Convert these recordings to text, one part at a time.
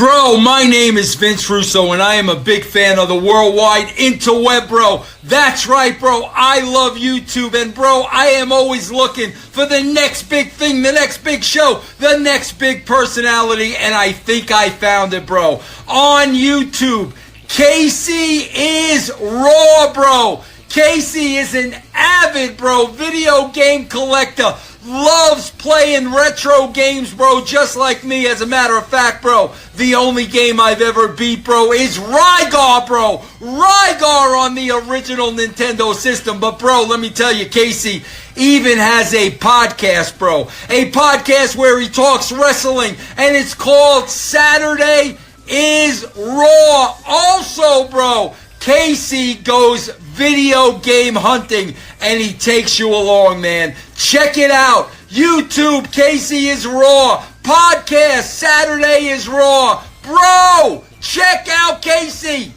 Bro, my name is Vince Russo, and I am a big fan of the worldwide interweb, bro. That's right, bro. I love YouTube, and bro, I am always looking for the next big thing, the next big show, the next big personality, and I think I found it, bro. On YouTube, Casey is raw, bro. Casey is an avid, bro, video game collector. Loves playing retro games, bro, just like me. As a matter of fact, bro, the only game I've ever beat, bro, is Rygar, bro. Rygar on the original Nintendo system. But, bro, let me tell you, Casey even has a podcast, bro. A podcast where he talks wrestling, and it's called Saturday is Raw. Also, bro, Casey goes video game hunting, and he takes you along, man. Check it out. YouTube, Casey is Raw. Podcast, Saturday is Raw. Bro, check out Casey.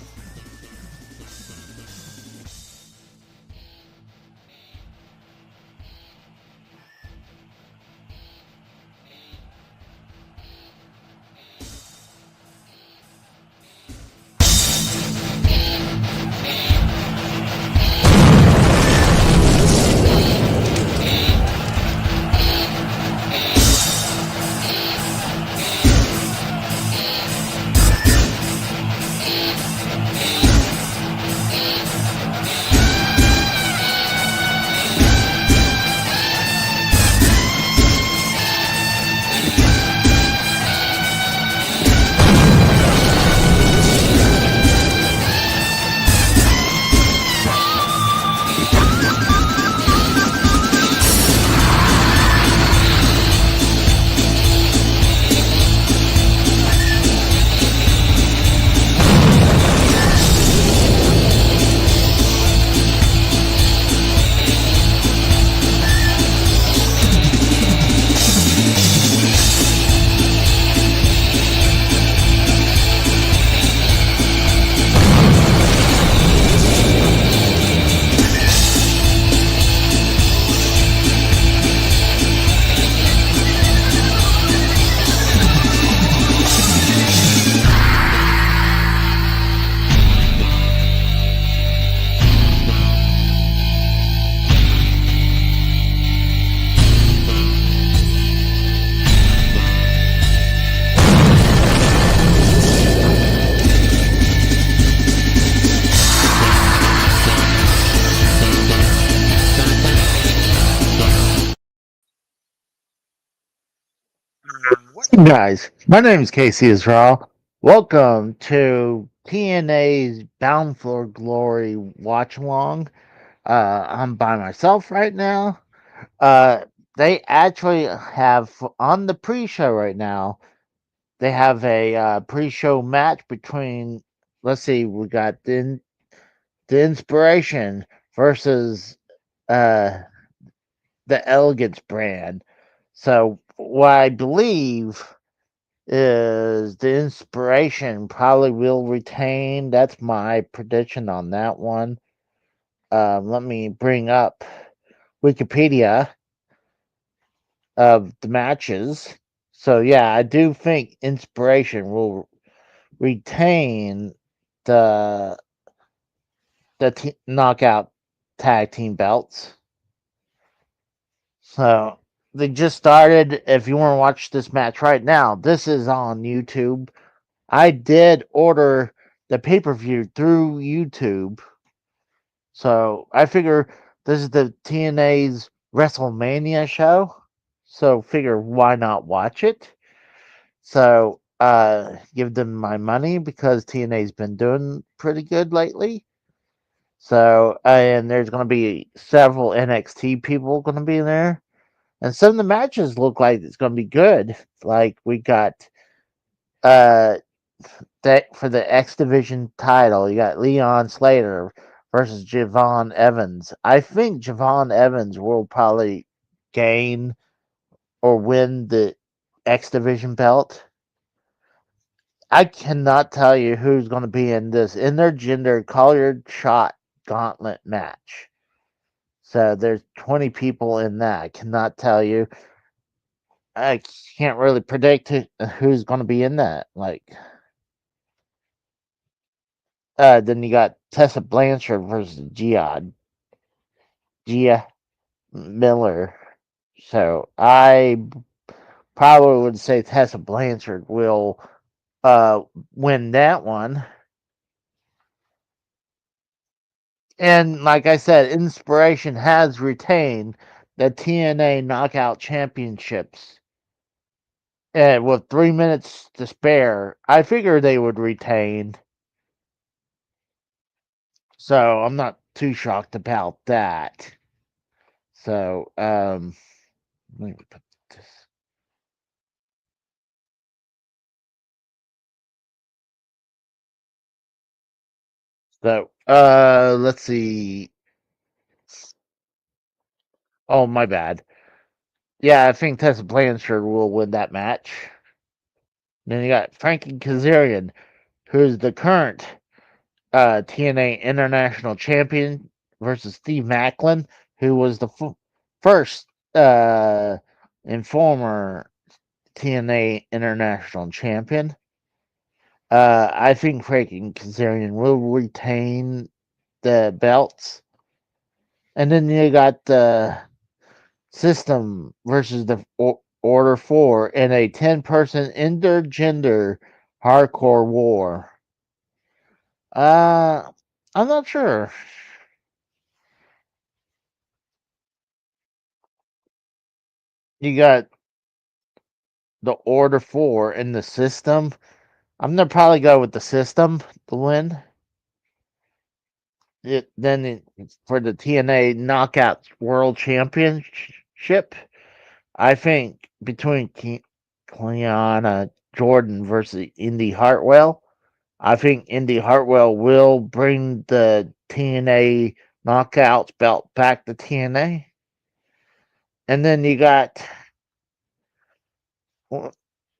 What's up, guys? My name is Casey Israel. Welcome to TNA's Bound for Glory watch along. I'm by myself right now. Uh, they actually have on the pre-show right now. They have a pre-show match between. Let's see, we got the Inspiration versus uh, the Elegance brand. So what I believe is the Inspiration probably will retain. That's my prediction on that one. Let me bring up Wikipedia of the matches. So yeah, I do think Inspiration will retain the knockout tag team belts. So they just started. If you want to watch this match right now, this is on YouTube. I did order the pay per view through YouTube. So I figure this is the TNA's WrestleMania show. So figure why not watch it? So give them my money because TNA's been doing pretty good lately. So and there's gonna be several NXT people gonna be there. And some of the matches look like it's gonna be good. Like we got uh that for the X Division title, you got Leon Slater versus Javon Evans. I think Javon Evans will probably gain or win the X Division belt. I cannot tell you who's going to be in this intergender collared shot gauntlet match. So there's 20 people in that. I cannot tell you. I can't really predict who's going to be in that. Like, Then you got Tessa Blanchard versus Gia Miller. So I probably would say Tessa Blanchard will uh, win that one. And like I said, Inspiration has retained the TNA Knockout Championships. And with 3 minutes to spare, I figured they would retain. So I'm not too shocked about that. So, let me put this. So, let's see. Oh, my bad. Yeah, I think Tessa Blanchard will win that match. Then you got Frankie Kazarian, who's the current TNA International Champion, versus Steve Macklin, who was the first and former TNA International Champion. I think Frankie Kazarian will retain the belts. And then you got the System versus the Order 4 in a 10-person intergender hardcore war. Uh, I'm not sure. You got the Order 4 in the System. I'm gonna probably go with the System to win. For the TNA Knockouts World Championship, I think between Cleana Jordan versus Indy Hartwell, I think Indy Hartwell will bring the TNA Knockouts belt back to TNA. And then you got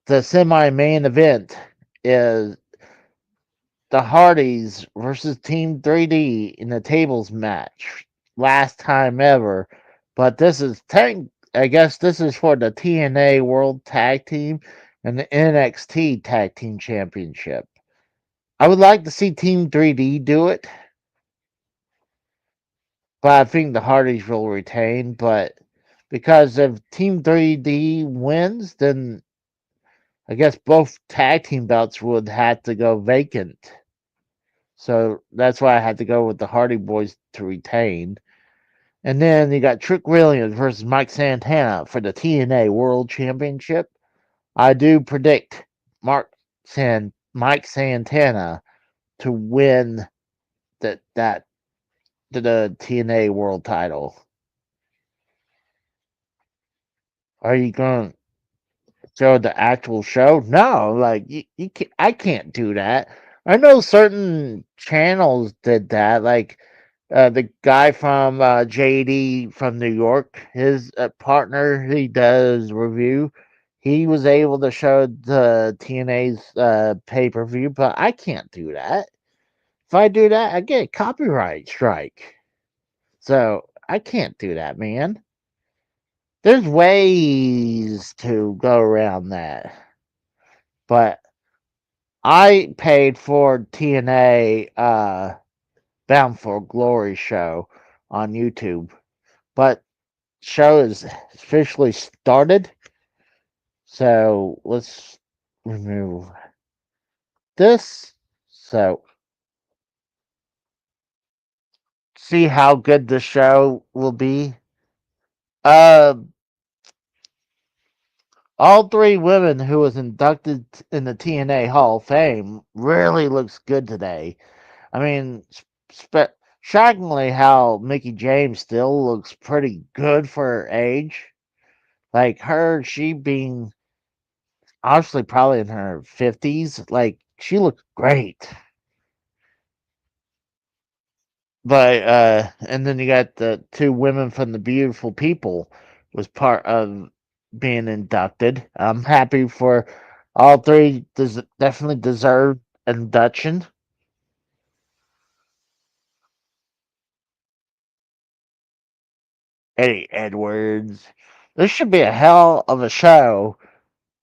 the semi main event is the Hardys versus Team 3D in the tables match. Last time ever. But this is I guess this is for the TNA World Tag Team and the NXT Tag Team Championship. I would like to see Team 3D do it, but I think the Hardys will retain. But because if Team 3D wins, then I guess both tag team belts would have to go vacant. So that's why I had to go with the Hardy Boys to retain. And then you got Trick Williams versus Mike Santana for the TNA World Championship. I do predict Mike Santana to win that the TNA World Title. Are you going to show the actual show? No, like you can't, I can't do that. I know certain channels did that, like the guy from JD from New York, his partner, he does review. He was able to show the TNA's pay per view, but I can't do that. If I do that, I get a copyright strike. So I can't do that, man. There's ways to go around that. But I paid for TNA Bound for Glory show on YouTube. But show is officially started. So let's remove this. So see how good the show will be. Uh, all three women who was inducted in the TNA Hall of Fame really looks good today. I mean, shockingly how Mickey James still looks pretty good for her age. Like she being honestly probably in her 50s, like she looks great. But and then you got the two women from the Beautiful People was part of being inducted. I'm happy for all three. Definitely deserved induction. Eddie Edwards. This should be a hell of a show.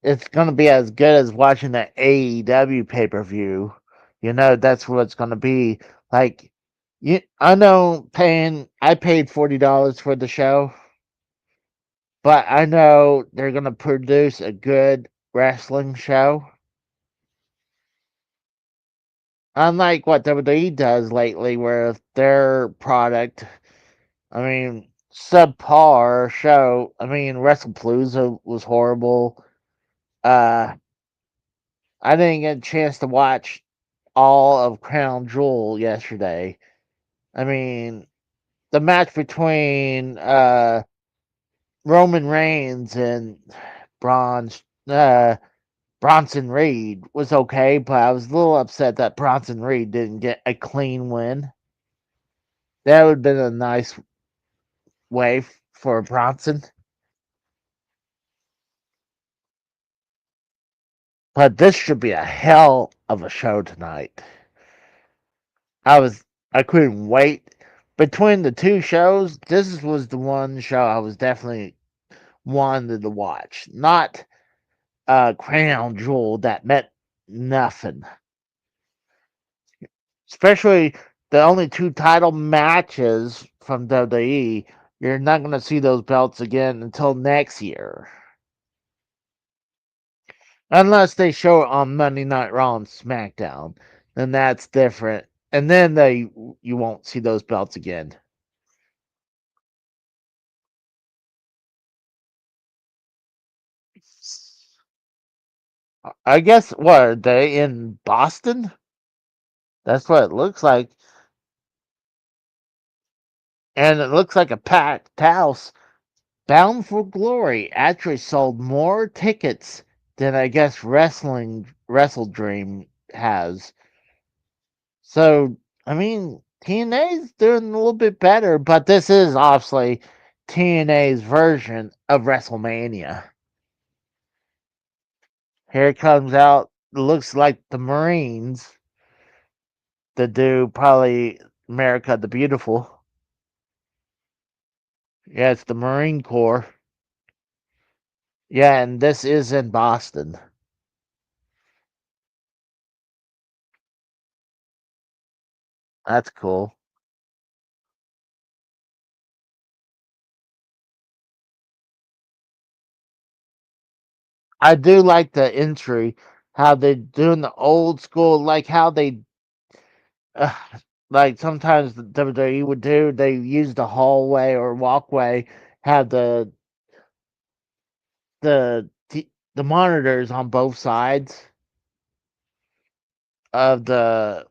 It's gonna be as good as watching the AEW pay per view. That's what it's gonna be. Like, I know I paid $40 for the show, but I know they're gonna produce a good wrestling show. Unlike what WWE does lately, where their product, I mean, subpar show. I mean, WrestlePalooza was horrible. Uh, I didn't get a chance to watch all of Crown Jewel yesterday. I mean, the match between Roman Reigns and Braun uh, Bronson Reed was okay, but I was a little upset that Bronson Reed didn't get a clean win. That would have been a nice way for Bronson. But this should be a hell of a show tonight. I was I couldn't wait. Between the two shows, this was the one show I was definitely wanted to watch. Not Crown Jewel that meant nothing. Especially the only two title matches from WWE. You're not going to see those belts again until next year. Unless they show it on Monday Night Raw and SmackDown. Then that's different. And then you won't see those belts again. I guess what are they in Boston? That's what it looks like. And it looks like a packed house. Bound for Glory actually sold more tickets than I guess Wrestle Dream has. So I mean TNA's doing a little bit better, but this is obviously TNA's version of WrestleMania. Here it comes out. It looks like the Marines to do probably America the Beautiful. Yeah, it's the Marine Corps. Yeah, and this is in Boston. That's cool. I do like the entry, how they doing the old school, like how they, uh, like sometimes the WWE would do. They use the hallway or walkway, have the monitors on both sides of the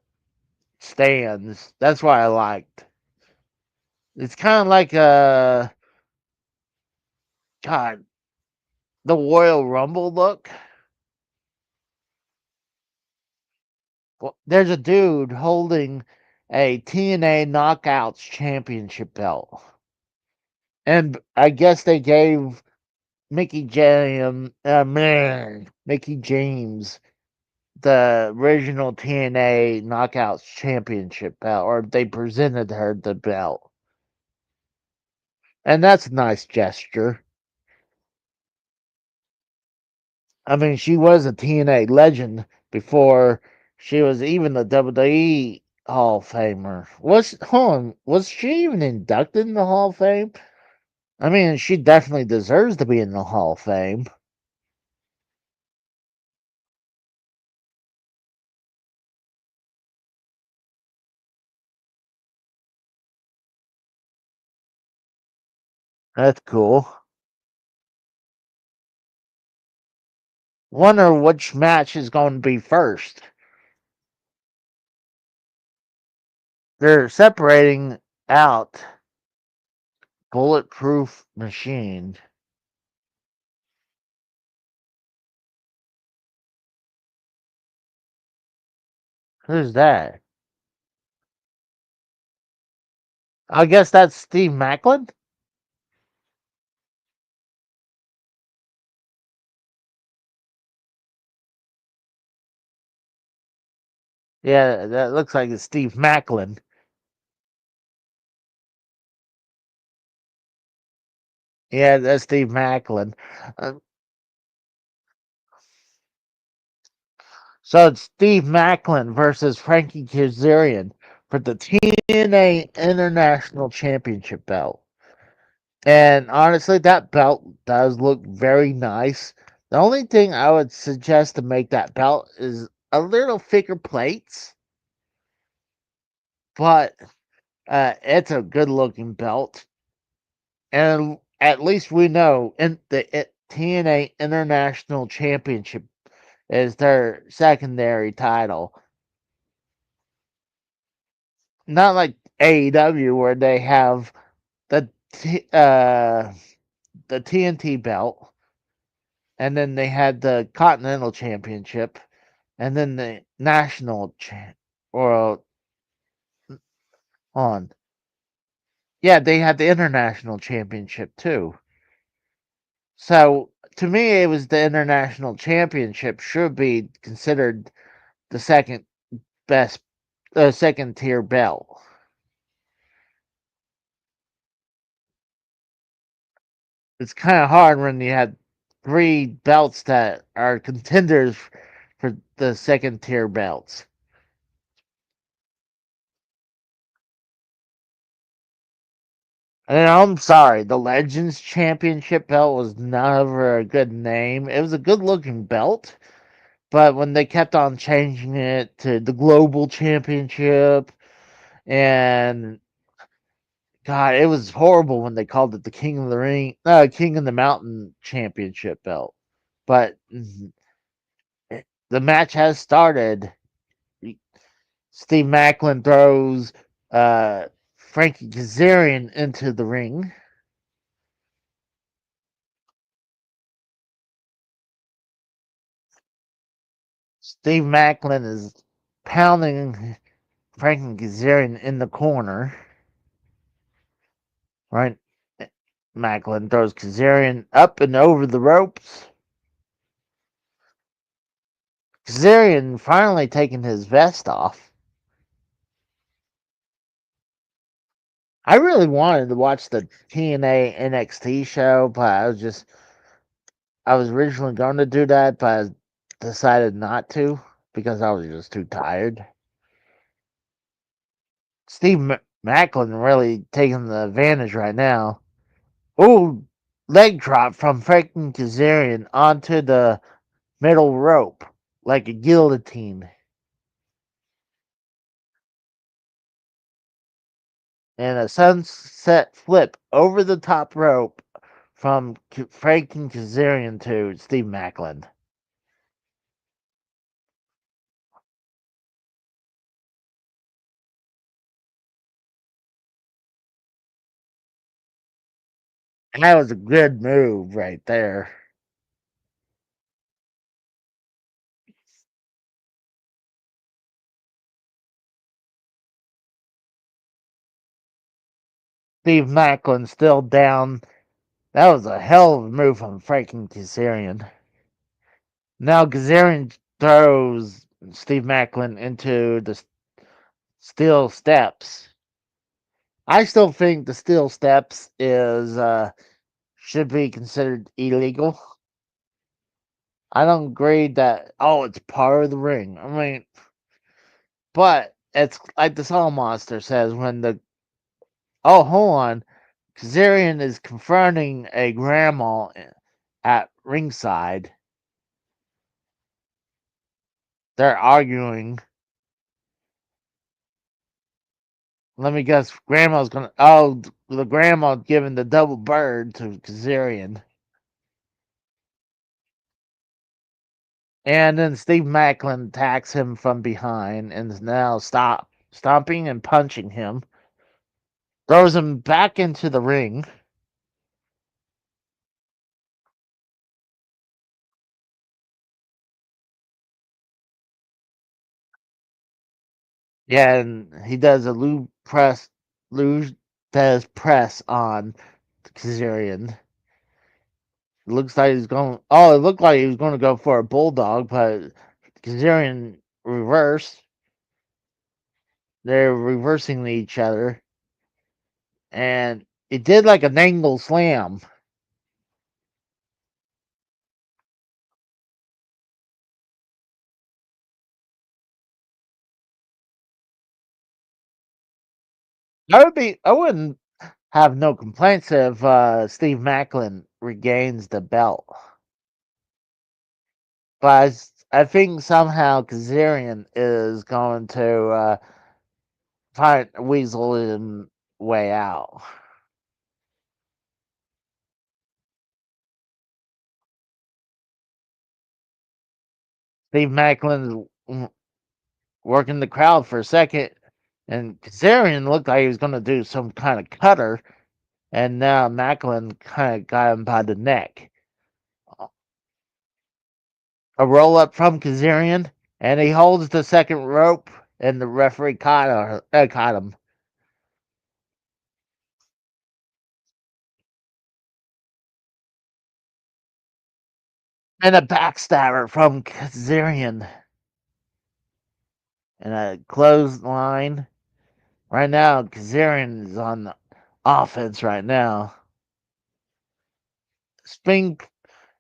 stands. That's what I liked. It's kind of like God, the Royal Rumble look. Well, there's a dude holding a TNA Knockouts Championship belt. And I guess they gave Mickey James the original TNA Knockouts Championship belt, or they presented her the belt. And that's a nice gesture. I mean, she was a TNA legend before she was even the WWE Hall of Famer. Was she even inducted in the Hall of Fame? I mean, she definitely deserves to be in the Hall of Fame. That's cool. Wonder which match is going to be first. They're separating out Bulletproof Machine. Who's that? I guess that's Steve Macklin. Yeah, that looks like it's Steve Macklin. Yeah, that's Steve Macklin. Uh, So it's Steve Macklin versus Frankie Kazarian for the TNA International Championship belt. And honestly, that belt does look very nice. The only thing I would suggest to make that belt is a little thicker plates, but it's a good looking belt. And at least we know in the TNA International Championship is their secondary title. Not like AEW where they have the the TNT belt, and then they had the Continental Championship, and then the National or on. Yeah, they had the International Championship too. So to me, it was the International Championship should be considered the second best, second tier belt. It's kind of hard when you had three belts that are contenders for the second tier belts. And I'm sorry, the Legends Championship belt was never a good name. It was a good looking belt, but when they kept on changing it to the Global Championship, and God, it was horrible when they called it the King of the Ring, King of the Mountain Championship belt. But the match has started. Steve Macklin throws Frankie Kazarian into the ring. Steve Macklin is pounding Frankie Kazarian in the corner. Right? Macklin throws Kazarian up and over the ropes. Kazarian finally taking his vest off. I really wanted to watch the TNA NXT show, but I was originally going to do that, but I decided not to because I was just too tired. Steve Macklin really taking the advantage right now. Oh, leg drop from Franklin Kazarian onto the middle rope like a guillotine. And a sunset flip over the top rope from Franklin Kazarian to Steve Macklin. And that was a good move right there. Steve Macklin still down. That was a hell of a move from Franklin Kazarian. Now Kazarian throws Steve Macklin into the steel steps. I still think the steel steps is should be considered illegal. I don't agree that it's part of the ring. I mean, but it's like the Soul Monster says when the hold on, Kazarian is confronting a grandma at ringside. They're arguing. Let me guess, grandma's gonna. Oh, the grandma giving the double bird to Kazarian. And then Steve Macklin attacks him from behind and is now stomping and punching him. Throws him back into the ring. Yeah, and he does a Lou does press on Kazarian. It looks like he's going. Oh, it looked like he was going to go for a bulldog, but Kazarian reversed. They're reversing each other, and it did like an angle slam. I wouldn't have no complaints if Steve Macklin regains the belt. But I think somehow Kazarian is going to find weasel his way out. Steve Macklin working the crowd for a second, and Kazarian looked like he was going to do some kind of cutter, and now Macklin kind of got him by the neck. A roll up from Kazarian, and he holds the second rope, and the referee caught him. And a backstabber from Kazarian. And a clothesline. Right now, Kazarian is on the offense right now. Spring,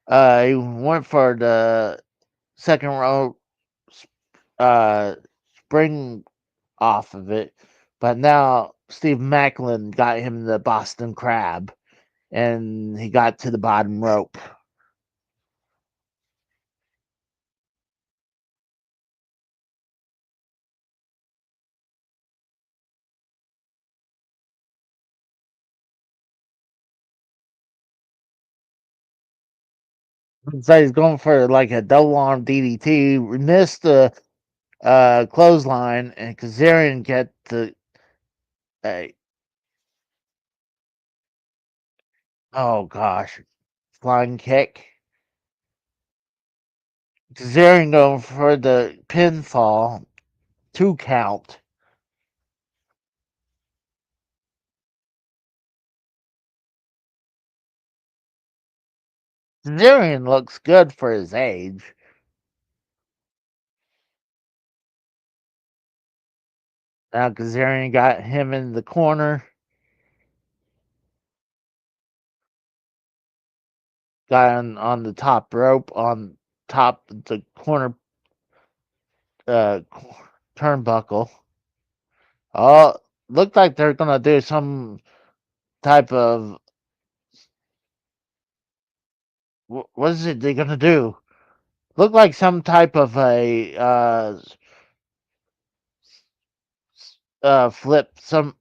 he went for the second rope spring off of it, but now Steve Macklin got him the Boston Crab, and he got to the bottom rope. So he's going for like a double arm DDT. Missed the clothesline, and Kazarian get the uh, oh gosh, flying kick. Kazarian going for the pinfall, 2 count. Kazarian looks good for his age. Now Kazarian got him in the corner. Got on the top rope, on top of the corner uh, turnbuckle. Oh, looked like they're gonna do some type of what is it they're gonna do? Look like some type of a flip, some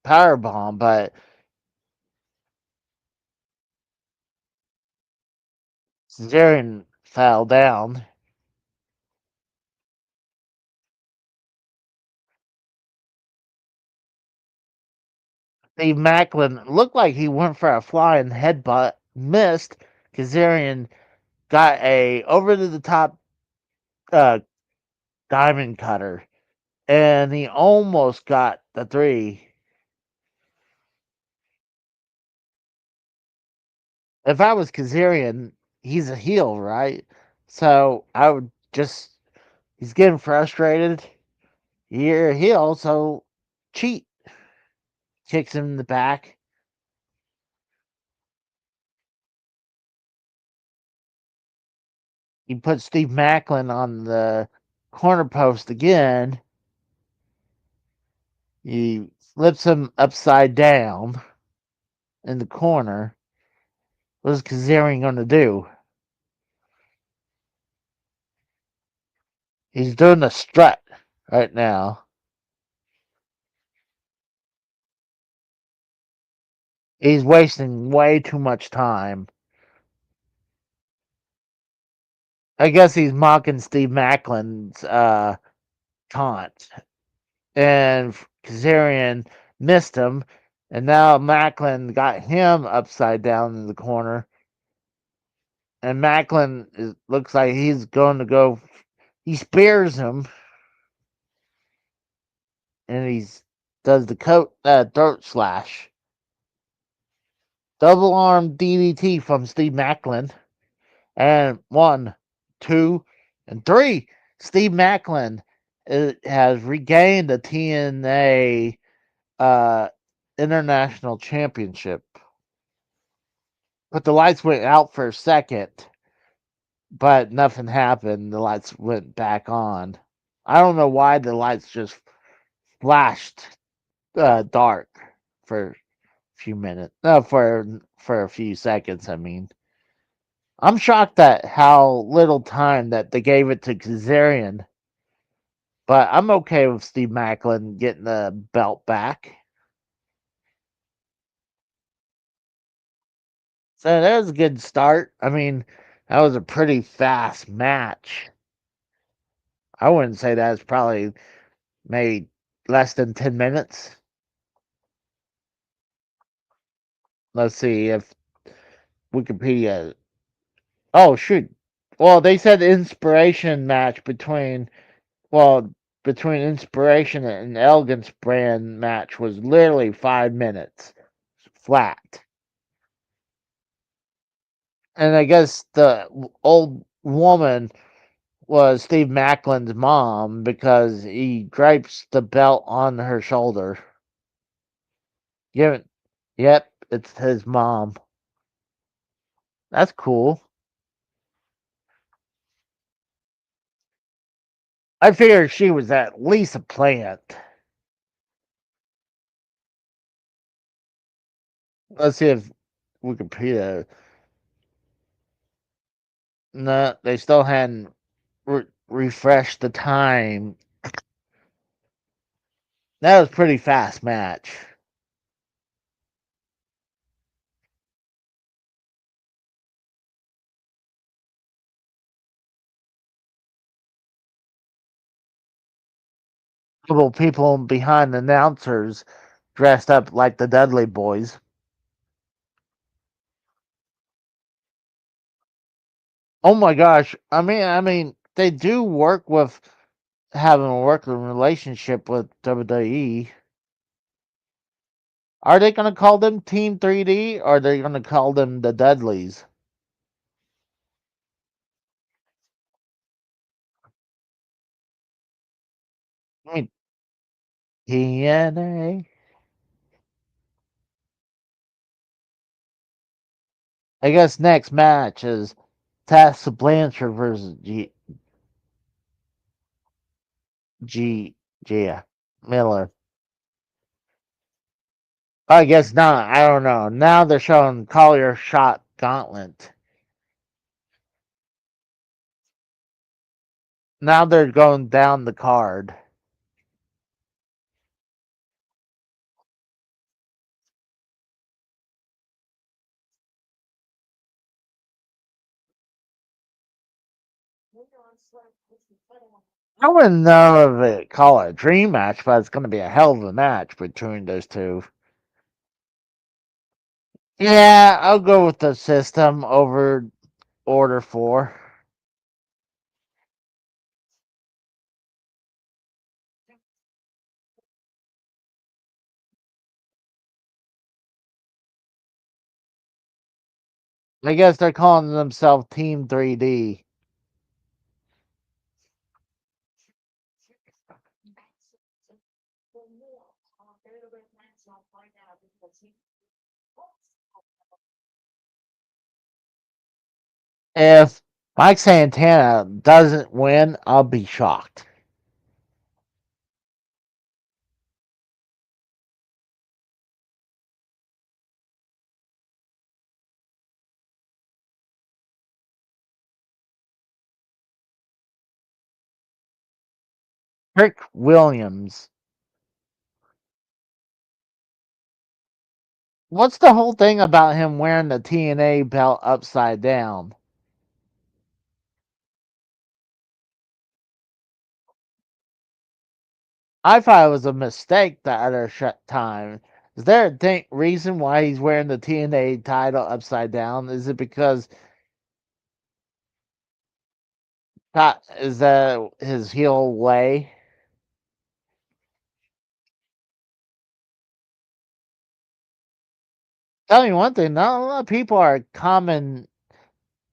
power bomb, but Zarian fell down. Steve Macklin looked like he went for a flying headbutt, missed. Kazarian got a over to the top uh, diamond cutter, and he almost got the 3. If I was Kazarian, he's a heel, right? So I would just, he's getting frustrated. You're a heel, so cheat. Kicks him in the back. He puts Steve Macklin on the corner post again. He flips him upside down in the corner. What is Kazarian going to do? He's doing a strut right now. He's wasting way too much time. I guess he's mocking Steve Macklin's taunt. And Kazarian missed him. And now Macklin got him upside down in the corner. And Macklin looks like he's going to go. He spears him. And he does the throat slash. Double arm DDT from Steve Macklin. And 1, 2, and 3. Steve Macklin has regained the TNA International Championship. But the lights went out for a second, but nothing happened. The lights went back on. I don't know why the lights just flashed dark for a few minutes. No, for a few seconds. I mean, I'm shocked at how little time that they gave it to Kazarian, but I'm okay with Steve Macklin getting the belt back. So that was a good start. I mean, that was a pretty fast match. I wouldn't say that's probably maybe less than 10 minutes. Let's see if Wikipedia. Oh, shoot. Well, they said the inspiration match between Inspiration and Elegance brand match was literally 5 minutes flat. And I guess the old woman was Steve Macklin's mom because he drapes the belt on her shoulder. Yep, yep, it's his mom. That's cool. I figured she was at least a plant. Let's see if Wikipedia. No, they still hadn't refreshed the time. That was a pretty fast match. Couple people behind the announcers dressed up like the Dudley Boys. Oh my gosh! I mean, they do work with having a working relationship with WWE. Are they going to call them Team 3D or are they going to call them the Dudleys? I mean, TNA. I guess next match is Tessa Blanchard versus Gia Miller. I guess not. I don't know. Now they're showing Collier Shot Gauntlet. Now they're going down the card. I wouldn't know if it call it a dream match, but it's going to be a hell of a match between those two. Yeah, I'll go with the system over Order 4. I guess they're calling themselves Team 3D. If Mike Santana doesn't win, I'll be shocked. Rick Williams. What's the whole thing about him wearing the TNA belt upside down? I thought it was a mistake the other time. Is there a reason why he's wearing the TNA title upside down? Is it because is that his heel way? Tell me one thing, not a lot of people are common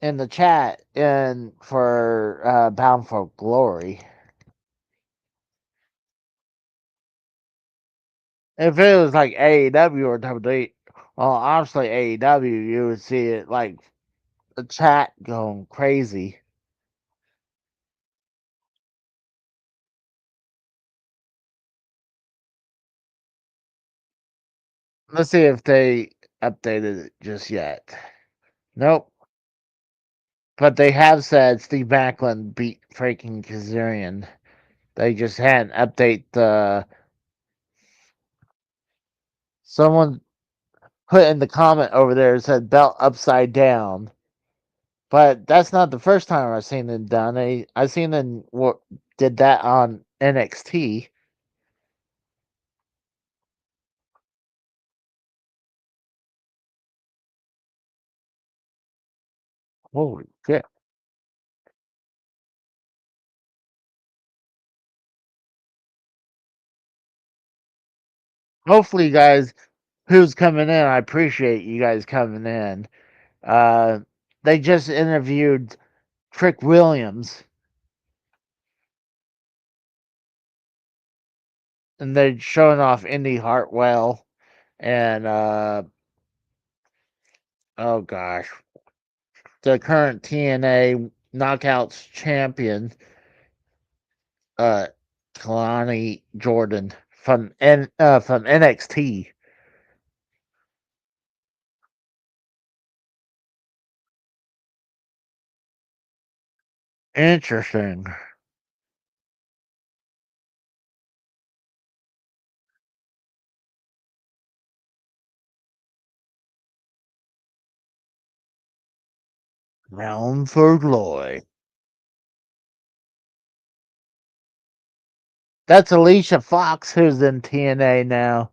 in the chat and for Bound for Glory. If it was like AEW or WWE, well, obviously AEW, you would see it like the chat going crazy. Let's see if they updated it just yet. Nope. But they have said Steve Macklin beat freaking Kazarian. They just had an update. Someone put in the comment over there said belt upside down. But that's not the first time I've seen it done. I've seen them did that on NXT. Holy shit. Hopefully, you guys who's coming in, I appreciate you guys coming in. Uh, they just interviewed Trick Williams, and they're showing off Indy Hartwell and oh gosh, the current TNA Knockouts champion, uh, Kalani Jordan from NXT. Interesting. Round for glory. That's Alicia Fox who's in TNA now.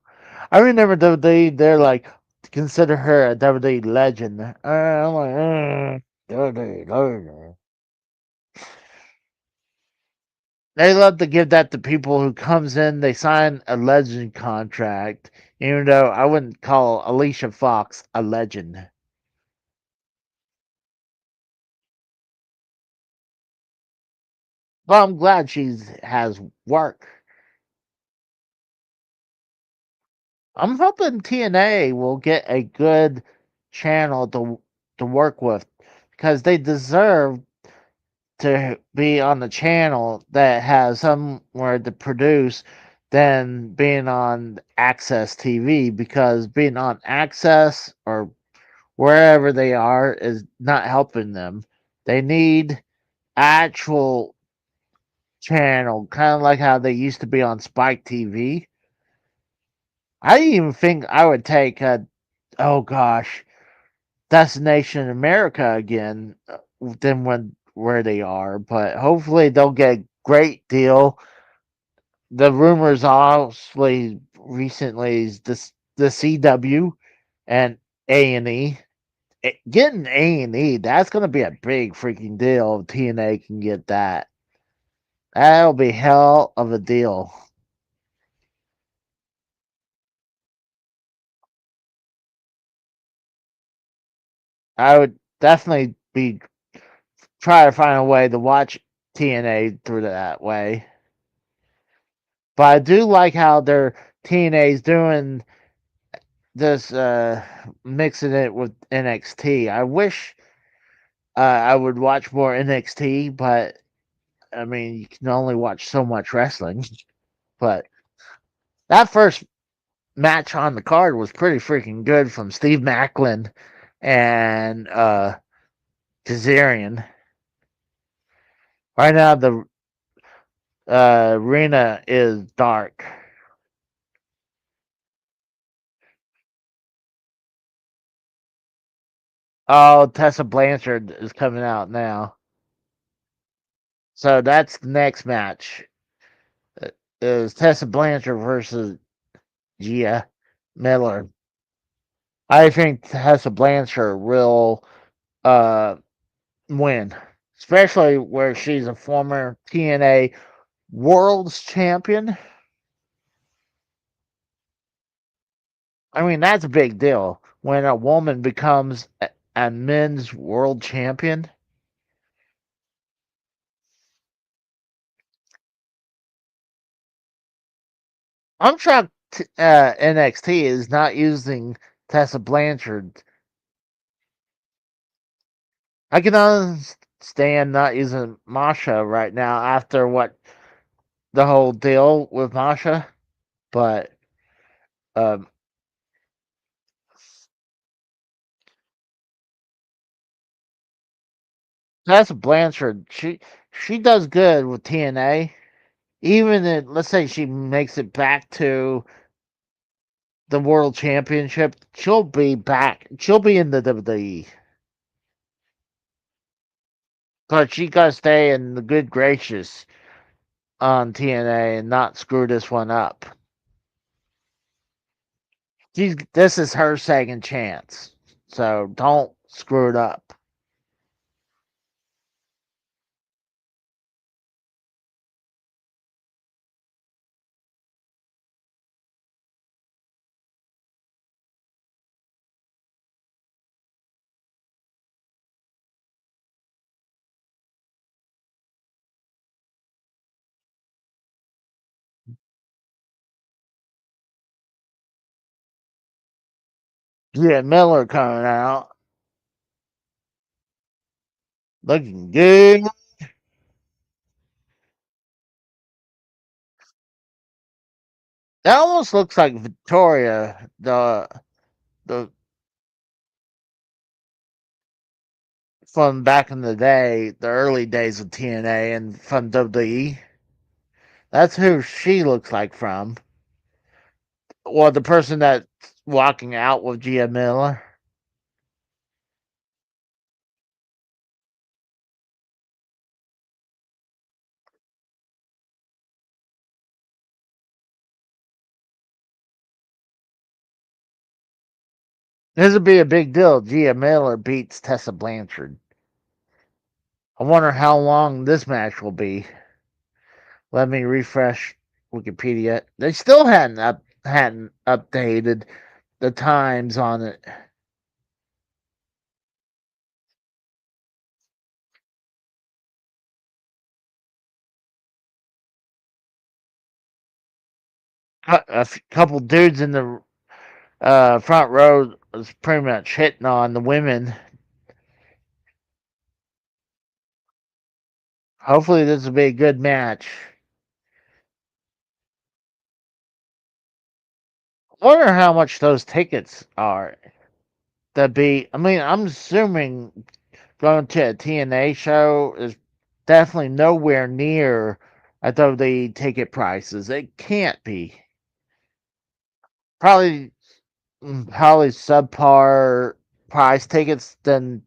I remember WWE. They're like consider her a WWE legend. I'm like, WWE legend. They love to give that to people who comes in. They sign a legend contract, even though I wouldn't call Alicia Fox a legend. But I'm glad she's has work. I'm hoping TNA will get a good channel to work with because they deserve to be on the channel that has somewhere to produce than being on Access TV because being on Access or wherever they are is not helping them. They need actual channel, kind of like how they used to be on Spike TV. I even think I would take oh gosh, Destination America again than when where they are, but hopefully they'll get a great deal. The rumors obviously recently is the CW and A&E. Getting A&E, that's going to be a big freaking deal if TNA can get that. That'll be hell of a deal. I would definitely be try to find a way to watch TNA through that way. But I do like how their TNA's doing this, mixing it with NXT. I wish I would watch more NXT, but I mean, you can only watch so much wrestling. But that first match on the card was pretty freaking good from Steve Macklin and Kazarian. Right now, the arena is dark. Oh, Tessa Blanchard is coming out now. So that's the next match. Uh, Is Tessa Blanchard versus Gia Miller. I think Tessa Blanchard will uh, win, especially where she's a former TNA World's Champion. I mean, that's a big deal when a woman becomes a men's world champion. I'm shocked NXT is not using Tessa Blanchard. I can understand not using Masha right now after what the whole deal with Masha, but um, Tessa Blanchard, she does good with TNA. Even if, let's say she makes it back to the World Championship, she'll be back. She'll be in the WWE. But she gotta stay in the good gracious on TNA and not screw this one up. This is her second chance, so don't screw it up. Yeah, Miller coming out, looking good. That almost looks like Victoria, the from back in the day, the early days of TNA and from WWE. That's who she looks like from. Well, the person that's walking out with Gia Miller. This would be a big deal. Gia Miller beats Tessa Blanchard. I wonder how long this match will be. Let me refresh Wikipedia. They still hadn't updated the times on it. Couple dudes in the front row was pretty much hitting on the women. Hopefully, this will be a good match. I wonder how much those tickets are. I mean, I'm assuming going to a TNA show is definitely nowhere near the ticket prices. It can't be. Probably, probably subpar price tickets than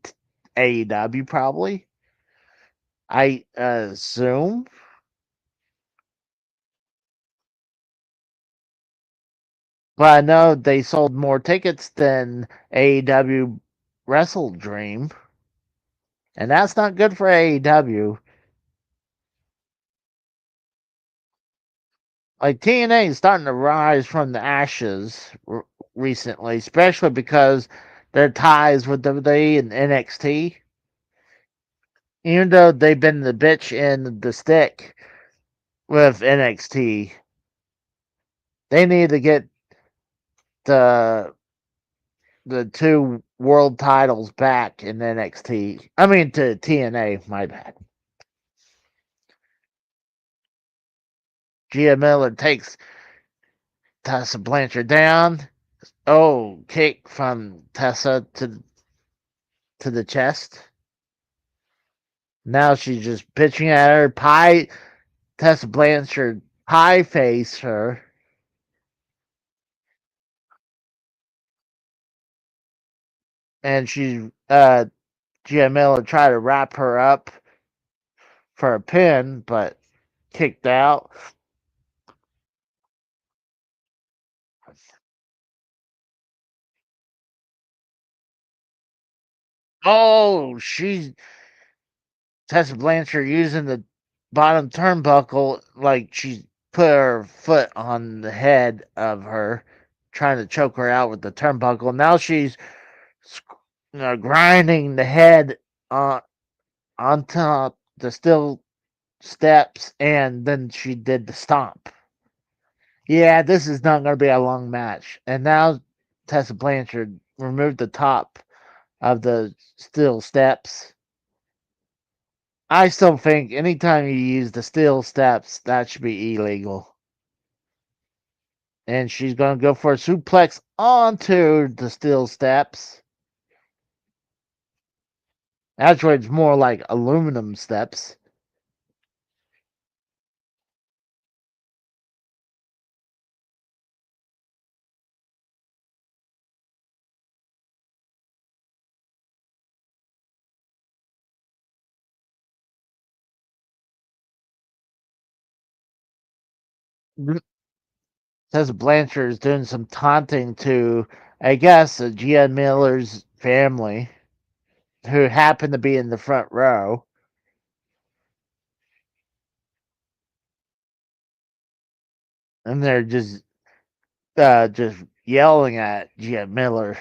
AEW. Probably, I assume. But I know they sold more tickets than AEW Wrestle Dream, and that's not good for AEW. Like TNA is starting to rise from the ashes recently, especially because their ties with WWE and NXT. Even though they've been the bitch in the stick with NXT, they need to get the two world titles back in NXT. I mean to TNA. My bad. Gia Miller takes Tessa Blanchard down. Oh, kick from Tessa to the chest. Now she's just bitching at her. Tessa Blanchard pie face her. And Gia Miller tried to wrap her up for a pin, but kicked out. Oh, Tessa Blanchard using the bottom turnbuckle like she put her foot on the head of her, trying to choke her out with the turnbuckle. Now she's grinding the head on top the steel steps, and then she did the stomp. Yeah, this is not going to be a long match. And now Tessa Blanchard removed the top of the steel steps. I still think anytime you use the steel steps, that should be illegal. And she's going to go for a suplex onto the steel steps. Actually, it's more like aluminum steps. Says Blanchard is doing some taunting to, I guess, Gia Miller's family, who happened to be in the front row. And they're just yelling at Gia Miller.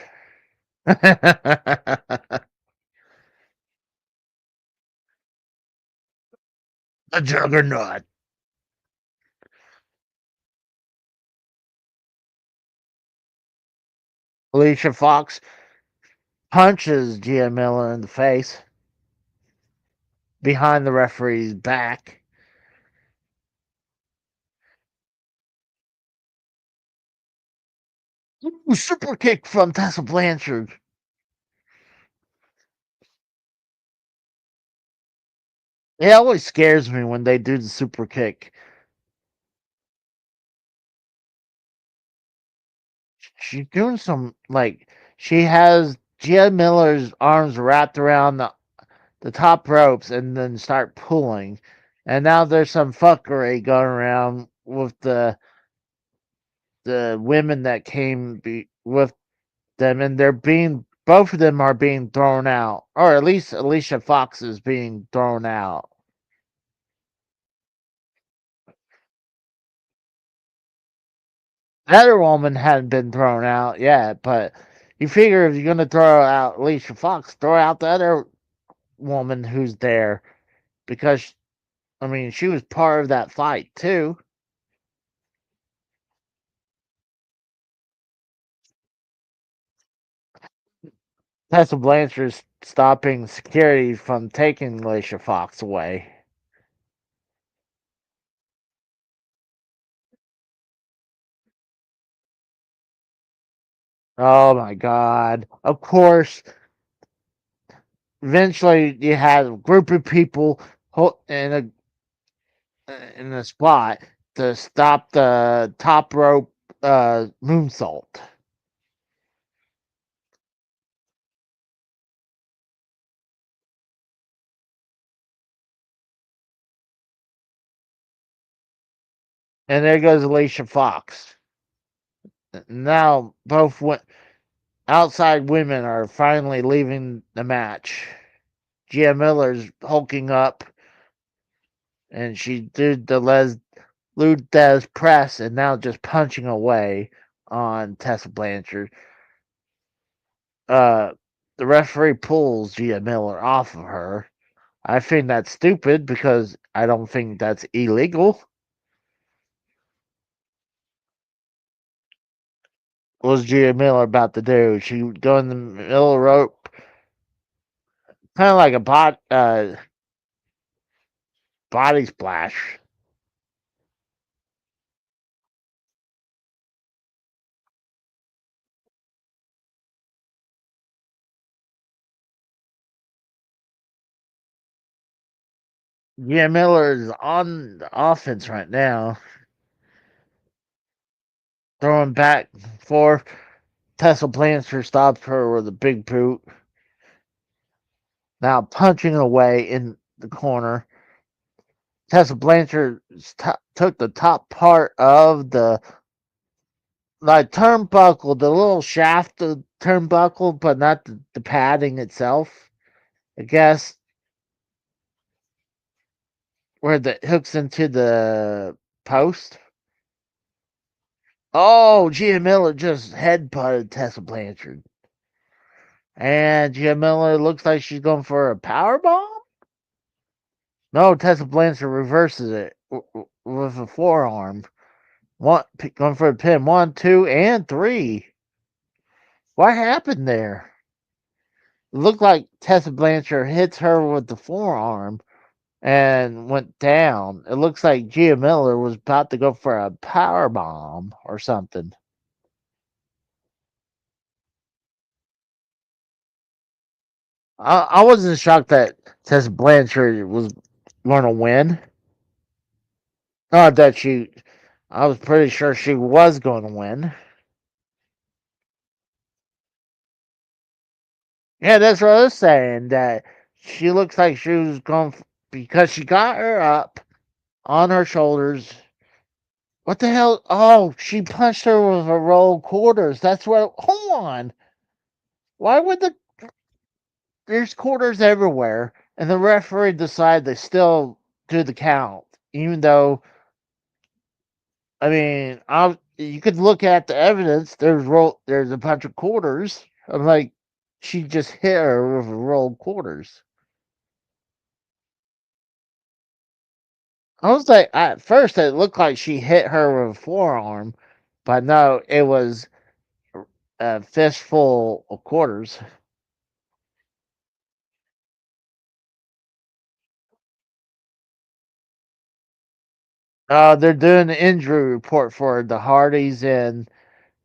The juggernaut. Alicia Fox punches Gia Miller in the face behind the referee's back. Ooh, super kick from Tessa Blanchard. It always scares me when they do the super kick. She's doing some like she has Gia Miller's arms wrapped around the top ropes and then start pulling. And now there's some fuckery going around with the women that with them, and they're being both of them are being thrown out, or at least Alicia Fox is being thrown out. The other woman hadn't been thrown out yet, but you figure if you're gonna throw out Alicia Fox, throw out the other woman who's there because I mean she was part of that fight too. Tessa Blanchard's stopping security from taking Alicia Fox away. Oh my god. Of course, eventually you had a group of people in a spot to stop the top rope moonsault. And there goes Alicia Fox. Now outside women are finally leaving the match. Gia Miller's hulking up, and she did the Luthez press, and now just punching away on Tessa Blanchard. Uh, the referee pulls Gia Miller off of her. I think that's stupid because I don't think that's illegal. What was Gia Miller about to do? She would go in the middle of the rope, kind of like a body splash. Gia Miller is on the offense right now, throwing back and forth. Tessa Blanchard stops her with a big boot. Now punching away in the corner. Tessa Blanchard took the top part of the like turnbuckle, the little shaft of turnbuckle, but not the padding itself. I guess where the hooks into the post. Oh, Gia Miller just head butted Tessa Blanchard. And Gia Miller looks like she's going for a power bomb. No, Tessa Blanchard reverses it with a forearm. Going for a pin. 1, 2, and 3. What happened there? It looked like Tessa Blanchard hits her with the forearm and went down. It looks like Gia Miller was about to go for a power bomb or something. I wasn't shocked that Tessa Blanchard was going to win. Not that she, I was pretty sure she was going to win. Yeah, that's what I was saying. That she looks like she was going because she got her up on her shoulders. What the hell? Oh, she punched her with a roll of quarters. That's what. Hold on. Why would there's quarters everywhere, and the referee decide they still do the count, even though you could look at the evidence. There's a bunch of quarters. I'm like, she just hit her with a roll of quarters. I was like, at first it looked like she hit her with a forearm, but no, it was a fistful of quarters. They're doing an injury report for the Hardys and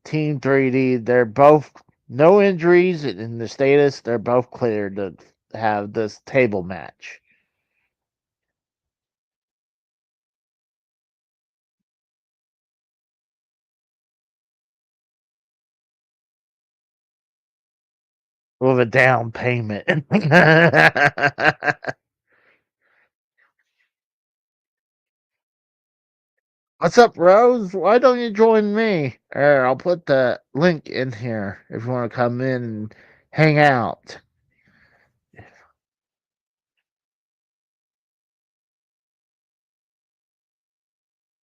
Team 3D. They're both no injuries in the status. They're both cleared to have this table match. With a down payment. What's up, Rose? Why don't you join me? I'll put the link in here if you want to come in and hang out.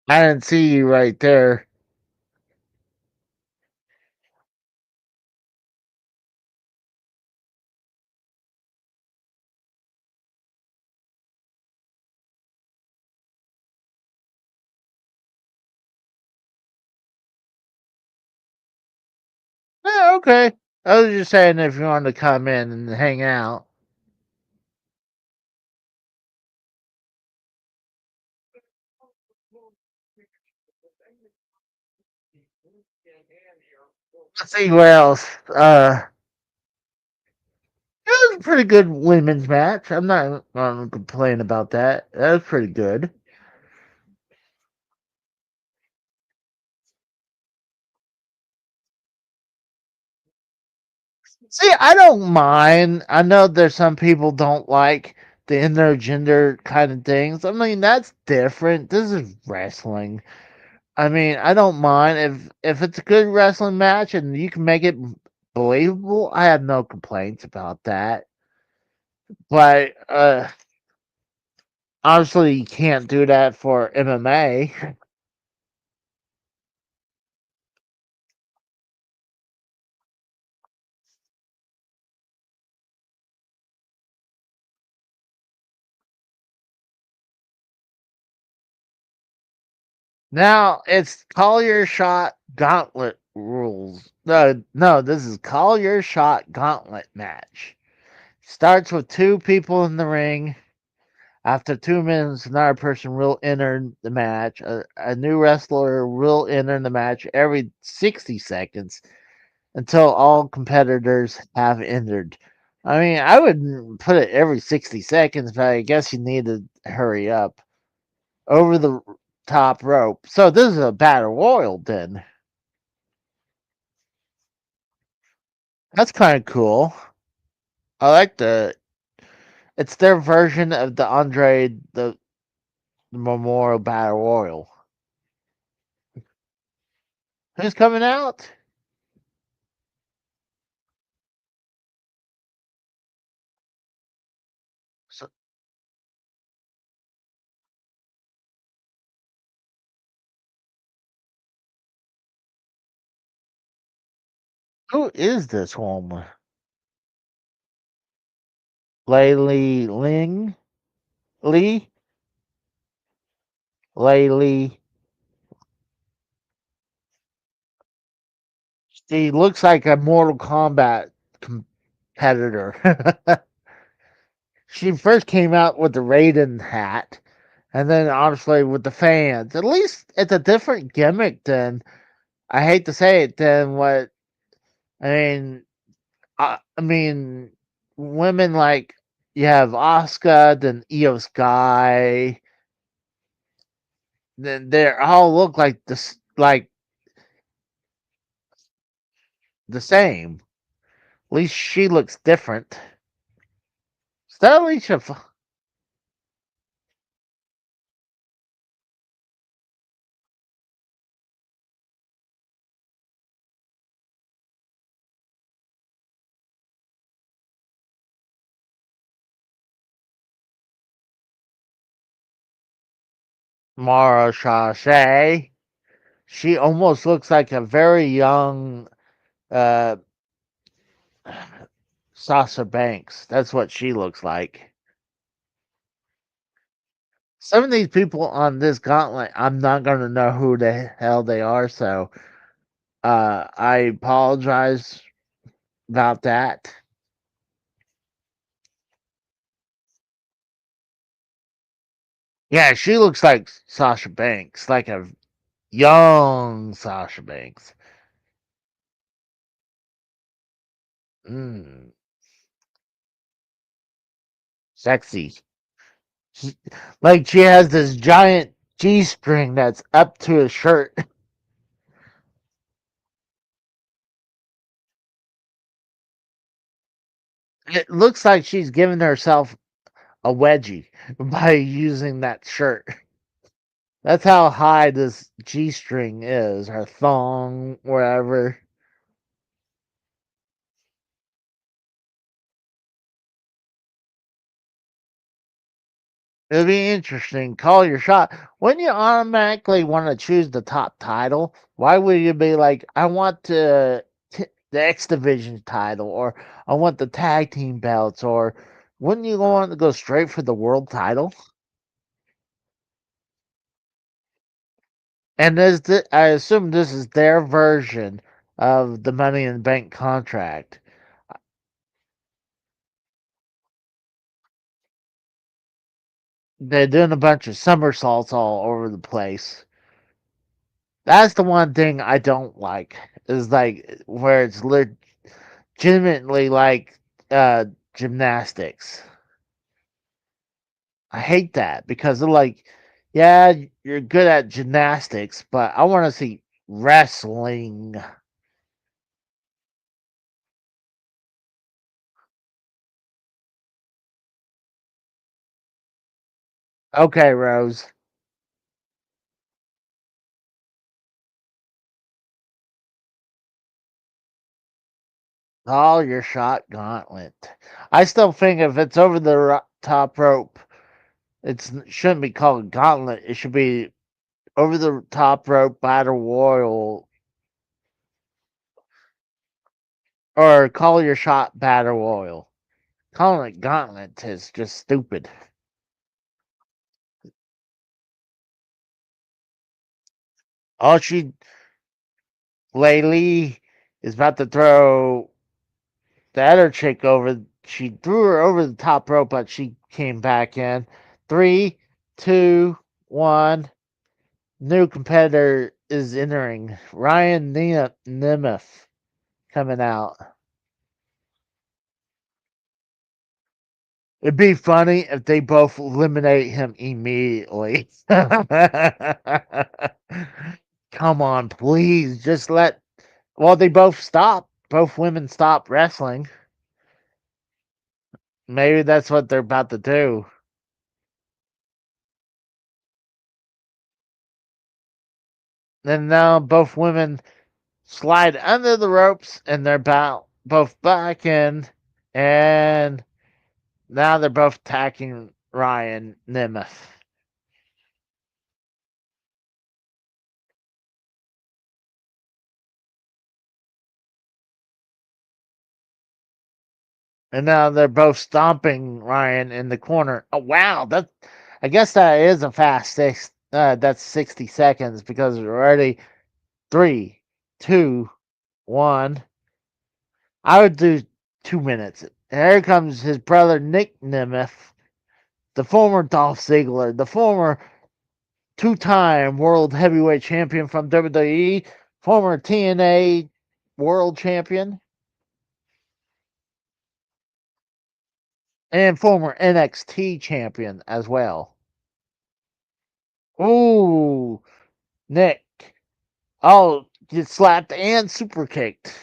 I didn't see you right there. Yeah, okay. I was just saying if you wanted to come in and hang out. Let's see what else. It was a pretty good women's match. I'm not going to complain about that. That was pretty good. See, I don't mind. I know there's some people don't like the intergender kind of things. I mean, that's different. This is wrestling. I mean, I don't mind if it's a good wrestling match and you can make it believable. I have no complaints about that. But obviously, you can't do that for MMA. Now it's call your shot gauntlet rules. No, no, this is call your shot gauntlet match. Starts with two people in the ring. After 2 minutes, another person will enter the match. A new wrestler will enter the match every 60 seconds until all competitors have entered. I mean, I would put it every 60 seconds, but I guess you need to hurry up. Over the top rope. So this is a battle royal then. That's kind of cool. I like it's their version of the Andre the Memorial Battle Royal. Who's coming out? So, who is this woman? Laylee Ling? Lee? Laylee. She looks like a Mortal Kombat competitor. She first came out with the Raiden hat, and then obviously with the fans. At least it's a different gimmick than I hate to say it than what I mean. I mean women like you have Asuka, then Io Sky. Then they all look like the same. At least she looks different. Is that Alicia? Mara Shashay. She almost looks like a very young uh, Sasha Banks. That's what she looks like. Some of these people on this gauntlet, I'm not going to know who the hell they are, so I apologize about that. Yeah, she looks like Sasha Banks, like a young Sasha Banks. Mm, sexy. She, like she has this giant G string that's up to a shirt. It looks like she's giving herself a wedgie by using that shirt. That's how high this G string is, her thong, wherever. It'll be interesting. Call your shot. When you automatically want to choose the top title, why would you be like, I want the X Division title, or I want the tag team belts, or wouldn't you want to go straight for the world title? And I assume this is their version of the Money in the Bank contract. They're doing a bunch of somersaults all over the place. That's the one thing I don't like. Is like where it's legitimately like gymnastics. I hate that because they're like, yeah, you're good at gymnastics, but I want to see wrestling. Okay, Rose. Call your shot gauntlet. I still think if it's over the top rope, it shouldn't be called gauntlet. It should be over the top rope battle royal or call your shot battle royal. Calling it gauntlet is just stupid. Oh, Laylee is about to throw the other chick over. She threw her over the top rope, but she came back in. Three, two, one. New competitor is entering. Ryan Nemeth coming out. It'd be funny if they both eliminate him immediately. Come on, please. Just let. Well, they both stop. Both women stop wrestling. Maybe that's what they're about to do. Then now both women slide under the ropes and they're both back in. And now they're both attacking Ryan Nemeth. And now they're both stomping Ryan in the corner. Oh wow, I guess that is a fast six. That's 60 seconds because we're already 3, 2, 1. I would do 2 minutes. And here comes his brother Nick Nemeth, the former Dolph Ziggler, the former two-time world heavyweight champion from WWE, former TNA world champion. and former NXT champion as well. Ooh, Nick. Oh, get slapped and super kicked.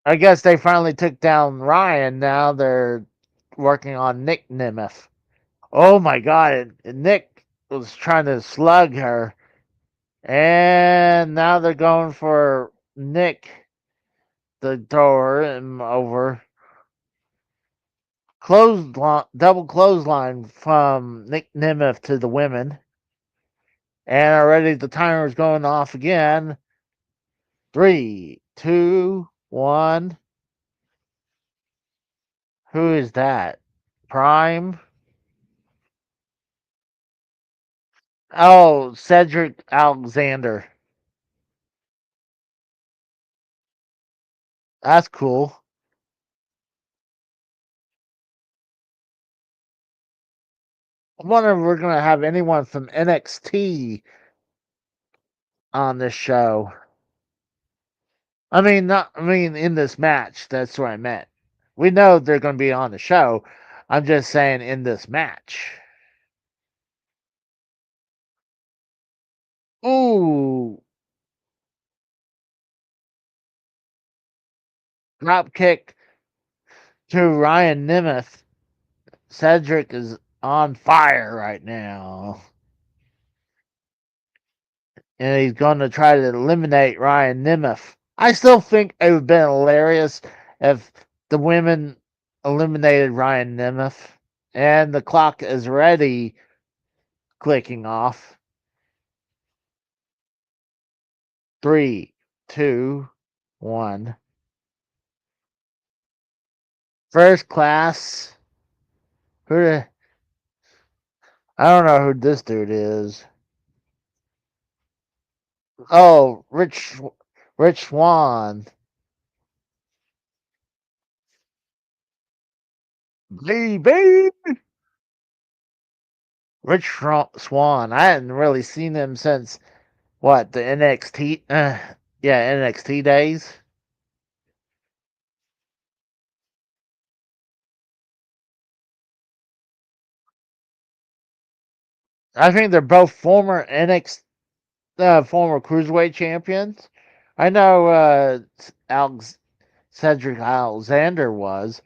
I guess they finally took down Ryan. Now they're working on Nick Nemeth. Oh my god, Nick was trying to slug her. And now they're going for Nick to throw him over. Double clothesline from Nick Nemeth to the women. And already the timer's going off again. 3, 2, 1. Who is that? Prime? Oh, Cedric Alexander. That's cool. I wonder if we're going to have anyone from NXT on this show. I mean in this match. That's what I meant. We know they're going to be on the show. I'm just saying in this match. Ooh, drop kick to Ryan Nemeth. Cedric is on fire right now. And he's going to try to eliminate Ryan Nemeth. I still think it would have been hilarious if the women eliminated Ryan Nemeth. And the clock is already clicking off. 3, 2, 1. First class. Who? I don't know who this dude is. Oh, Rich Swan. Baby. Swan. I hadn't really seen him since what the NXT. Yeah, NXT days. I think they're both former former cruiserweight champions. I know Alex Cedric Alexander was.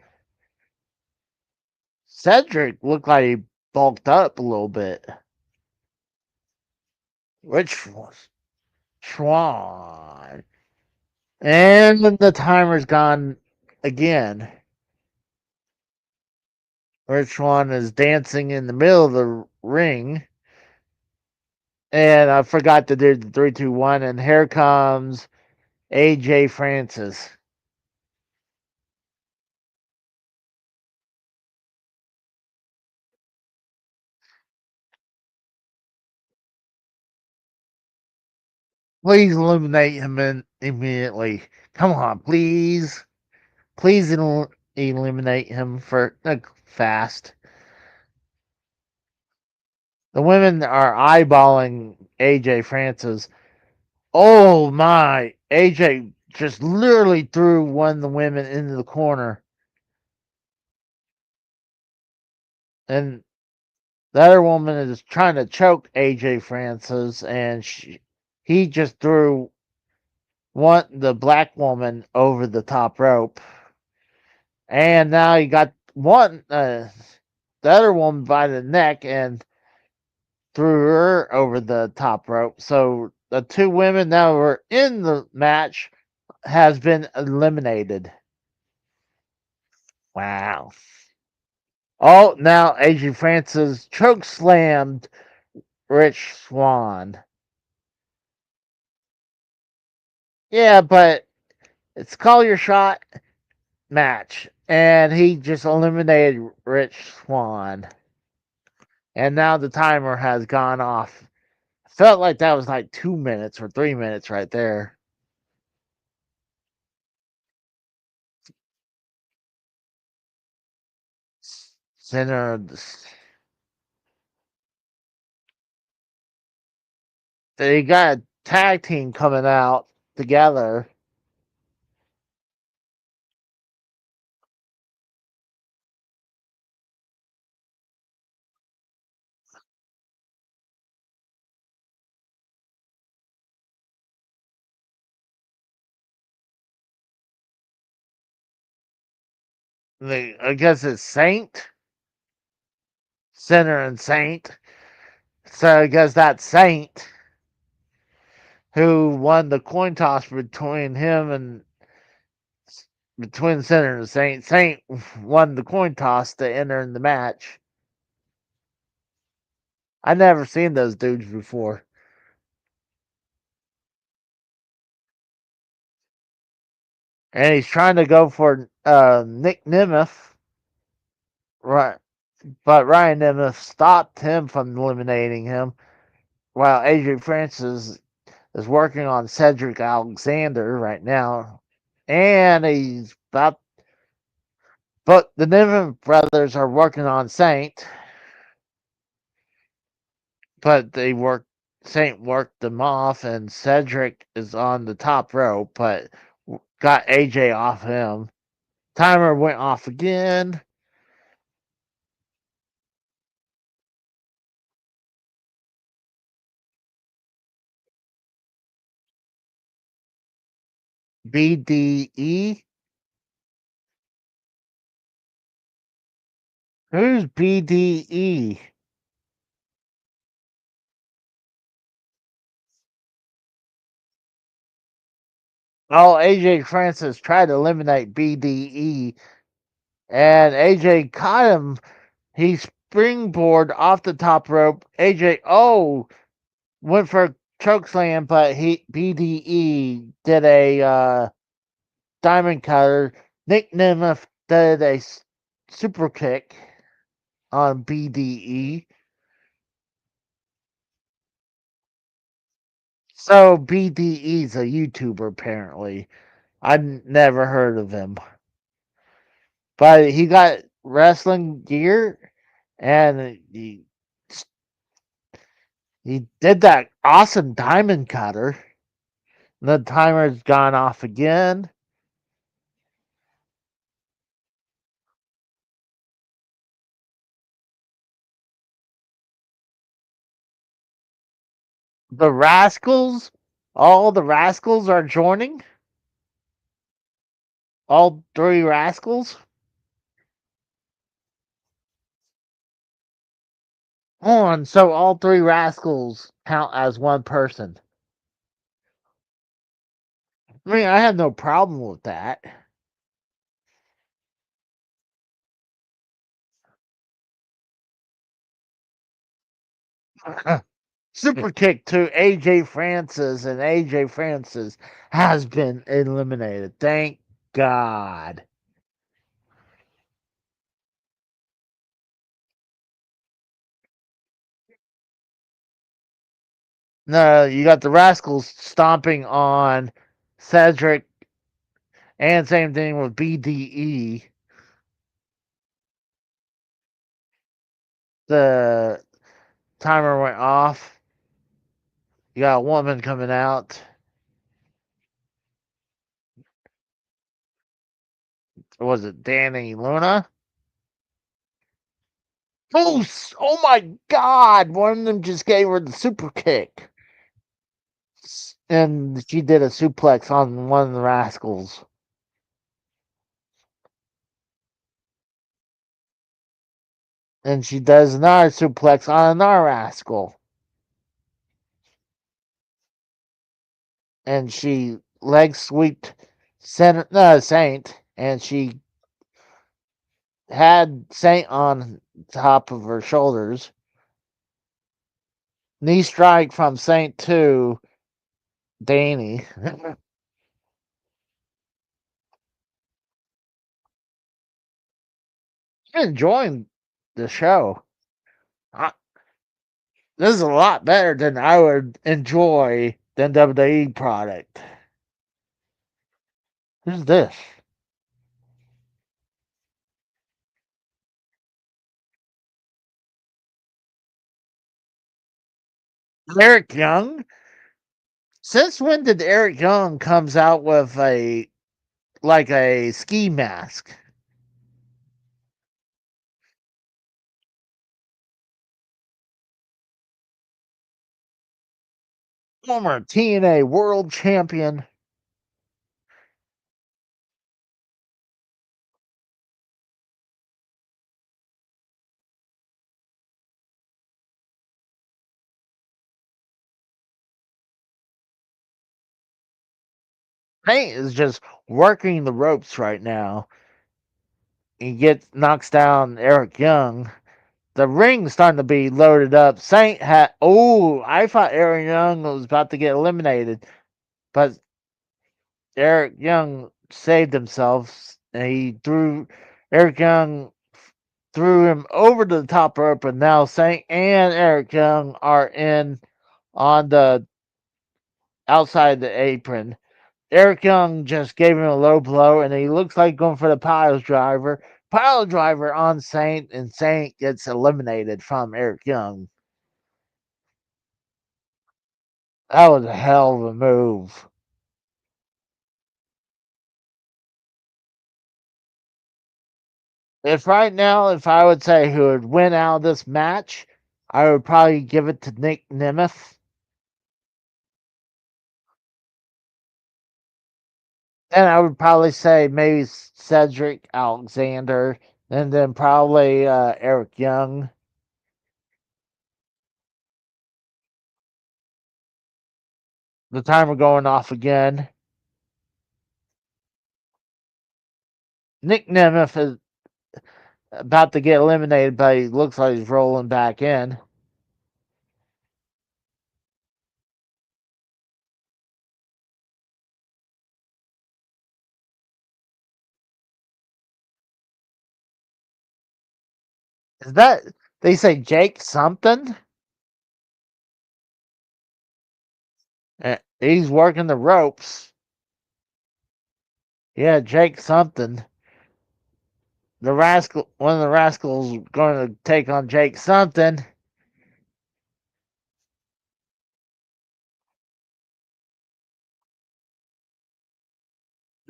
Cedric looked like he bulked up a little bit. Which was Schwan. And the timer's gone again. Rich Swan is dancing in the middle of the ring. And I forgot to do the 3, 2, 1. And here comes AJ Francis. Please eliminate him immediately. Come on, please. Please eliminate him for fast. The women are eyeballing AJ Francis. Oh my! AJ just literally threw one of the women into the corner. And the other woman is trying to choke AJ Francis, and he just threw the black woman over the top rope. And now he got the other woman by the neck and threw her over the top rope. So the two women that were in the match has been eliminated. Wow. Oh, now AJ Francis choke slammed Rich Swan. Yeah, but it's call your shot match. And he just eliminated Rich Swan. And now the timer has gone off. Felt like that was like 2 minutes or 3 minutes right there. Center of the, they got tag team coming out together. I guess it's Sinner and Saint. So I guess that Saint who won the coin toss between him and between Sinner and Saint. Saint won the coin toss to enter in the match. I never seen those dudes before. And he's trying to go for Nick Nemeth, right? But Ryan Nemeth stopped him from eliminating him, while Adrian Francis is working on Cedric Alexander right now, and he's about. But the Nemeth brothers are working on Saint, but Saint worked them off, and Cedric is on the top rope, but got AJ off him. Timer went off again. BDE. Who's BDE? Oh, AJ Francis tried to eliminate BDE, and AJ caught him. He springboard off the top rope. AJ went for a choke slam, but BDE did a diamond cutter. Nick Nemeth did a super kick on BDE. So BDE's a YouTuber apparently. I've never heard of him. But he got wrestling gear and he did that awesome diamond cutter. The timer's gone off again. The Rascals, all the Rascals are joining. All three Rascals. On, so all three Rascals count as one person. I mean, I have no problem with that. Super kick to AJ Francis, and AJ Francis has been eliminated. Thank God. No, you got the Rascals stomping on Cedric, and same thing with BDE. The timer went off. You got a woman coming out. Was it Danny Luna? Oh, oh my God! One of them just gave her the super kick. And she did a suplex on one of the Rascals. And she does another suplex on another Rascal. And she leg sweeped Saint, and she had Saint on top of her shoulders. Knee strike from Saint to Danny. I'm enjoying the show. I, this is a lot better than I would enjoy than WWE product. Who's this? Eric Young? Since when did Eric Young comes out with a ski mask? Former TNA world champion. Saint is just working the ropes right now. He knocks down Eric Young. The ring's starting to be loaded up. Saint had. Oh, I thought Eric Young was about to get eliminated, but Eric Young saved himself, and he threw Eric Young threw him over to the top rope, and now Saint and Eric Young are in on the outside the apron. Eric Young just gave him a low blow, and he looks like going for the pile driver. Pile driver on Saint, and Saint gets eliminated from Eric Young. That was a hell of a move. If right now, if I would say who would win out of this match, I would probably give it to Nick Nemeth. And I would probably say maybe Cedric Alexander, and then probably Eric Young. The timer going off again. Nick Nemeth is about to get eliminated, but he looks like he's rolling back in. Is that they say Jake something? He's working the ropes. Yeah, Jake something. The rascal, one of the rascals, going to take on Jake something.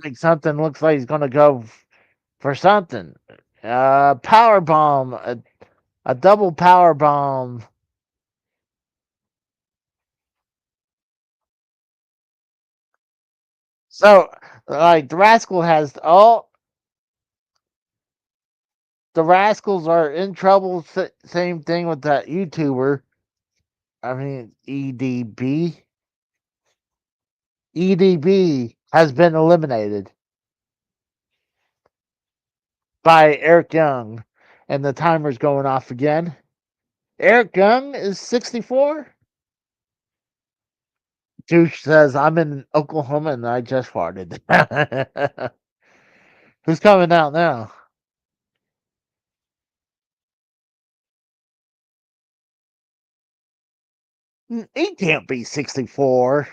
Jake something looks like he's going to go for something. Power bomb, a double power bomb. So, like the rascal has all the rascals are in trouble. Same thing with that YouTuber. I mean, EDB. EDB has been eliminated by Eric Young, and the timer's going off again. Eric Young is 64. Douche says, I'm in Oklahoma and I just farted. Who's coming out now? He can't be 64.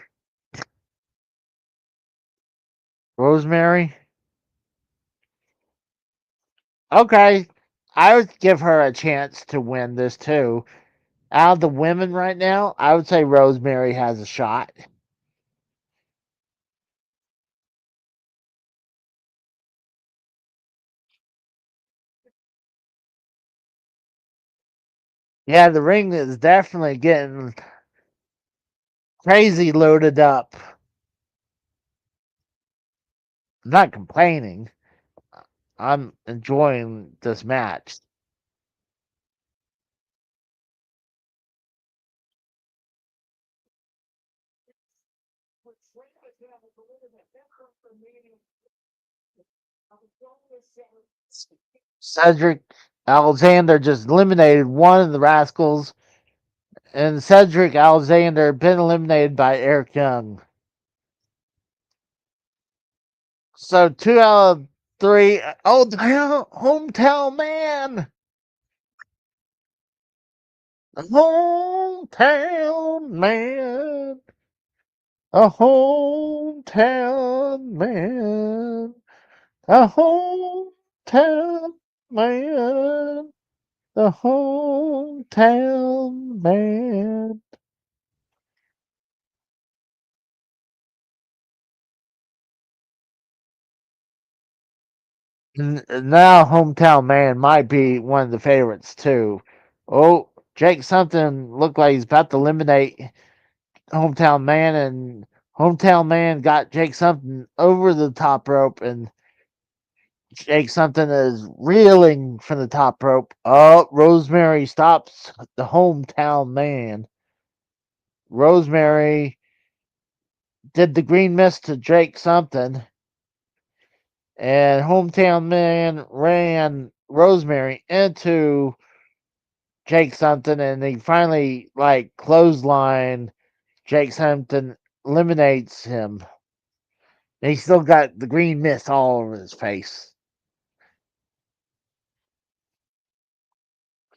Rosemary? Okay. I would give her a chance to win this too. Out of the women right now, I would say Rosemary has a shot. Yeah, the ring is definitely getting crazy loaded up. I'm not complaining. I'm enjoying this match. Cedric Alexander just eliminated one of the Rascals, and Cedric Alexander been eliminated by Eric Young. So 2 out of 3. Oh, the hometown man. A hometown man. A hometown man. A hometown man. The hometown man. Now, Hometown Man might be one of the favorites too. Oh, Jake something looked like he's about to eliminate Hometown Man, and Hometown Man got Jake something over the top rope, and Jake something is reeling from the top rope. Oh, Rosemary stops the Hometown Man. Rosemary did the green mist to Jake something, and Hometown Man ran Rosemary into Jake something, and he finally like clothesline Jake something, eliminates him. And he still got the green mist all over his face.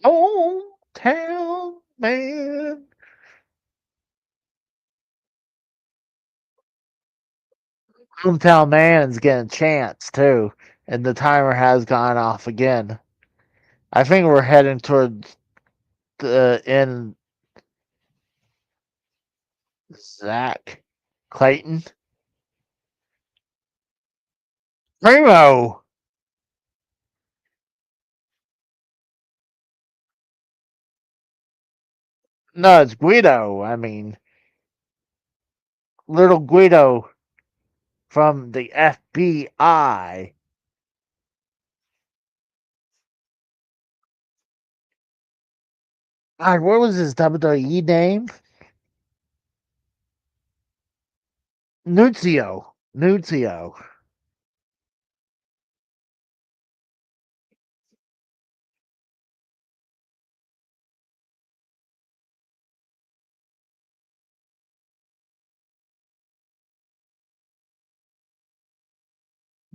Hometown Man. Hometown Man is getting a chance too, and the timer has gone off again. I think we're heading towards the end. Zach Clayton. Primo. No, it's Guido. I mean, little Guido from the FBI. God, what was his WWE name? Nunzio. Nunzio.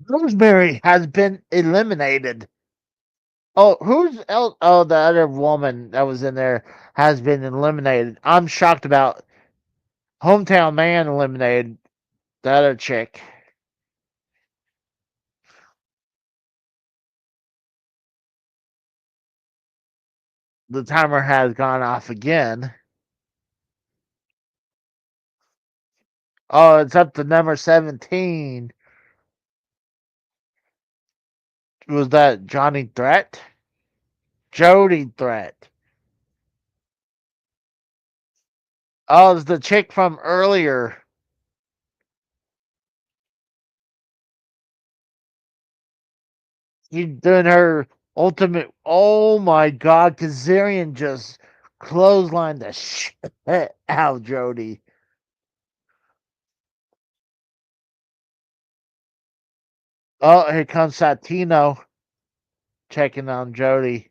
Rosemary has been eliminated. Oh, who's else? Oh, the other woman that was in there has been eliminated. I'm shocked about Hometown Man eliminated the other chick. The timer has gone off again. Oh, it's up to number 17. Was that Johnny Threat? Jody Threat. Oh, it's the chick from earlier. She's doing her ultimate. Oh my God, Kazarian just clotheslined the shit out of Jody. Oh, here comes Satino checking on Jody.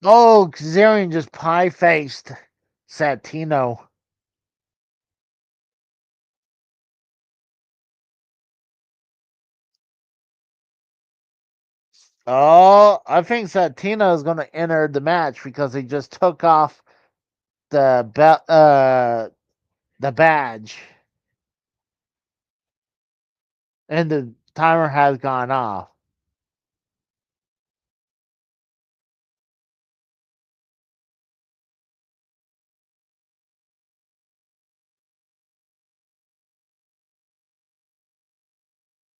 Oh, Kazarian just pie faced Satino. Oh, I think Satino is going to enter the match because he just took off the badge, and the timer has gone off.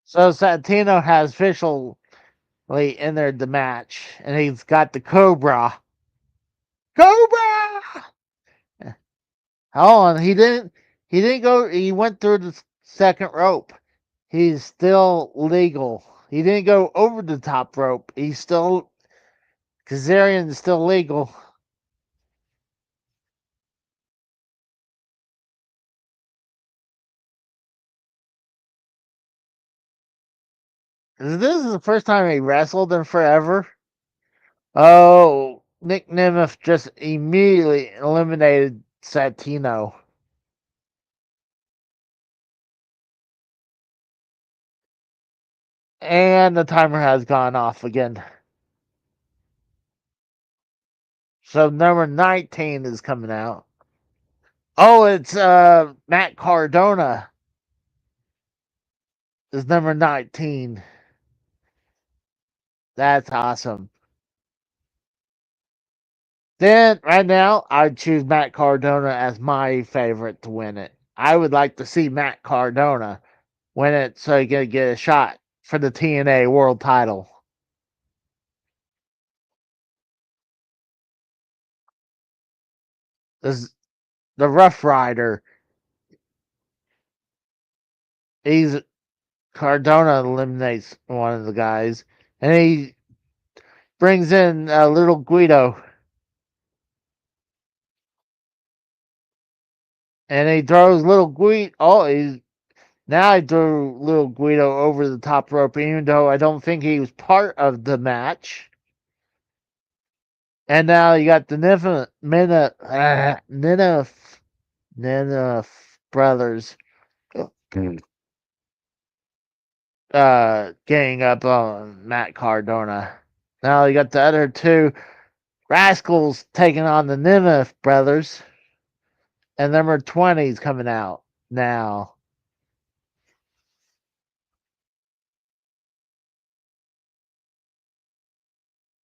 So Santino has officially entered the match, and he's got the Cobra. Cobra! Hold on, he didn't. He didn't go. He went through the second rope. He's still legal. He didn't go over the top rope. He's still Kazarian is still legal. This is the first time he wrestled in forever. Oh, Nick Nemeth just immediately eliminated Santino. And the timer has gone off again. So number 19 is coming out. Oh, it's Matt Cardona is number 19. That's awesome. Then right now, I'd choose Matt Cardona as my favorite to win it. I would like to see Matt Cardona win it so he can get a shot for the TNA world title. This is the Rough Rider. He's Cardona eliminates one of the guys, and he brings in little Guido, and he throws little Guido. Oh, now I threw little Guido over the top rope, even though I don't think he was part of the match. And now you got the Nina brothers gang up on Matt Cardona. Now you got the other two rascals taking on the Nimeth brothers, and number 20's coming out now.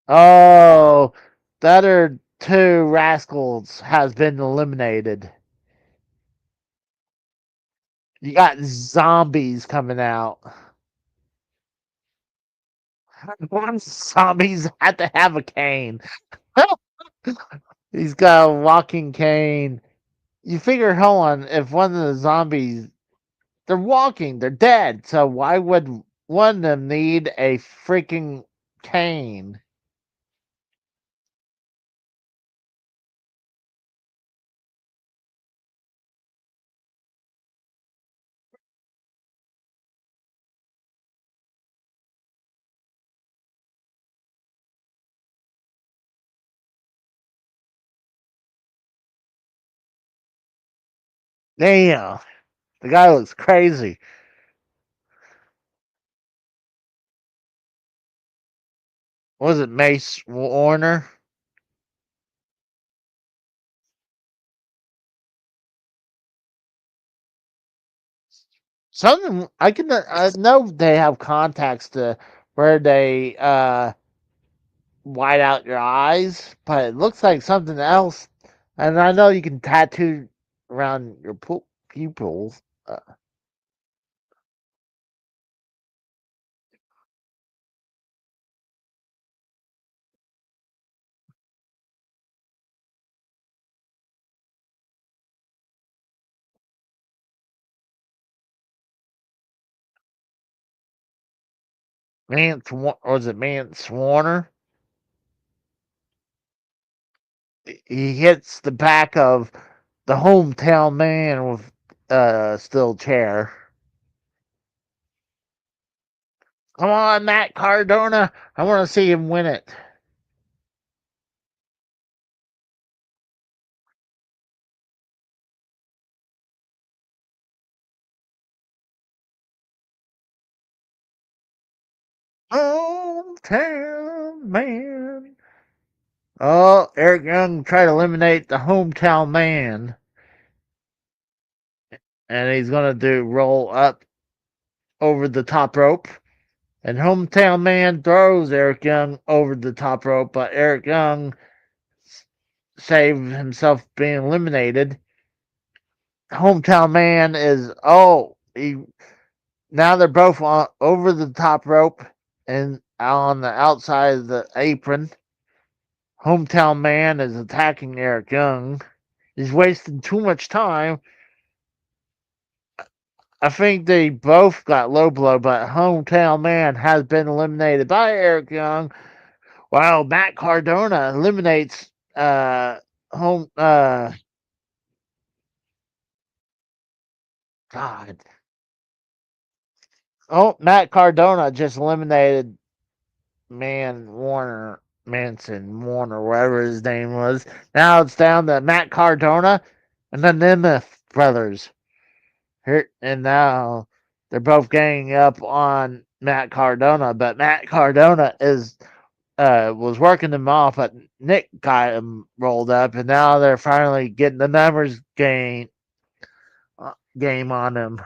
Oh, the other two rascals has been eliminated. You got zombies coming out. One zombies had to have a cane. He's got a walking cane. You figure, hold on, if one of the zombies, they're walking, they're dead, so why would one of them need a freaking cane? Damn, the guy looks crazy. Was it Mace Warner? Something I know they have contacts to where they white out your eyes, but it looks like something else. And I know you can tattoo around your pupils. Was it Mance Warner? He hits the back of the hometown man with a steel chair. Come on, Matt Cardona. I want to see him win it. Hometown man. Oh, Eric Young tried to eliminate the hometown man. And he's going to do roll up over the top rope. And hometown man throws Eric Young over the top rope, but Eric Young saved himself being eliminated. Hometown man is now they're both over the top rope and on the outside of the apron. Hometown man is attacking Eric Young. He's wasting too much time. I think they both got low blow, but hometown man has been eliminated by Eric Young. While Matt Cardona eliminates home God. Oh, Matt Cardona just eliminated Warner, whatever his name was. Now it's down to Matt Cardona and the Nemeth brothers. Here and now they're both ganging up on Matt Cardona, but Matt Cardona is was working them off, but Nick got him rolled up, and now they're finally getting the numbers game on them.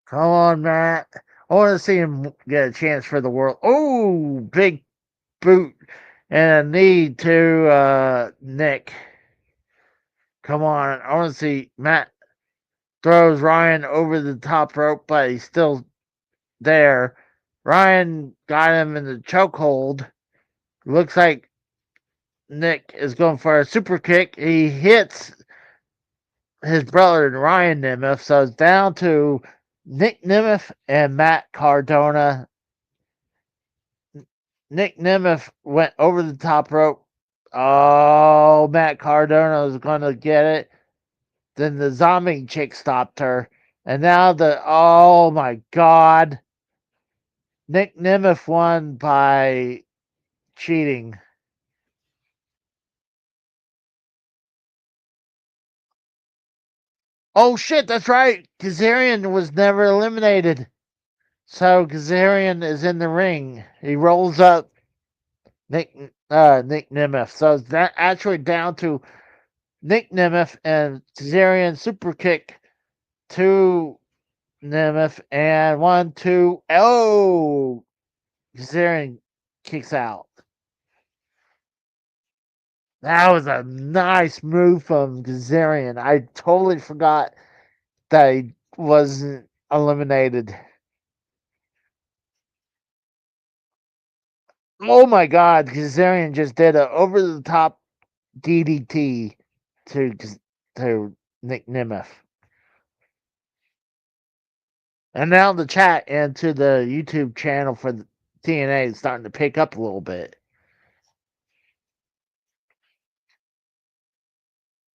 Come on, Matt. I want to see him get a chance for the world. Oh, big boot and a knee to Nick. Come on. I want to see Matt throws Ryan over the top rope, but he's still there. Ryan got him in the chokehold. Looks like Nick is going for a super kick. He hits his brother Ryan Nemeth, so it's down to Nick Nemeth and Matt Cardona. Nick Nemeth went over the top rope. Oh, Matt Cardona was going to get it. Then the zombie chick stopped her. And now oh my God. Nick Nemeth won by cheating. Oh shit, that's right. Kazarian was never eliminated. So Kazarian is in the ring. He rolls up Nick Nemeth. So it's that actually down to Nick Nemeth and Kazarian super kick to Nemeth and 1, 2. Oh, Kazarian kicks out. That was a nice move from Kazarian. I totally forgot that he wasn't eliminated. Oh my God, Kazarian just did a over the top DDT to to Nick Nemeth. And now the chat and to the YouTube channel for the TNA is starting to pick up a little bit.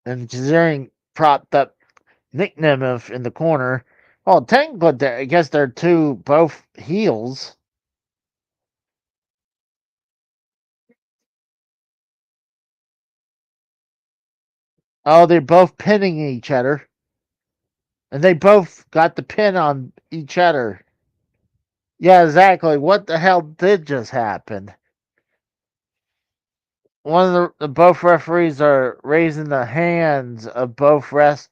And Kazarian propped up Nick Nemeth in the corner. Well, technically, I guess they're both heels. Oh, they're both pinning each other. And they both got the pin on each other. Yeah, exactly. What the hell did just happen? One of the both referees are raising the hands of both the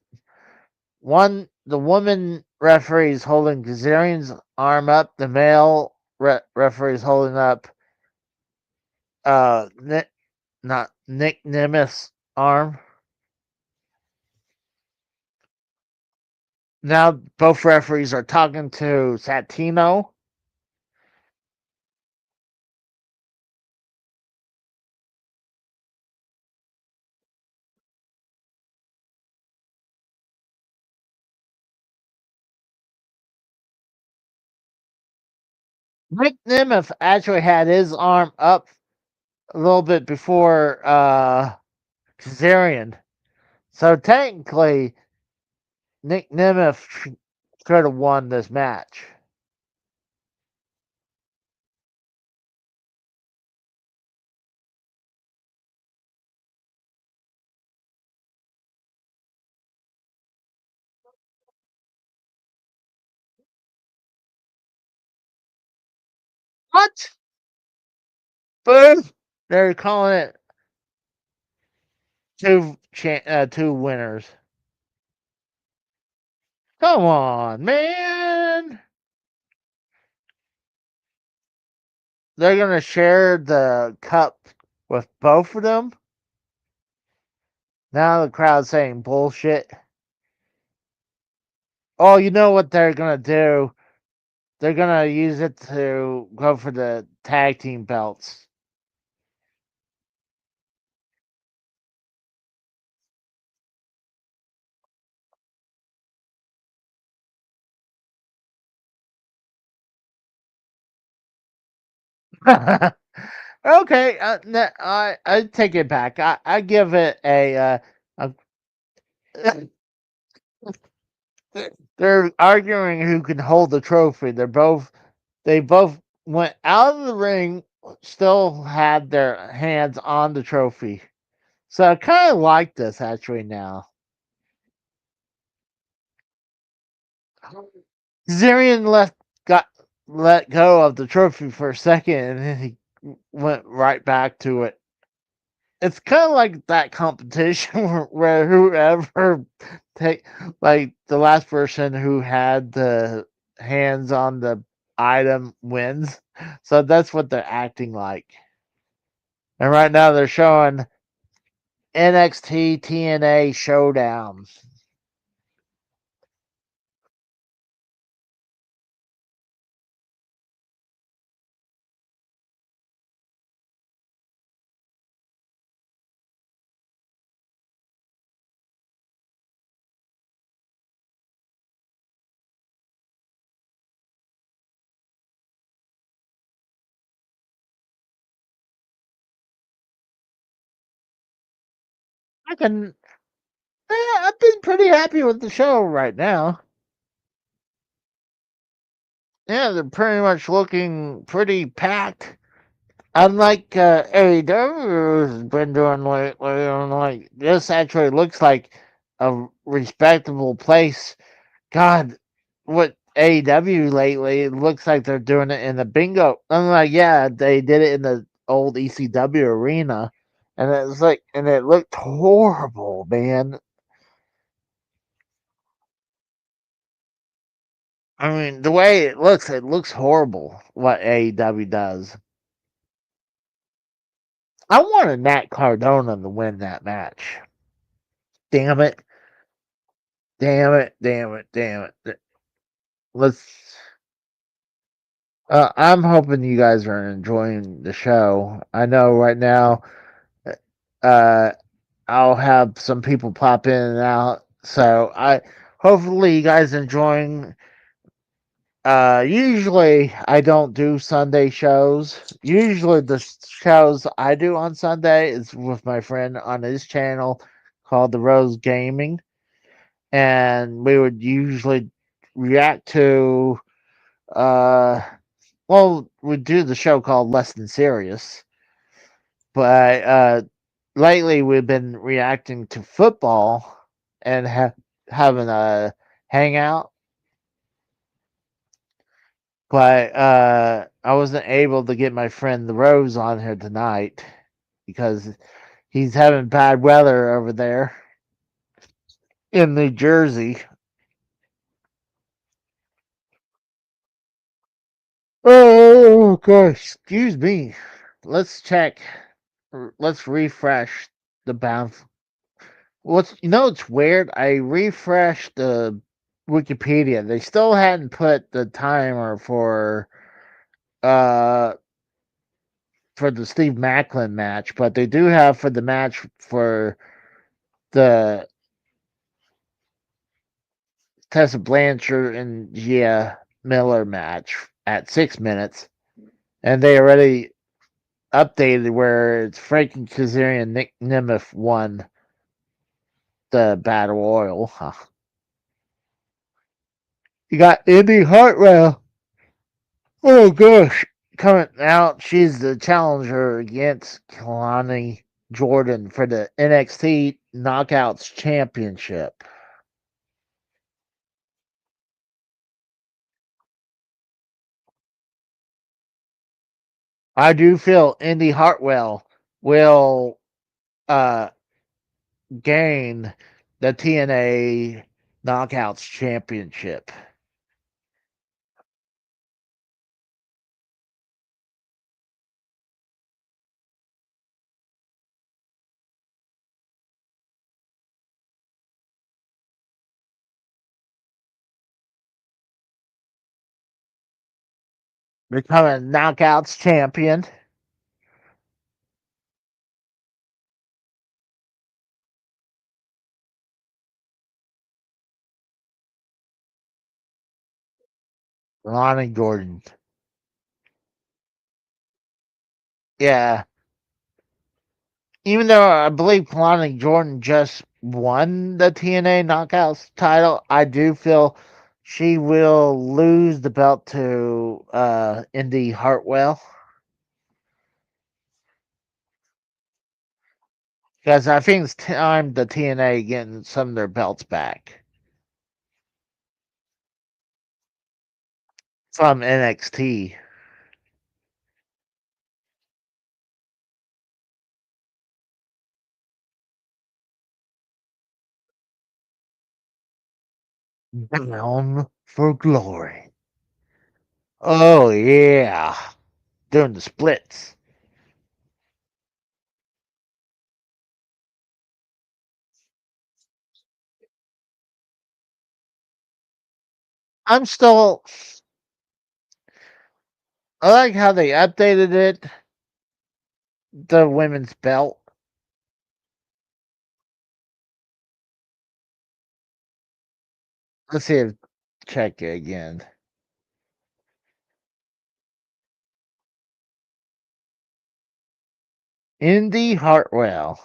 woman referee is holding Kazarian's arm up. The male referee is holding up not Nick Nemeth's arm. Now both referees are talking to Santino. Nick Nemeth actually had his arm up a little bit before Kazarian. So technically, Nick Nemeth could have won this match. What? Boo! They're calling it two winners. Come on, man. They're gonna share the cup with both of them. Now the crowd's saying bullshit. Oh, you know what they're gonna do? They're gonna use it to go for the tag team belts. Okay, I take it back. I give it a they're arguing who can hold the trophy. They both went out of the ring, still had their hands on the trophy. So I kind of like this actually now. Zarian got let go of the trophy for a second, and then he went right back to it. It's kind of like that competition where whoever take like the last person who had the hands on the item wins. So that's what they're acting like. And right now they're showing NXT TNA Showdown. I can. I've been pretty happy with the show right now. Yeah, they're pretty much looking pretty packed. Unlike AEW has been doing lately, like this actually looks like a respectable place. God, what AEW lately, it looks like they're doing it in the bingo. I'm like, yeah, they did it in the old ECW arena, and it's like, and it looked horrible, man. I mean, the way it looks horrible. What AEW does. I wanted Nat Cardona to win that match. Damn it! Damn it! Damn it! Damn it! Let's. I'm hoping you guys are enjoying the show. I know right now, uh, I'll have some people pop in and out. So I hopefully you guys enjoying. Usually I don't do Sunday shows. Usually the shows I do on Sunday is with my friend on his channel called The Rose Gaming, and we would usually react to. Uh, well, we do the show called Less Than Serious, but lately we've been reacting to football and having a hangout. But I wasn't able to get my friend the Rose on here tonight because he's having bad weather over there in New Jersey. Oh gosh, excuse me. Let's check. Let's refresh the bounce. It's weird. I refreshed the Wikipedia. They still hadn't put the timer uh for the Steve Macklin match, but they do have for the match for the Tessa Blanchard and Gia Miller match at 6 minutes, and they already updated where it's Frankie Kazarian and Nick Nemeth won the Battle Royal. Huh. You got Indy Hartwell. Oh gosh, coming out. She's the challenger against Kalani Jordan for the NXT Knockouts Championship. I do feel Indy Hartwell will uh, gain the TNA Knockouts Championship. Becoming Knockouts Champion. Lonnie Gordon. Yeah. Even though I believe Kalani Jordan just won the TNA Knockouts title, I do feel she will lose the belt to Indy Hartwell because I think it's time the TNA getting some of their belts back. from NXT. Bound for Glory. Oh yeah, doing the splits. I'm still. I like how they updated it. The women's belt. Let's see if check it again. Indy Hartwell.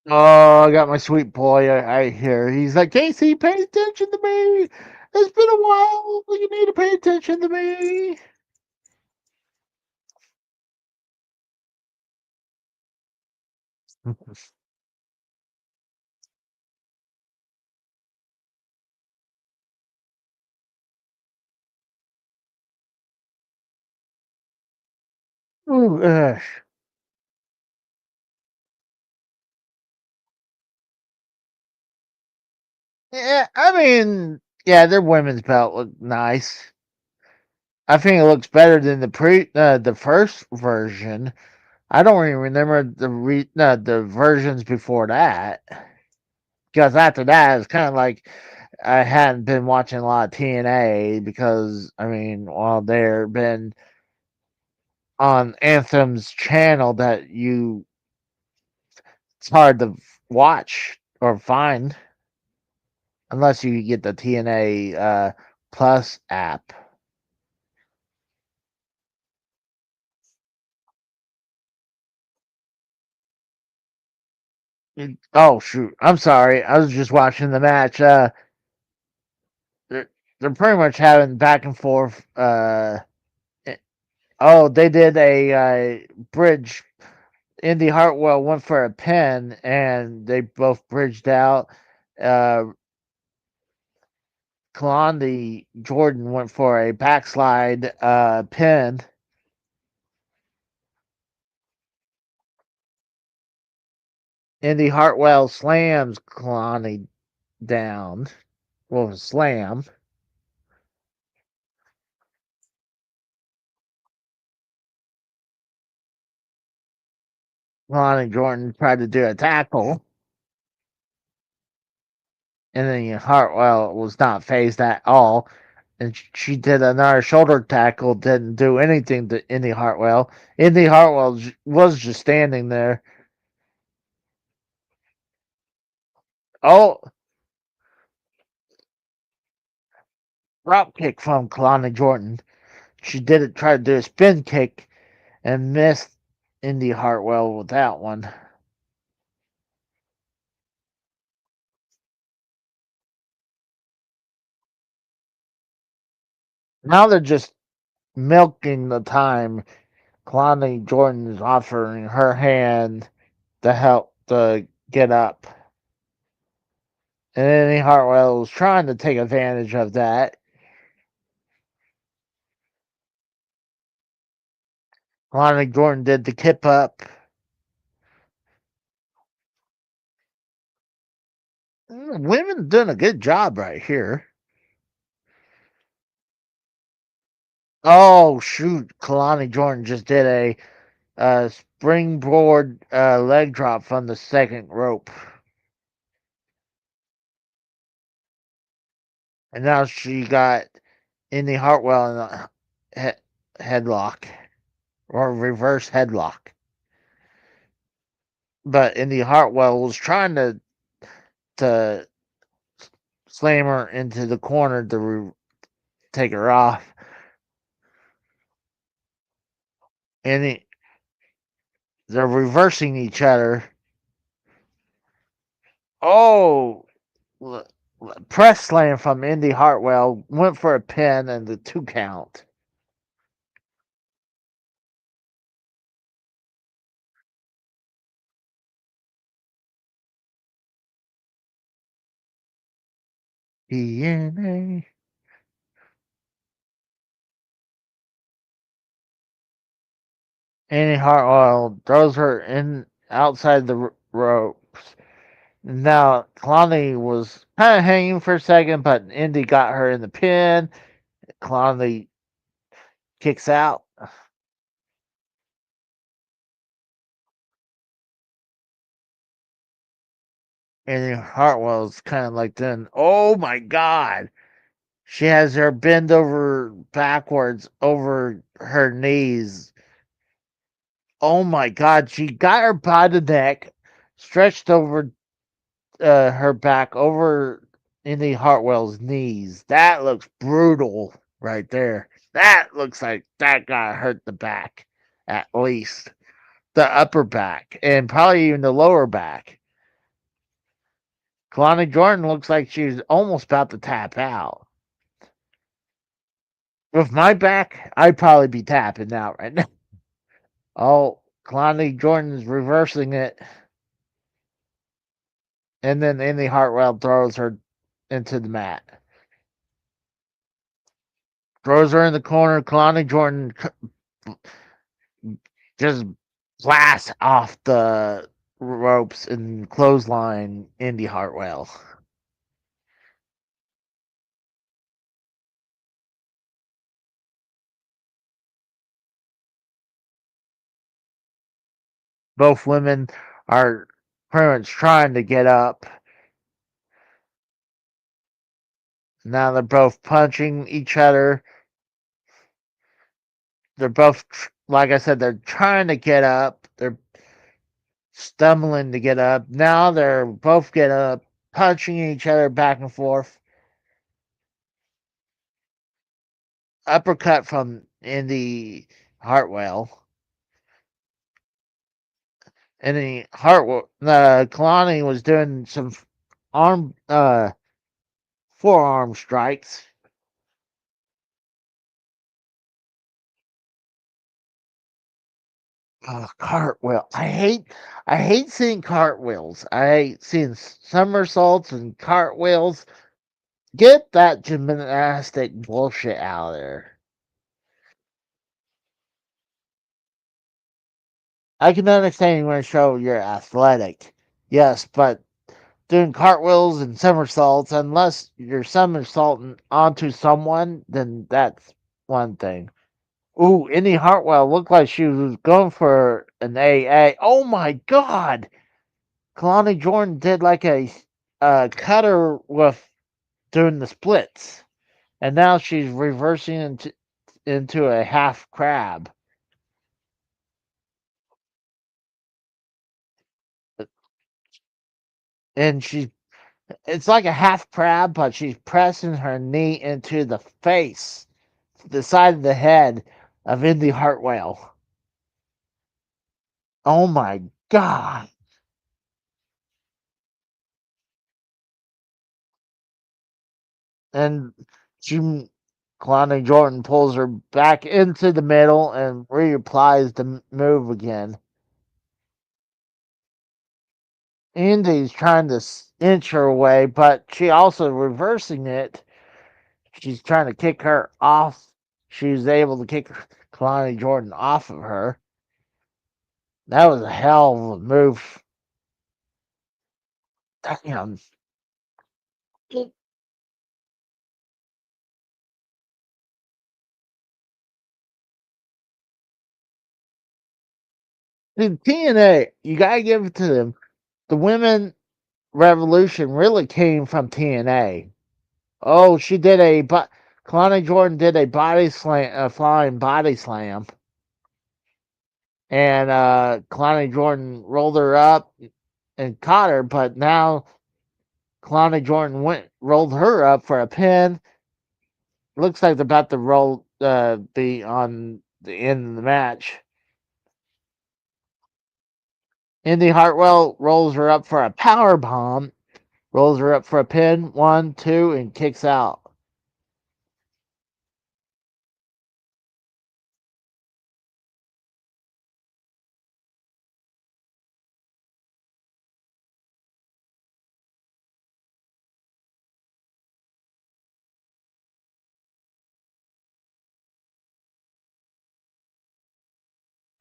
Oh, I got my sweet boy right here. He's like, Casey, pay attention to me. It's been a while. You need to pay attention to me. Ooh, yeah, I mean, yeah, their women's belt looked nice. I think it looks better than the first version. I don't even remember the versions before that. Because after that, it's kind of like I hadn't been watching a lot of TNA because I mean, well, they've been on Anthem's channel that it's hard to watch or find unless you get the TNA Plus app. Oh shoot! I'm sorry. I was just watching the match. They're, they're pretty much having back and forth. Oh, they did a bridge. Indy Hartwell went for a pin, and they both bridged out. Uh, Kalandi Jordan went for a backslide pin. Indy Hartwell slams Kalani down. Well, slam. Kalani Jordan tried to do a tackle, and then Hartwell was not phased at all. And she did another shoulder tackle, didn't do anything to Indy Hartwell. Indy Hartwell was just standing there. Oh, drop kick from Kalani Jordan. She did it, try to do a spin kick, and missed Indy Hartwell with that one. Now they're just milking the time. Kalani Jordan is offering her hand to help to get up. And Indy Hartwell was trying to take advantage of that. Kalani Jordan did the kip up. Women doing a good job right here. Oh shoot! Kalani Jordan just did a springboard leg drop from the second rope, and now she got Indy Hartwell in a headlock or reverse headlock. But Indy Hartwell was trying to slam her into the corner to take her off, and they're reversing each other. Oh, press slam from Indy Hartwell, went for a pin and the 2 count. TNA. Indy Hartwell throws her in outside the ropes. Now, Kalani was kind of hanging for a second, but Indy got her in the pin. Kalani kicks out. And Hartwell's kind of like, then, oh my God. She has her bend over backwards over her knees. Oh my God. She got her by the neck, stretched over her back over Indy Hartwell's knees. That looks brutal right there. That looks like that guy hurt the back, at least. The upper back, and probably even the lower back. Kalani Jordan looks like she's almost about to tap out. With my back, I'd probably be tapping out right now. Oh, Kalani Jordan's reversing it. And then Indy Hartwell throws her into the mat. Throws her in the corner. Kalani Jordan just blasts off the ropes and clothesline Indy Hartwell. Both women are pretty much trying to get up. Now they're both punching each other. They're both, like I said, they're trying to get up. They're stumbling to get up. Now they're both getting up, punching each other back and forth. Uppercut from Indy Hartwell. Indy Hartwell, Kalani was doing some arm, forearm strikes. Cartwheel. I hate seeing cartwheels. I hate seeing somersaults and cartwheels. Get that gymnastic bullshit out of there. I can understand you want to show you're athletic. Yes, but doing cartwheels and somersaults, unless you're somersaulting onto someone, then that's one thing. Ooh, Indy Hartwell looked like she was going for an AA. Oh my God! Kalani Jordan did like a cutter with doing the splits, and now she's reversing into a half crab, and it's like a half crab, but she's pressing her knee into the face, the side of the head of Indy Hartwell. Oh my God! And she, Kalani Jordan pulls her back into the middle and reapplies the move again. Indy's trying to inch her away, but she also reversing it. She's trying to kick her off. She's able to kick Kalani Jordan off of her. That was a hell of a move. Damn. In TNA, you gotta give it to them. The women revolution really came from TNA. Oh, she did but Kalani Jordan did a body slam, a flying body slam, and Kalani Jordan rolled her up and caught her. But now Kalani Jordan rolled her up for a pin. Looks like they're about to be on the end of the match. Indy Hartwell rolls her up for a power bomb, rolls her up for a pin. 1, 2, and kicks out.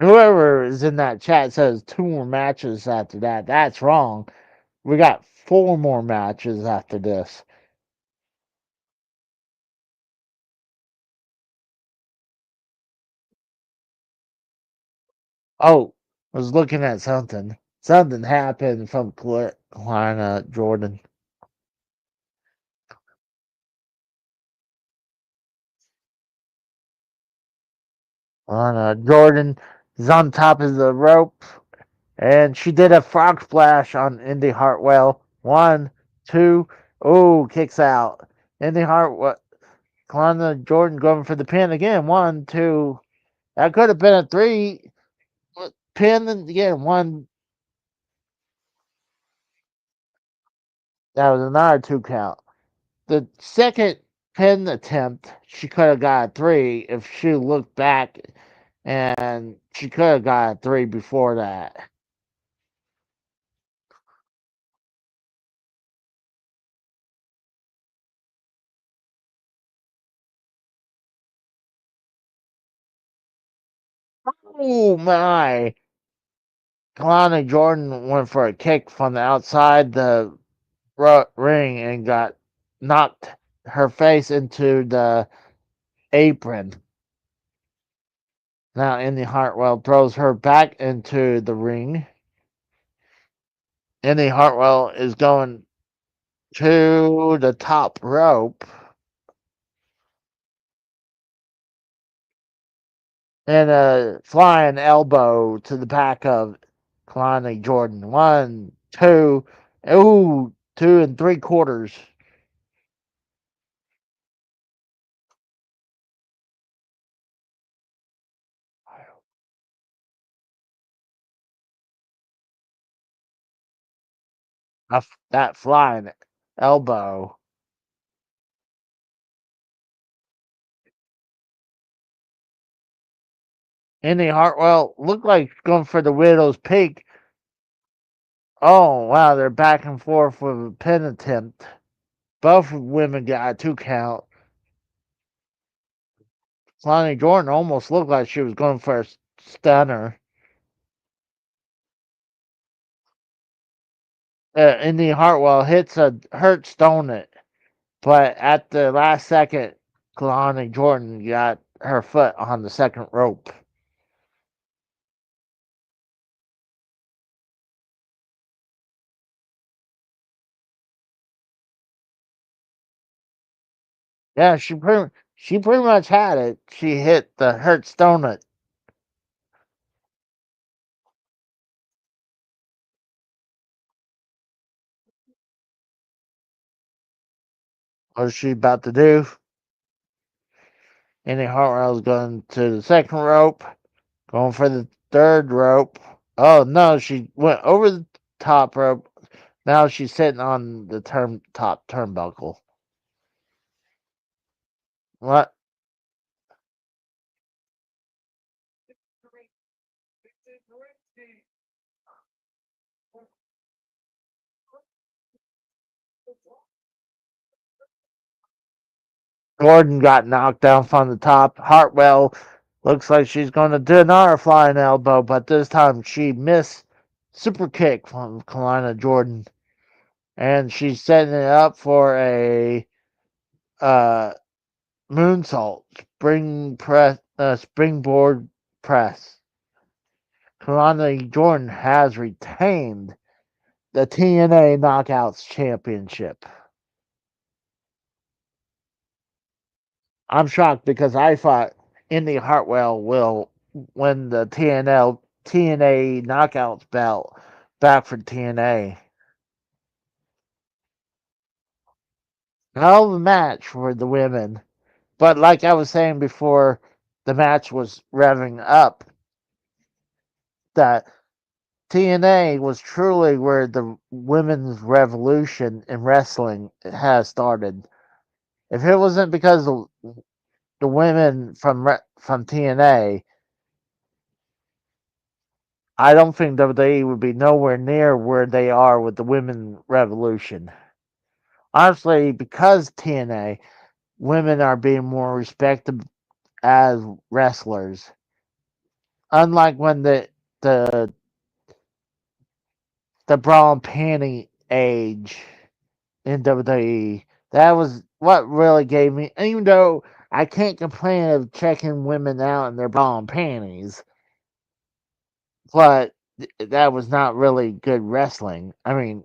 Whoever is in that chat says 2 more matches after that. That's wrong. We got 4 more matches after this. Oh, I was looking at something. Something happened from Kleina Jordan. Jordan is on top of the rope, and she did a frog splash on Indy Hartwell. 1, 2, oh, kicks out. Indy Hartwell, Kleina Jordan going for the pin again. 1, 2. That could have been a 3 pin again. 1. That was another 2 count. The second pin attempt, she could have got a 3 if she looked back, and she could have got a 3 before that. Oh my! Kalani Jordan went for a kick from the outside the ring and got knocked her face into the apron. Now Indy Hartwell throws her back into the ring. Indy Hartwell is going to the top rope. And a flying elbow to the back of Kalani Jordan. 1, 2, ooh, 2 3/4. That flying elbow. Indy Hartwell looked like going for the Widow's Peak. Oh, wow, they're back and forth with a pin attempt. Both women got a 2 count. Lonnie Jordan almost looked like she was going for a stunner. Indy Hartwell hits a hurt stone it, but at the last second, Kalani Jordan got her foot on the second rope. Yeah, she pretty much had it. She hit the hurt stonut. What is she about to do? Indy Hartwell's going to the second rope, going for the third rope. Oh no, she went over the top rope. Now she's sitting on the top turnbuckle. What? Gordon got knocked down from the top. Hartwell looks like she's going to do another flying elbow, but this time she missed super kick from Kalina Jordan, and she's setting it up for a uh, moonsault springboard press. Kalani Jordan has retained the TNA Knockouts Championship. I'm shocked because I thought Indy Hartwell will win the TNA Knockouts belt back for TNA. Hell of a match for the women. But like I was saying before the match was revving up, that TNA was truly where the women's revolution in wrestling has started. If it wasn't because of the women from TNA, I don't think WWE would be nowhere near where they are with the women revolution. Honestly, because TNA, women are being more respected as wrestlers. Unlike when the the bra and panty age in WWE, that was what really gave me. Even though I can't complain of checking women out in their bra and panties, but that was not really good wrestling. I mean,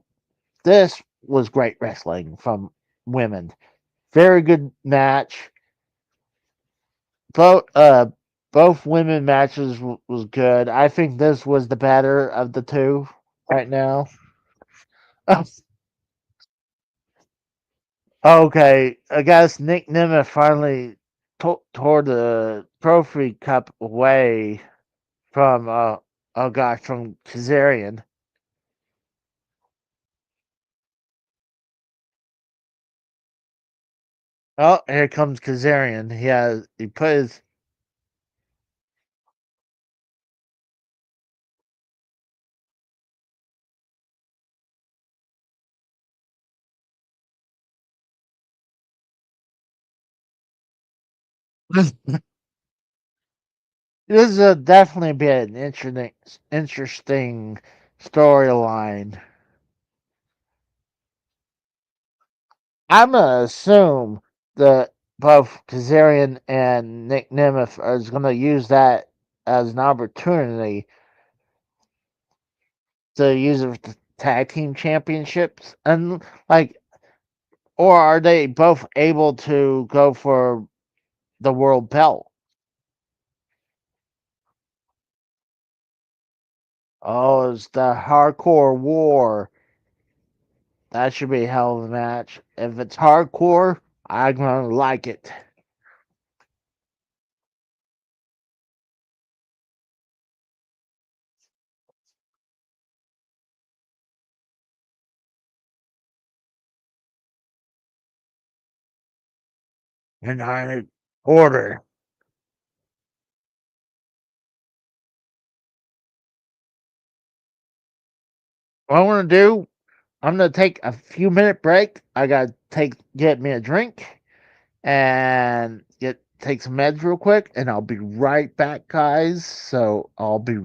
this was great wrestling from women. Very good match. Both both women matches was good. I think this was the better of the two right now. Okay, I guess Nick Nemeth finally tore the trophy cup away from oh gosh, from Kazarian. Oh, here comes Kazarian. He put his this is definitely be an interesting storyline. I'm gonna assume that both Kazarian and Nick Nemeth is gonna use that as an opportunity to use it for the tag team championships, and like, or are they both able to go for the world belt? Oh, it's the hardcore war. That should be a hell of a match. If it's hardcore, I'm gonna like it. United Order. What I want to do, I'm gonna take a few minute break. I gotta get me a drink and take some meds real quick, and I'll be right back, guys. So I'll be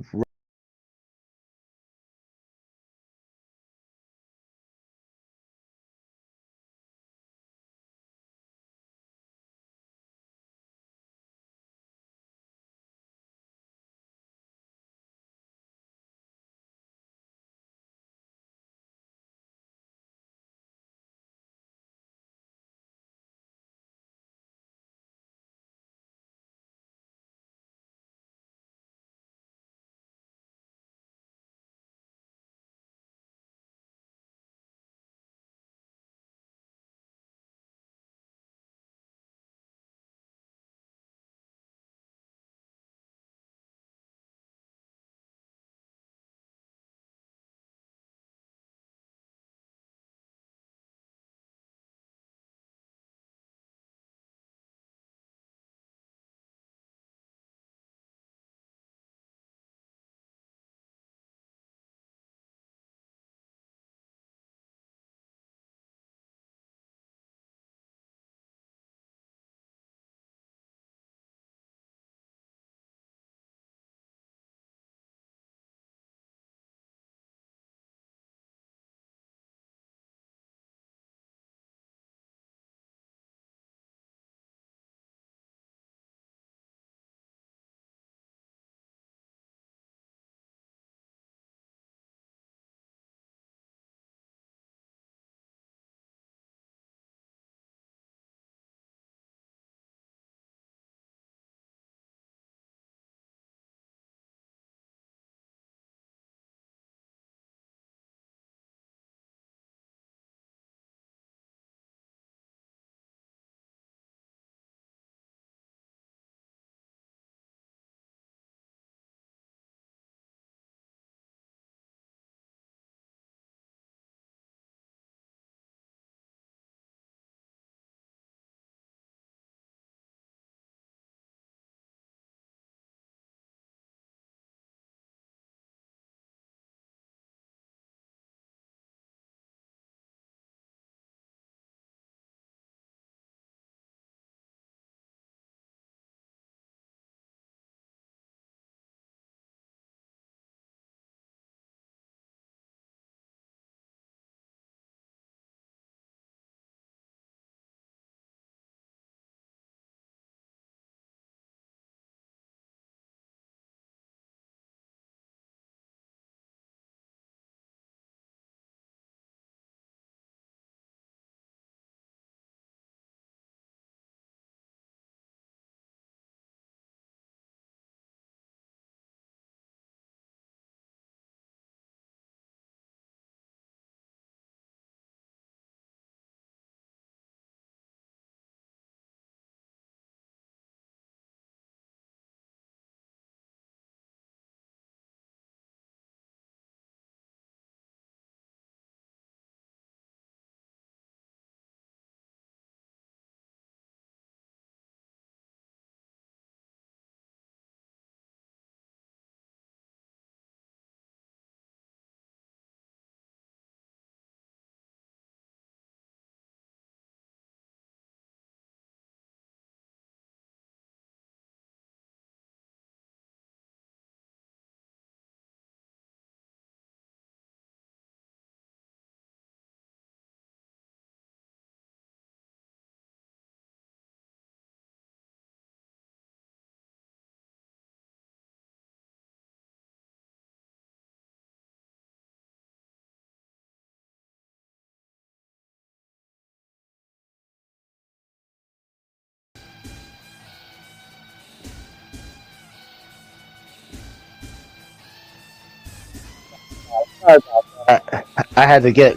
Sorry about that. I had to get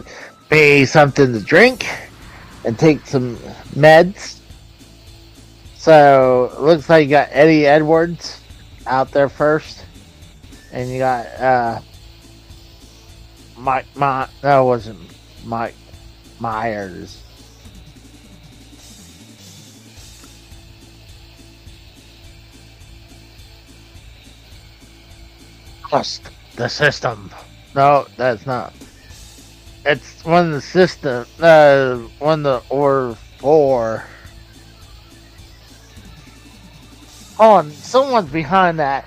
me something to drink and take some meds. So it looks like you got Eddie Edwards out there first, and you got Mike. No, it wasn't Mike Myers. Trust the system. No, that's not. It's one of the system. One of the or four. Hold on, someone's behind that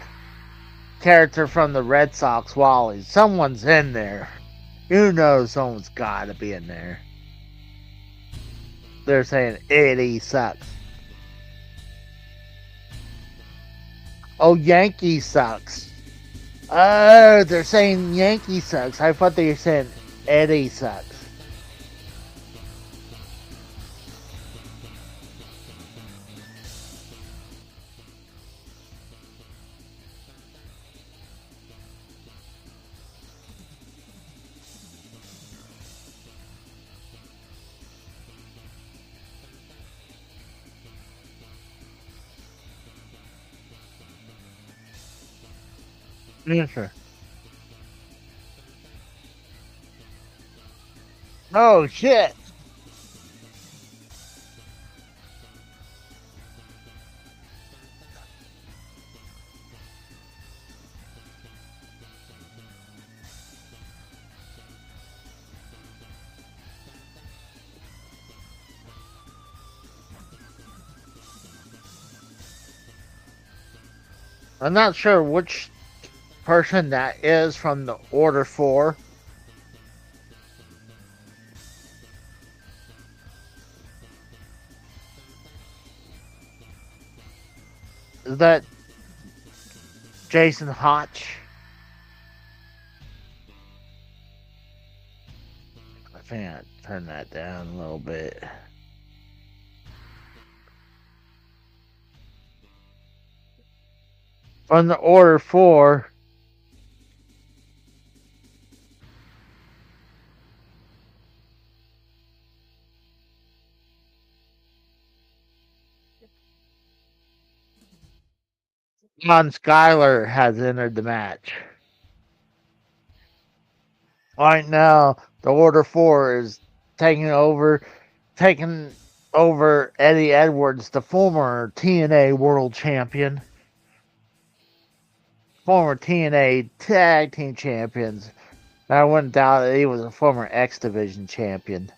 character from the Red Sox, Wally. Someone's in there. You know, someone's got to be in there. They're saying Eddie sucks. Oh, Yankee sucks. Oh, they're saying Yankee sucks. I thought they were saying Eddie sucks. Yes, sir. Oh, shit. I'm not sure which person that is from the Order 4. Is that Jason Hotch? I think I turn that down a little bit. From the Order 4. John Schuyler has entered the match. Right now, the Order 4 is taking over Eddie Edwards, the former TNA World Champion, former TNA Tag Team Champions. I wouldn't doubt that he was a former X Division champion.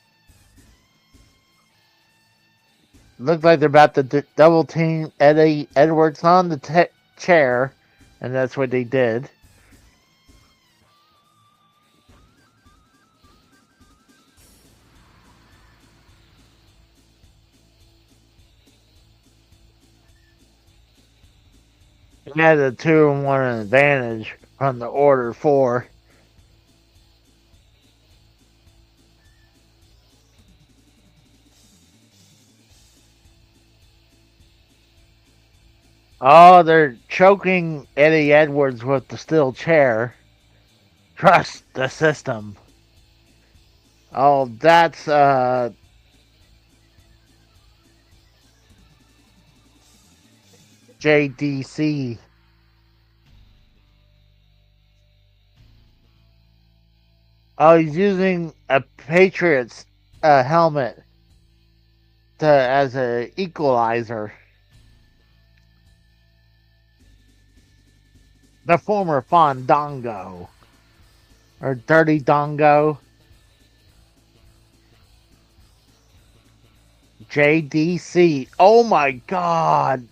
Looks like they're about to double team Eddie Edwards on the chair, and that's what they did. He had a 2-1 advantage from the Order 4. Oh, they're choking Eddie Edwards with the steel chair. Trust the system. Oh, that's JDC. Oh, he's using a Patriots helmet as a equalizer. The former Fandango or Dirty Dongo. JDC. Oh my God!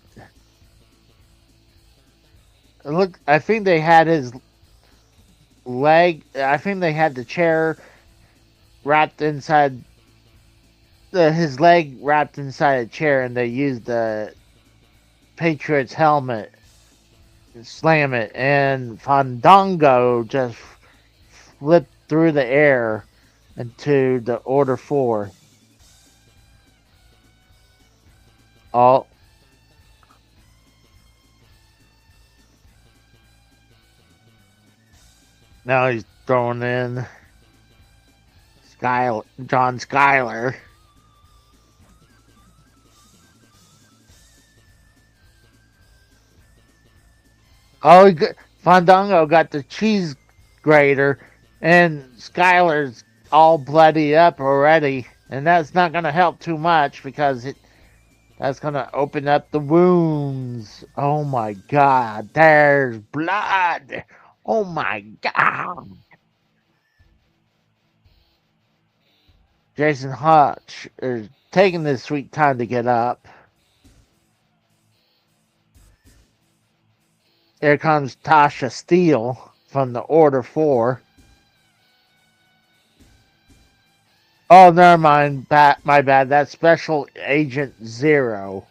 Look, I think they had his leg. I think they had the chair wrapped inside his leg wrapped inside a chair, and they used the Patriots helmet to slam it, and Fandango just flipped through the air into the Order 4. Oh, now he's throwing in John Schuyler. Oh, Fandango got the cheese grater, and Schuyler's all bloody up already, and that's not going to help too much because that's going to open up the wounds. Oh my God, there's blood. Oh my God. Jason Hutch is taking this sweet time to get up. Here comes Tasha Steele from the Order 4. Oh, never mind. My bad. That's Special Agent Zero.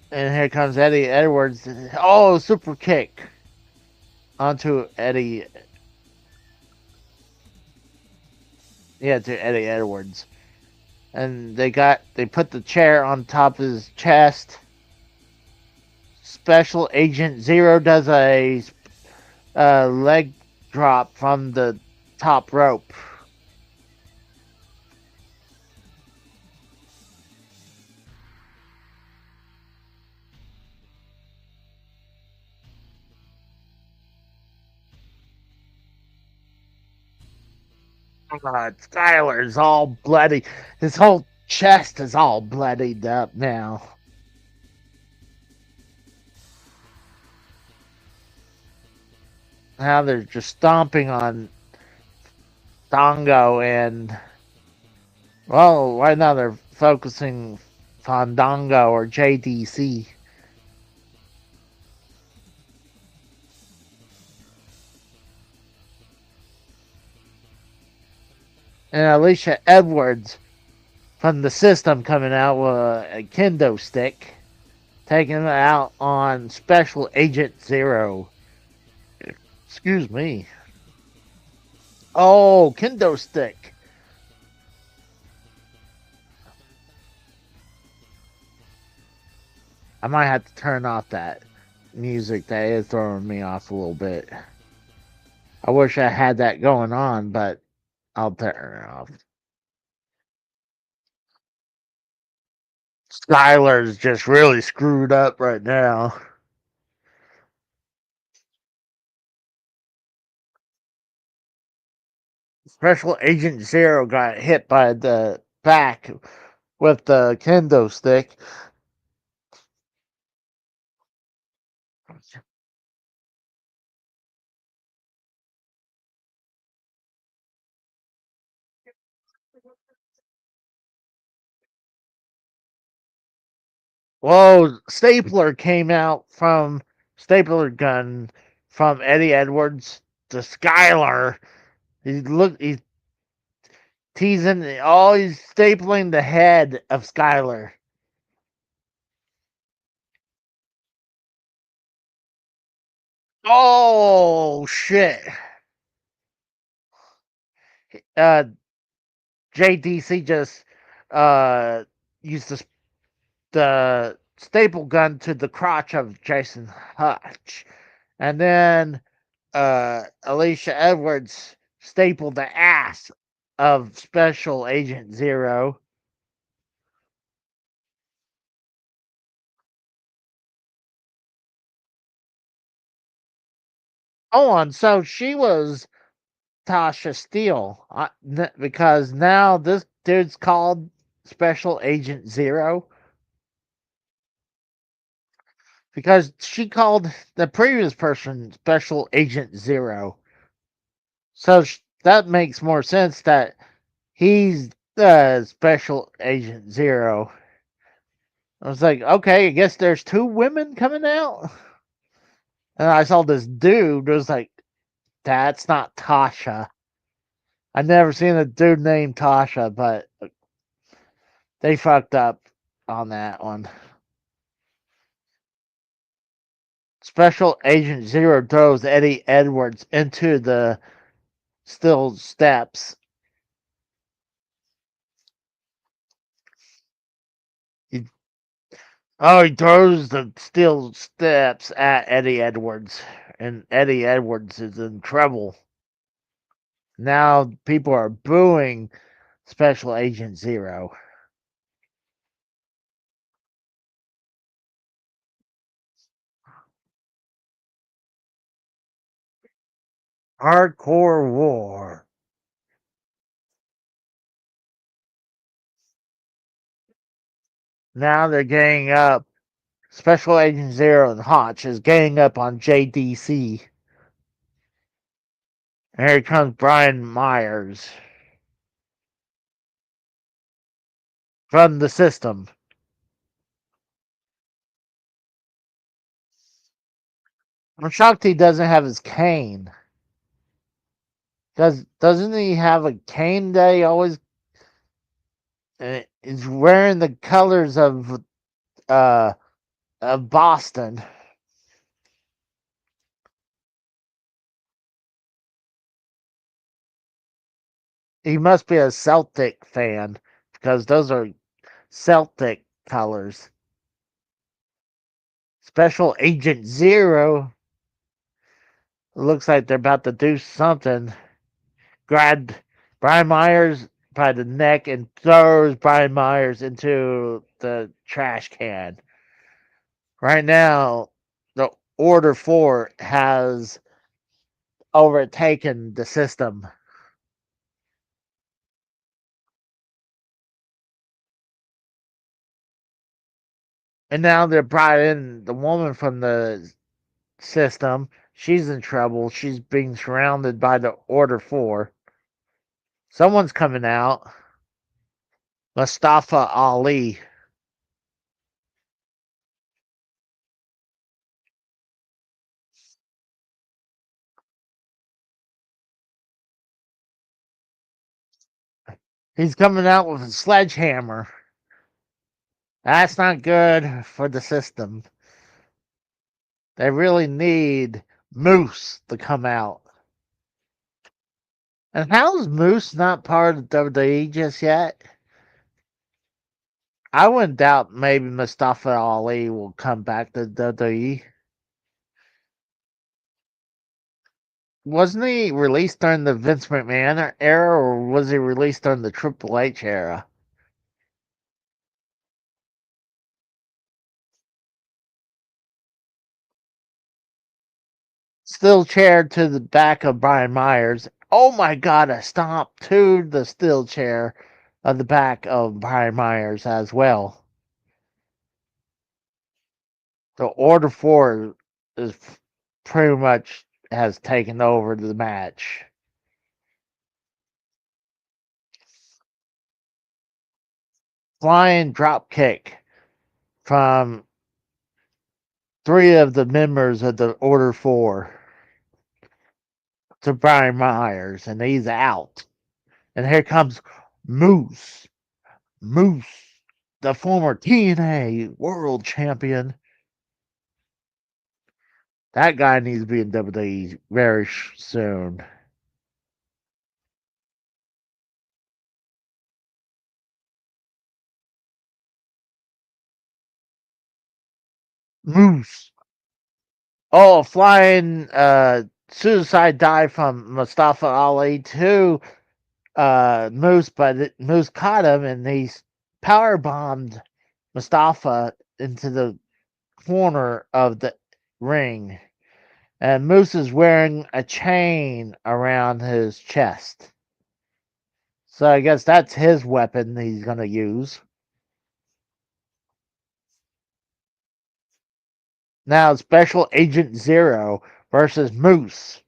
And here comes Eddie Edwards. Oh, super kick onto Eddie. Yeah, to Eddie Edwards. And they put the chair on top of his chest. Special Agent Zero does a leg drop from the top rope. Skylar's all bloody. His whole chest is all bloodied up now. Now they're just stomping on Dongo and, well, right now they're focusing Fandango or JDC. And Alicia Edwards from the system coming out with a kendo stick, taking it out on Special Agent Zero. Excuse me. Oh, kendo stick. I might have to turn off that music. That is throwing me off a little bit. I wish I had that going on, but I'll turn it off. Skylar's just really screwed up right now. Special Agent Zero got hit by the back with the kendo stick. Whoa, stapler gun from Eddie Edwards to Skylar. He's teasing. Oh, he's stapling the head of Skylar. Oh shit! Uh, JDC just used the staple gun to the crotch of Jason Hutch, and then Alicia Edwards stapled the ass of Special Agent Zero. Oh, and so she was Tasha Steele because now this dude's called Special Agent Zero because she called the previous person Special Agent Zero. So that makes more sense that he's the Special Agent Zero. I was like, okay, I guess there's two women coming out. And I saw this dude. Was like, that's not Tasha. I never seen a dude named Tasha, but they fucked up on that one. Special Agent Zero throws Eddie Edwards into the steel steps. He, he throws the steel steps at Eddie Edwards, and Eddie Edwards is in trouble. Now people are booing Special Agent Zero. Hardcore War. Now they're ganging up. Special Agent Zero and Hotch is ganging up on JDC. And here comes Brian Myers from the system. I'm shocked he doesn't have his cane. Doesn't he have a cane that he always is wearing the colors of Boston? He must be a Celtic fan because those are Celtic colors. Special Agent Zero. Looks like they're about to do something. Grabbed Brian Myers by the neck and throws Brian Myers into the trash can. Right now, the Order 4 has overtaken the system. And now they're brought in the woman from the system. She's in trouble. She's being surrounded by the Order 4. Someone's coming out. Mustafa Ali. He's coming out with a sledgehammer. That's not good for the system. They really need Moose to come out. And how's Moose not part of WWE just yet? I wouldn't doubt maybe Mustafa Ali will come back to WWE. Wasn't he released during the Vince McMahon era, or was he released during the Triple H era? Steel chair to the back of Brian Myers. Oh my god, a stomp to the steel chair of the back of Brian Myers as well. The Order 4 is pretty much has taken over the match. Flying drop kick from three of the members of the Order 4 to Brian Myers, and he's out. And here comes Moose. Moose, the former TNA world champion. That guy needs to be in WWE very soon. Moose. Oh, flying suicide dive from Mustafa Ali to Moose, but Moose caught him and he power bombed Mustafa into the corner of the ring. And Moose is wearing a chain around his chest. So I guess that's his weapon he's going to use. Now, Special Agent Zero versus Moose.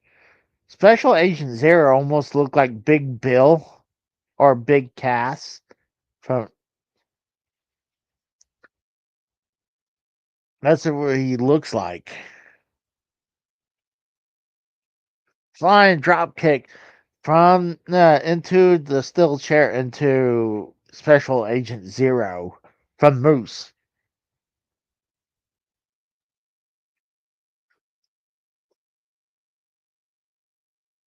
Special Agent Zero almost looked like Big Bill or Big Cass from. That's what he looks like. Flying drop kick from into the steel chair into Special Agent Zero from Moose.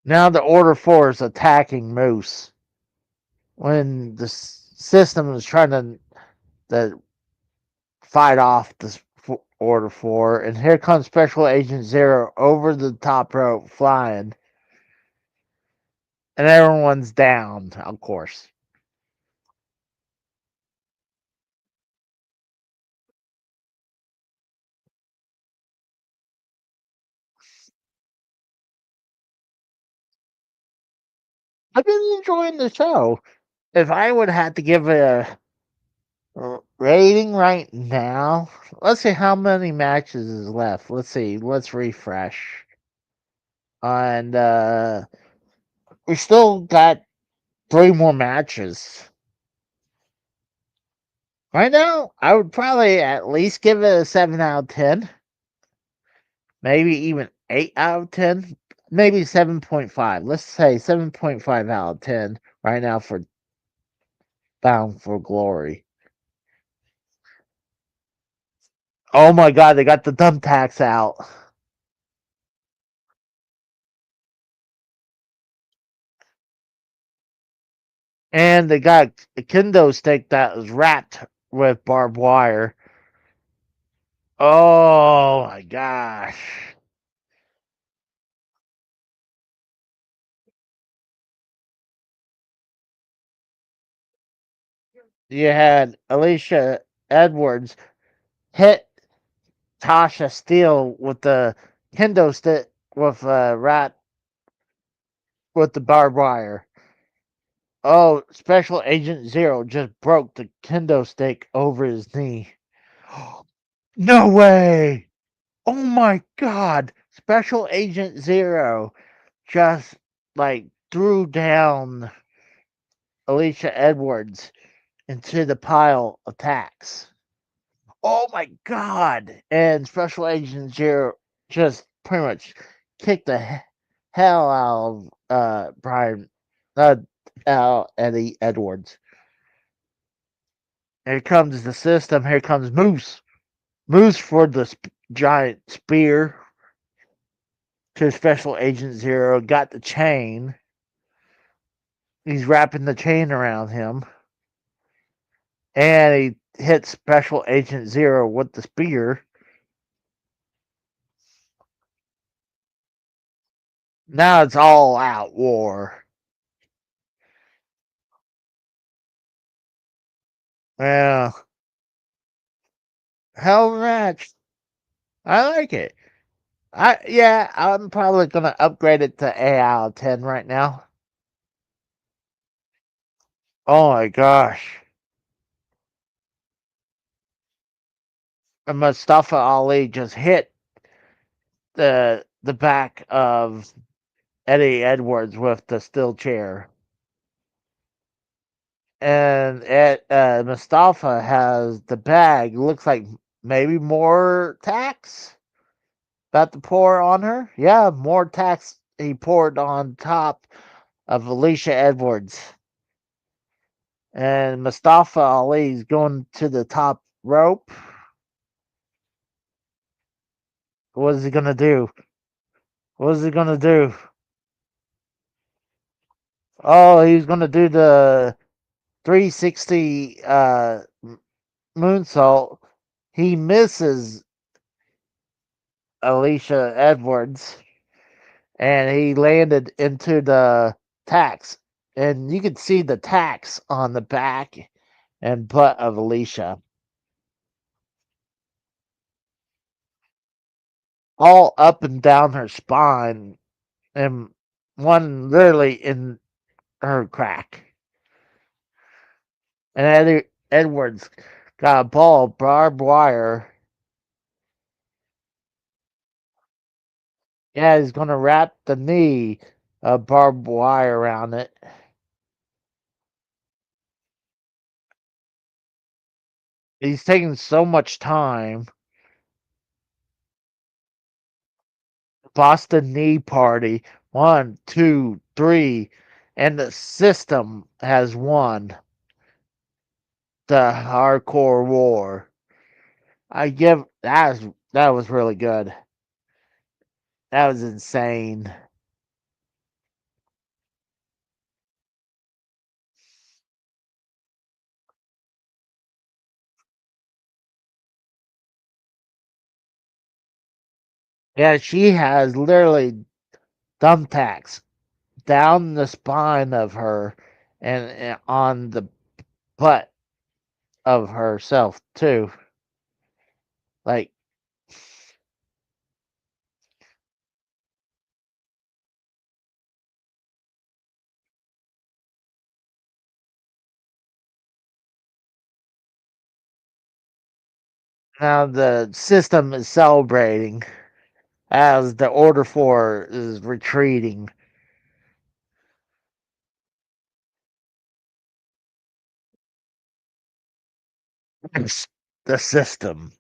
Now the Order 4 is attacking Moose when the system is trying to fight off the Order 4. And here comes Special Agent Zero over the top rope flying. And everyone's down, of course. I've been enjoying the show. If I would have to give it a rating right now, let's see how many matches is left. Let's see. Let's refresh. And we still got 3 more matches. Right now, I would probably at least give it a 7 out of 10. Maybe even 8 out of 10. Maybe 7.5. Let's say 7.5 out of 10 right now for Bound for Glory. Oh my god, they got the thumbtacks out. And they got a kendo stick that was wrapped with barbed wire. Oh my gosh. You had Alicia Edwards hit Tasha Steele with the kendo stick with rat with the barbed wire. Oh, Special Agent Zero just broke the kendo stick over his knee. No way! Oh my god! Special Agent Zero just like threw down Alicia Edwards into the pile of tacks. Oh my god! And Special Agent Zero just pretty much kicked the hell out of Brian, uh, Eddie Edwards. Here comes the system. Here comes Moose. Moose for the giant spear to Special Agent Zero. Got the chain. He's wrapping the chain around him. And he hits Special Agent Zero with the spear. Now it's all out war. Yeah. Hell of a match. I like it. I'm probably gonna upgrade it to A out of 10 right now. Oh my gosh. And Mustafa Ali just hit the back of Eddie Edwards with the steel chair. And Mustafa has the bag. Looks like maybe more tax about to pour on her. Yeah, more tax he poured on top of Alicia Edwards. And Mustafa Ali's going to the top rope. What is he gonna do? What is he gonna do? Oh, he's gonna do the 360 moonsault. He misses Alicia Edwards, and he landed into the tacks. And you could see the tacks on the back and butt of Alicia, all up and down her spine, and one literally in her crack. And Eddie Edwards got a ball of barbed wire. Yeah, he's gonna wrap the knee of barbed wire around it. He's taking so much time. Boston Knee Party. 1, 2, 3. And the system has won the hardcore war. I give that was really good. That was insane. Yeah, she has literally thumbtacks down the spine of her and on the butt of herself too. Like now the system is celebrating as the Order 4 is retreating. It's the system.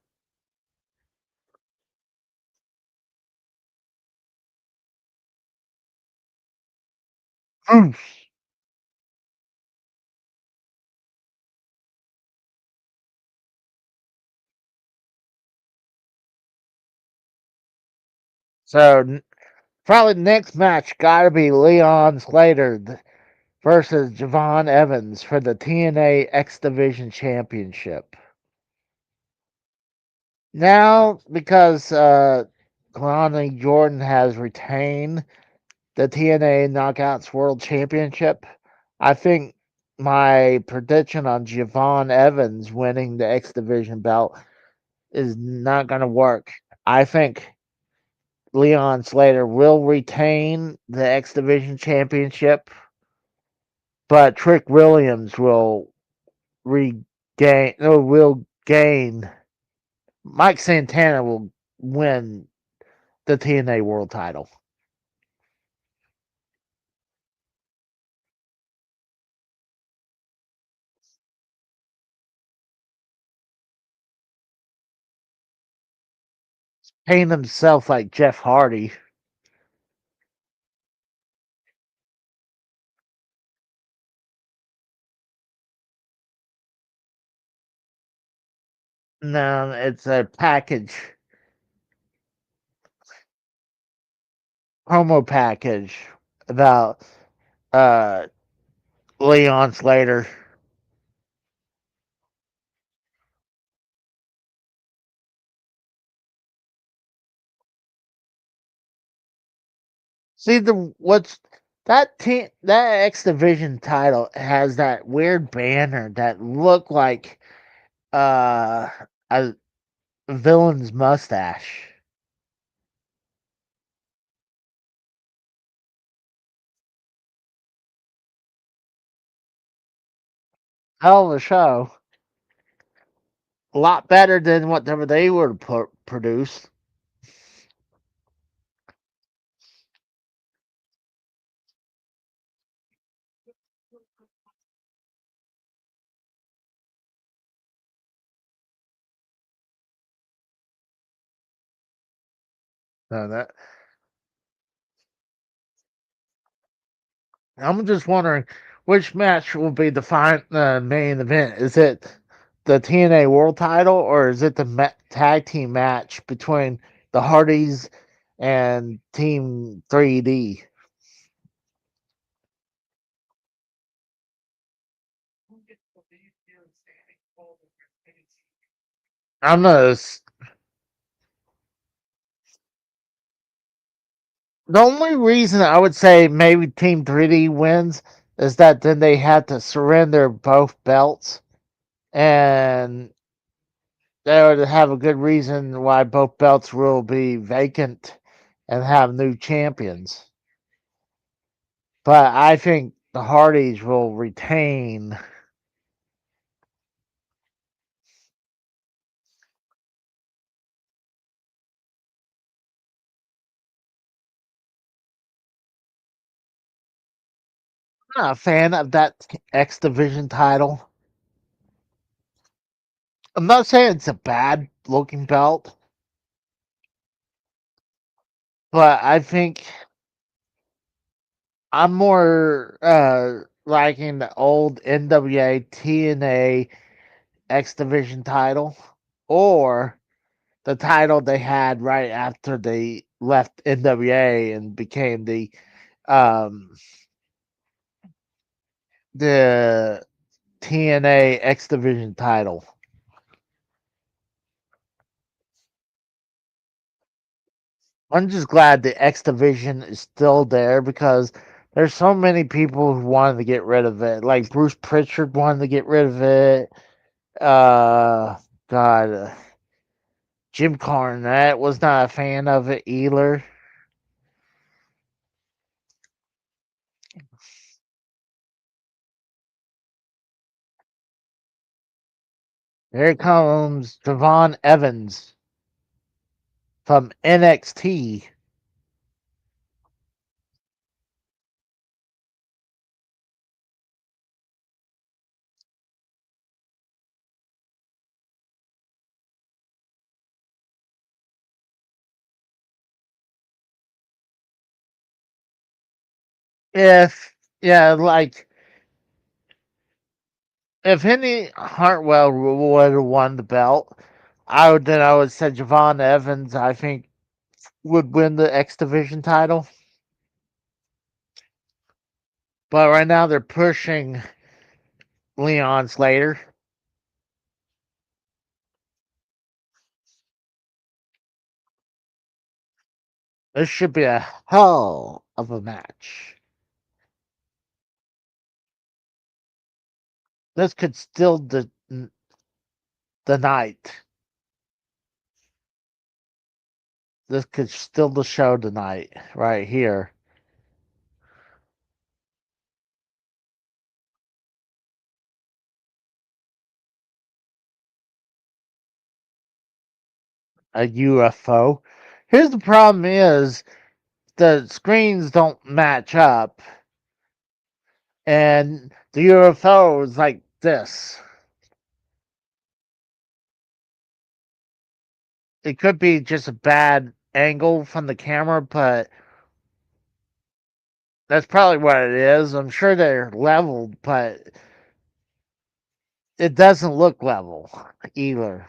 So probably the next match got to be Leon Slater versus Javon Evans for the TNA X Division Championship. Now, because Lonnie Jordan has retained the TNA Knockouts World Championship, I think my prediction on Javon Evans winning the X Division belt is not going to work. I think Leon Slater will retain the X Division Championship, but Trick Williams will gain. Mike Santana will win the TNA World Title. Paint himself like Jeff Hardy. No, it's a package, promo package about uh Leon Slater. See the what's that X Division title has that weird banner that look like uh a villain's mustache. Hell of a show. A lot better than whatever they were to produce. So that I'm just wondering which match will be the main event. Is it the TNA World Title or is it the tag team match between the Hardys and Team 3D? I'm not. The only reason I would say maybe Team 3D wins is that then they had to surrender both belts, and they would have a good reason why both belts will be vacant and have new champions. But I think the Hardys will retain. I'm not a fan of that X Division title. I'm not saying it's a bad looking belt, but I think I'm more liking the old NWA TNA X Division title or the title they had right after they left NWA and became um the TNA X Division title. I'm just glad the X Division is still there because there's so many people who wanted to get rid of it. Like Bruce Pritchard wanted to get rid of it. Uh, God, Jim Cornette was not a fan of it either. Here comes Javon Evans from NXT. If yeah, like if Henry Hartwell would have won the belt, I would say Javon Evans. I think would win the X Division title. But right now they're pushing Leon Slater. This should be a hell of a match. This could still the night. This could still the show tonight, right here. A UFO. Here's the problem: is the screens don't match up, and the UFO is like this. It could be just a bad angle from the camera, but that's probably what it is. I'm sure they're leveled, but it doesn't look level either.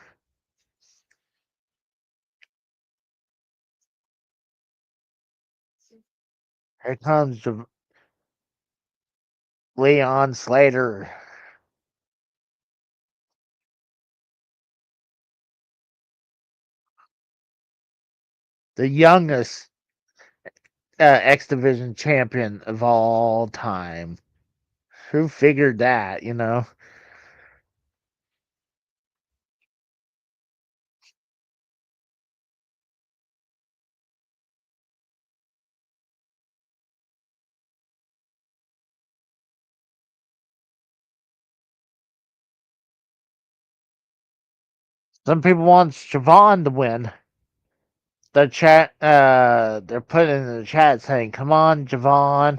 Here comes Leon Slater, the youngest X Division champion of all time. Who figured that, you know? Some people want Siobhan to win. They're putting in the chat saying, "Come on, Javon."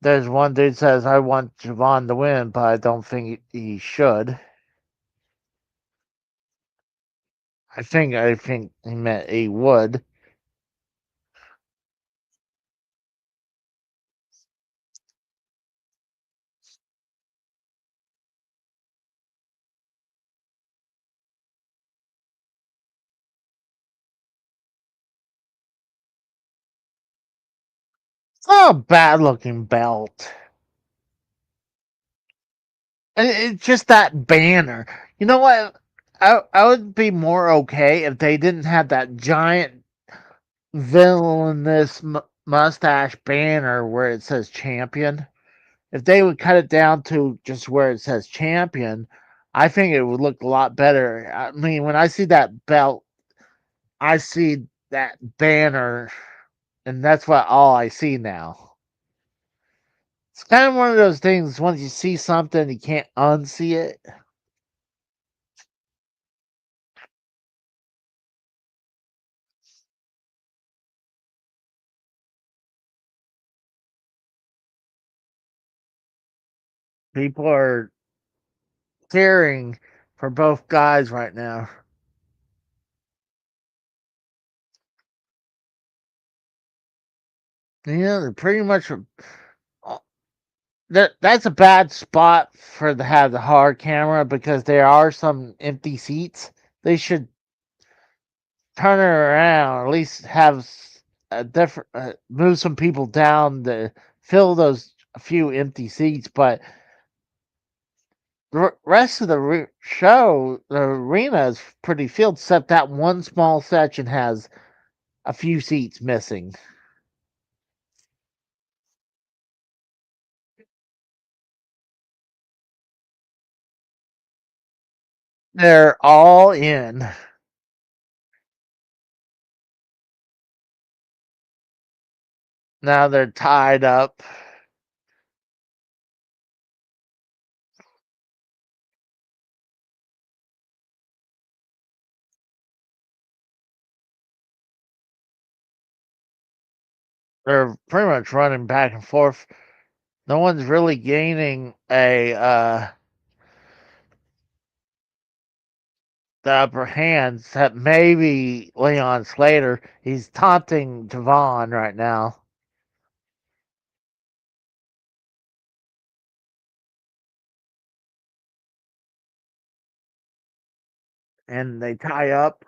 There's one dude says, "I want Javon to win, but I don't think he should." I think he meant he would. It's not a bad looking belt. It's just that banner. You know what? I would be more okay if they didn't have that giant villainous mustache banner where it says champion. If they would cut it down to just where it says champion, I think it would look a lot better. I mean, when I see that belt, I see that banner, and that's what all I see now. It's kind of one of those things. Once you see something, you can't unsee it. People are cheering for both guys right now. Yeah, they're pretty much. That's a bad spot for to have the hard camera because there are some empty seats. They should turn it around, or at least have a different move some people down to fill those few empty seats. But the rest of the show, the arena is pretty filled, except that one small section has a few seats missing. They're all in. Now they're tied up. They're pretty much running back and forth. No one's really gaining the upper hand, except maybe Leon Slater. He's taunting Javon right now. And they tie up.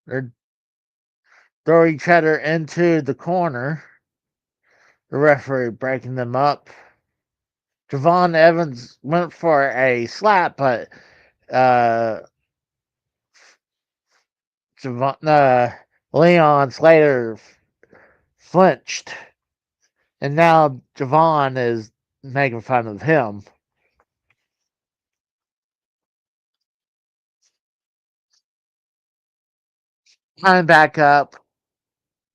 They throw each other into the corner. The referee breaking them up. Javon Evans went for a slap, but uh, Leon Slater flinched, and now Javon is making fun of him. Tying back up,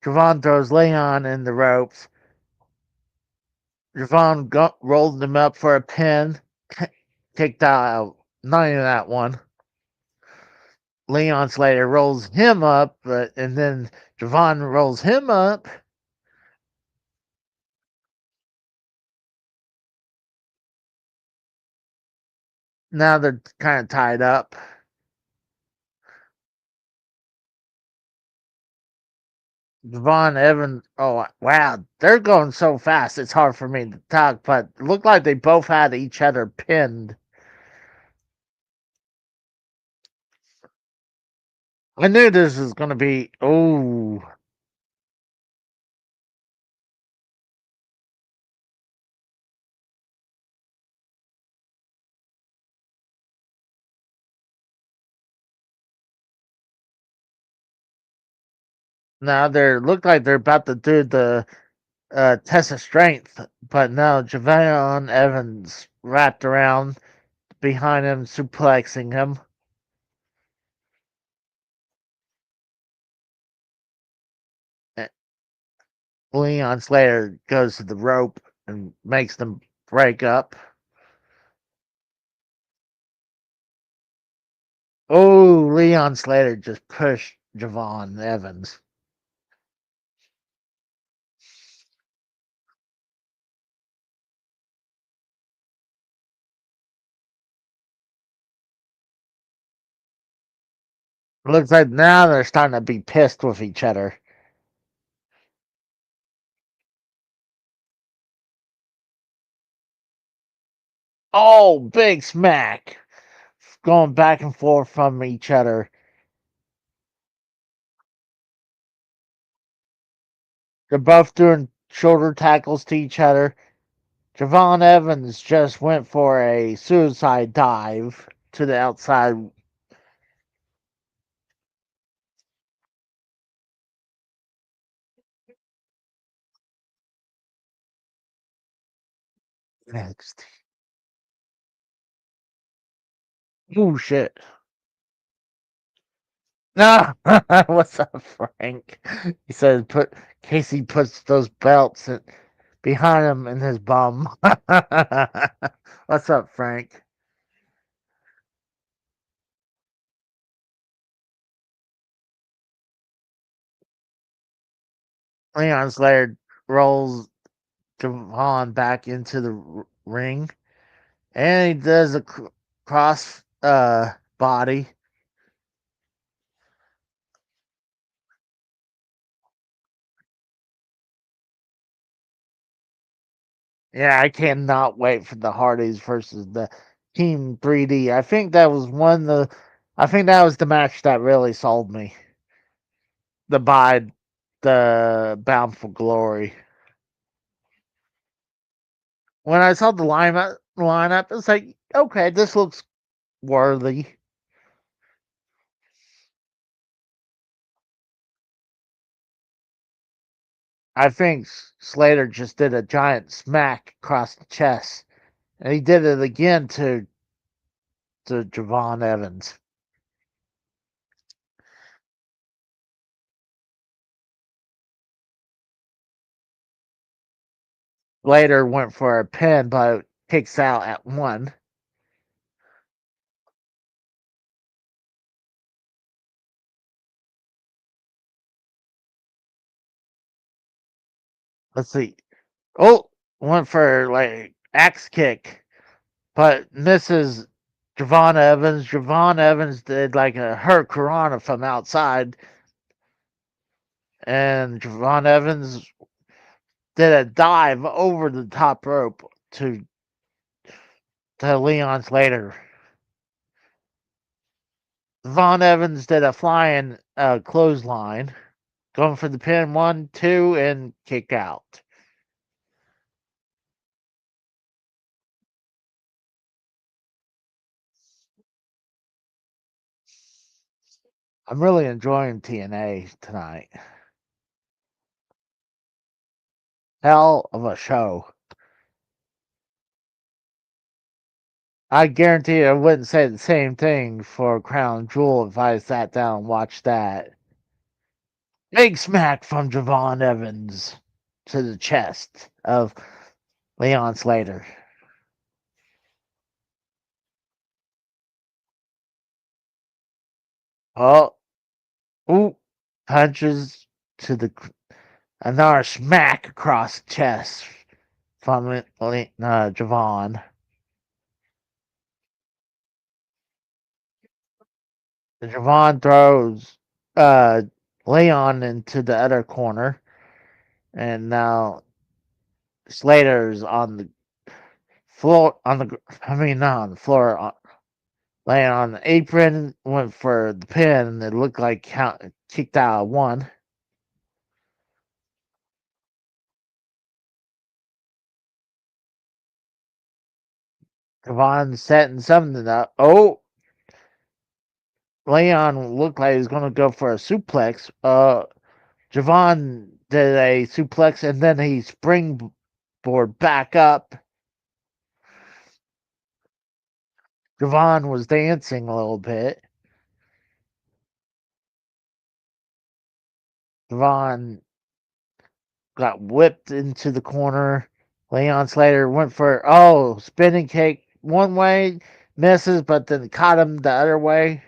Javon throws Leon in the ropes. Javon rolled him up for a pin, kicked out, not even that one. Leon Slater rolls him up, and then Javon rolls him up. Now they're kind of tied up. Javon Evans. Oh wow, they're going so fast. It's hard for me to talk, but it looked like they both had each other pinned. I knew this was going to be. Oh, now they look like they're about to do the test of strength, but no, Javon Evans wrapped around behind him, suplexing him. Eh, Leon Slater goes to the rope and makes them break up. Oh, Leon Slater just pushed Javon Evans. Looks like now they're starting to be pissed with each other. Oh, big smack. Going back and forth from each other. They're both doing shoulder tackles to each other. Javon Evans just went for a suicide dive to the outside. Next. Oh, shit. No, what's up, Frank? He says, Casey puts those belts behind him in his bum. What's up, Frank? Leon Slater rolls Javon back into the ring, and he does a cross body. Yeah, I cannot wait for the Hardys versus the Team 3D. I think that was the match that really sold me. The Bound for Glory. When I saw the lineup, it's like, okay, this looks worthy. I think Slater just did a giant smack across the chest, and he did it again to Javon Evans. Slater went for a pin, but kicks out at 1. Let's see. Oh, went for like axe kick, but misses Javon Evans. Javon Evans did like a hurricanrana from outside, and Javon Evans did a dive over the top rope to Leon Slater. Javon Evans did a flying clothesline, going for the pin 1, 2, and kick out. I'm really enjoying TNA tonight. Hell of a show. I guarantee I wouldn't say the same thing for Crown Jewel if I sat down and watched that. Big smack from Javon Evans to the chest of Leon Slater. Oh, ooh, punches to the another smack across the chest from Javon. Javon throws uh, Leon into the other corner, and now Slater's on the floor. Not on the floor. Laying on the apron, went for the pin, and it looked like kicked out of 1. Javon setting something up. Oh, Leon looked like he was going to go for a suplex. Javon did a suplex, and then he springboard back up. Javon was dancing a little bit. Javon got whipped into the corner. Leon Slater went for spinning kick one way, misses, but then caught him the other way.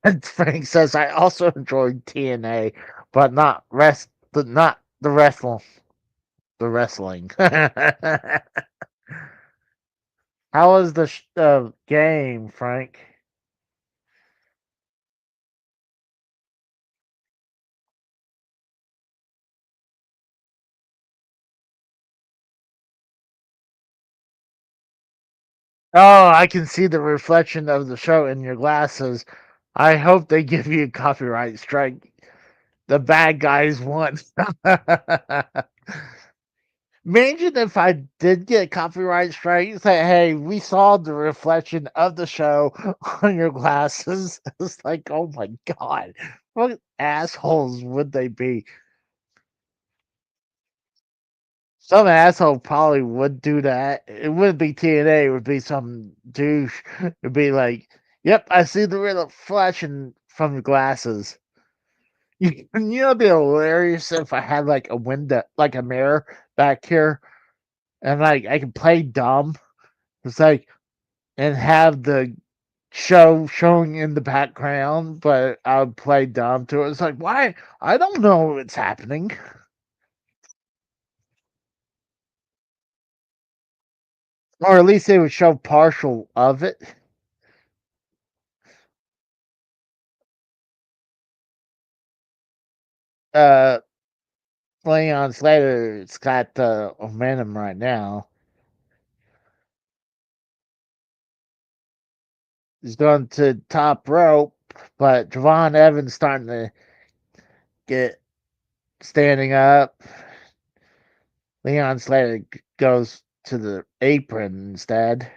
And Frank says I also enjoyed TNA, but not the wrestling. The wrestling. How was the game, Frank? Oh, I can see the reflection of the show in your glasses. I hope they give you a copyright strike. The bad guys won. Imagine if I did get a copyright strike. Say, hey, we saw the reflection of the show on your glasses. It's like, oh my god, what assholes would they be? Some asshole probably would do that. It wouldn't be TNA. It would be some douche. It'd be like, yep, I see the reflection from the glasses. It'd be hilarious if I had like a window, like a mirror back here, and like I can play dumb. It's like and have the show showing in the background, but I would play dumb to it. It's like, why? I don't know what's happening. Or at least they would show partial of it. Uh, Leon Slater's got the momentum right now. He's going to top rope, but Javon Evans starting to get standing up. Leon Slater goes to the apron instead.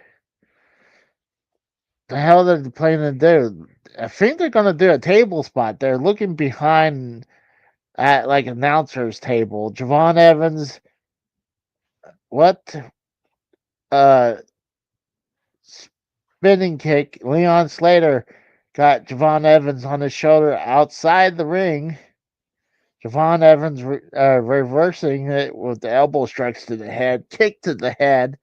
The hell are they planning to do? I think they're going to do a table spot. They're looking behind at like announcer's table. Javon Evans, what? Uh, Spinning kick. Leon Slater got Javon Evans on his shoulder outside the ring. Javon Evans reversing it with the elbow strikes to the head, kick to the head,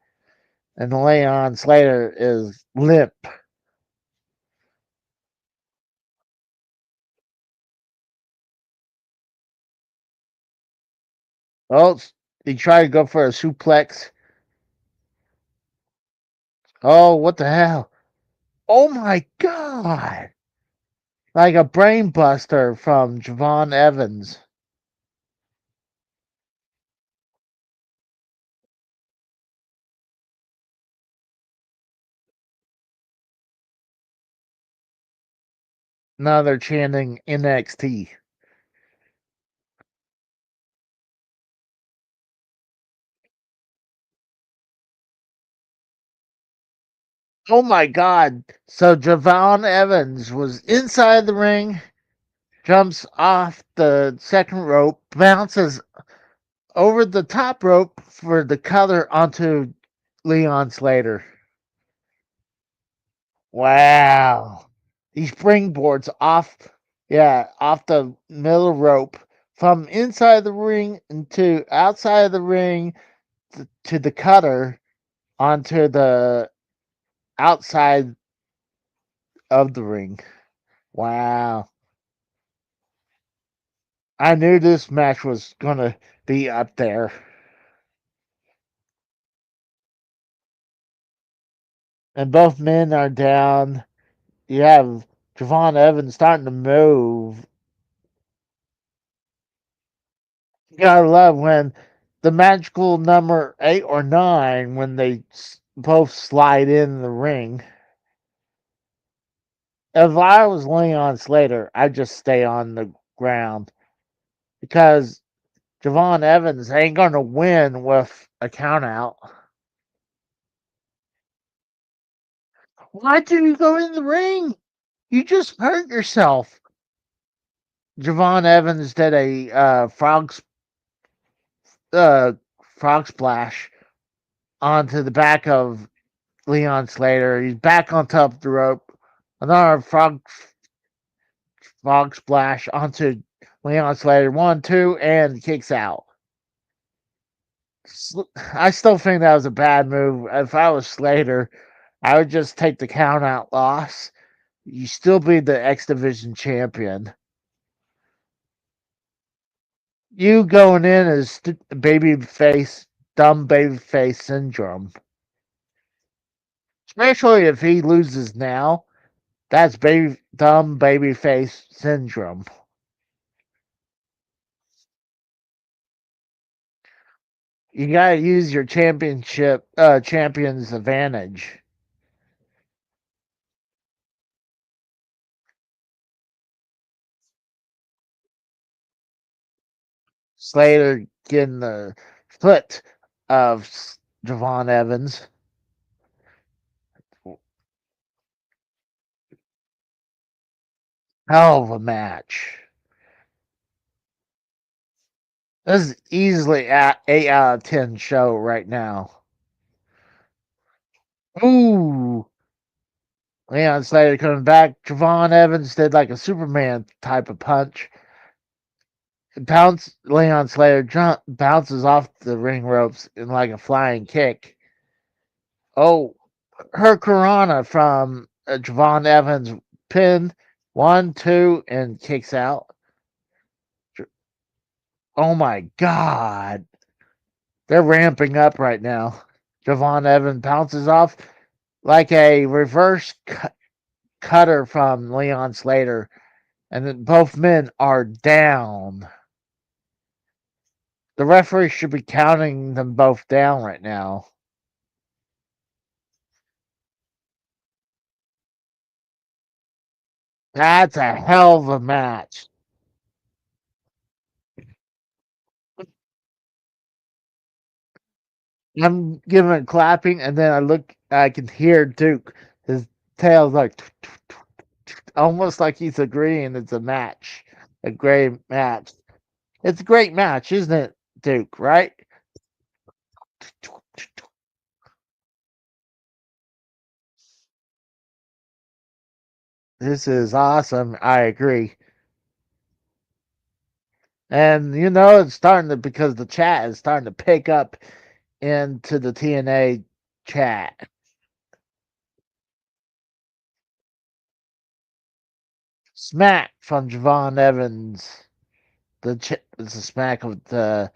and Leon Slater is limp. Oh, he tried to go for a suplex. Oh, what the hell? Oh my god! Like a brain buster from Javon Evans. Now they're chanting NXT. Oh my god. So Javon Evans was inside the ring, jumps off the second rope, bounces over the top rope for the cutter onto Leon Slater. Wow. He springboards off, yeah, off the middle rope from inside the ring into outside of the ring to the cutter onto the outside of the ring. Wow. I knew this match was going to be up there. And both men are down. You have Javon Evans starting to move. You gotta love when the magical number 8 or 9 when they both slide in the ring. If I was Leon Slater, I'd just stay on the ground because Javon Evans ain't gonna win with a count out. Why did you go in the ring? You just hurt yourself. Javon Evans did a uh, frog splash onto the back of Leon Slater. He's back on top of the rope. Another frog splash onto Leon Slater. 1, 2, and kicks out. I still think that was a bad move. If I was Slater, I would just take the count out loss. You still be the X Division champion. You going in as baby face, dumb baby face syndrome. Especially if he loses now. That's dumb baby face syndrome. You gotta use your champion's advantage. Slater getting the foot of Javon Evans. Hell of a match. This is easily at 8 out of 10 show right now. Ooh, Leon Slater coming back. Javon Evans did like a Superman type of punch. Leon Slater bounces off the ring ropes in like a flying kick. Oh, her Corona from Javon Evans pin. 1, 2, and kicks out. Oh my God. They're ramping up right now. Javon Evans bounces off like a reverse cutter from Leon Slater. And then both men are down. The referee should be counting them both down right now. That's a hell of a match. I'm giving it clapping, and then I look, I can hear Duke. His tail's like almost like he's agreeing it's a match, a great match. It's a great match, isn't it, Duke? Right? This is awesome. I agree. And you know, it's starting to because the chat is starting to pick up into the TNA chat. Smack from Javon Evans. It's a smack of the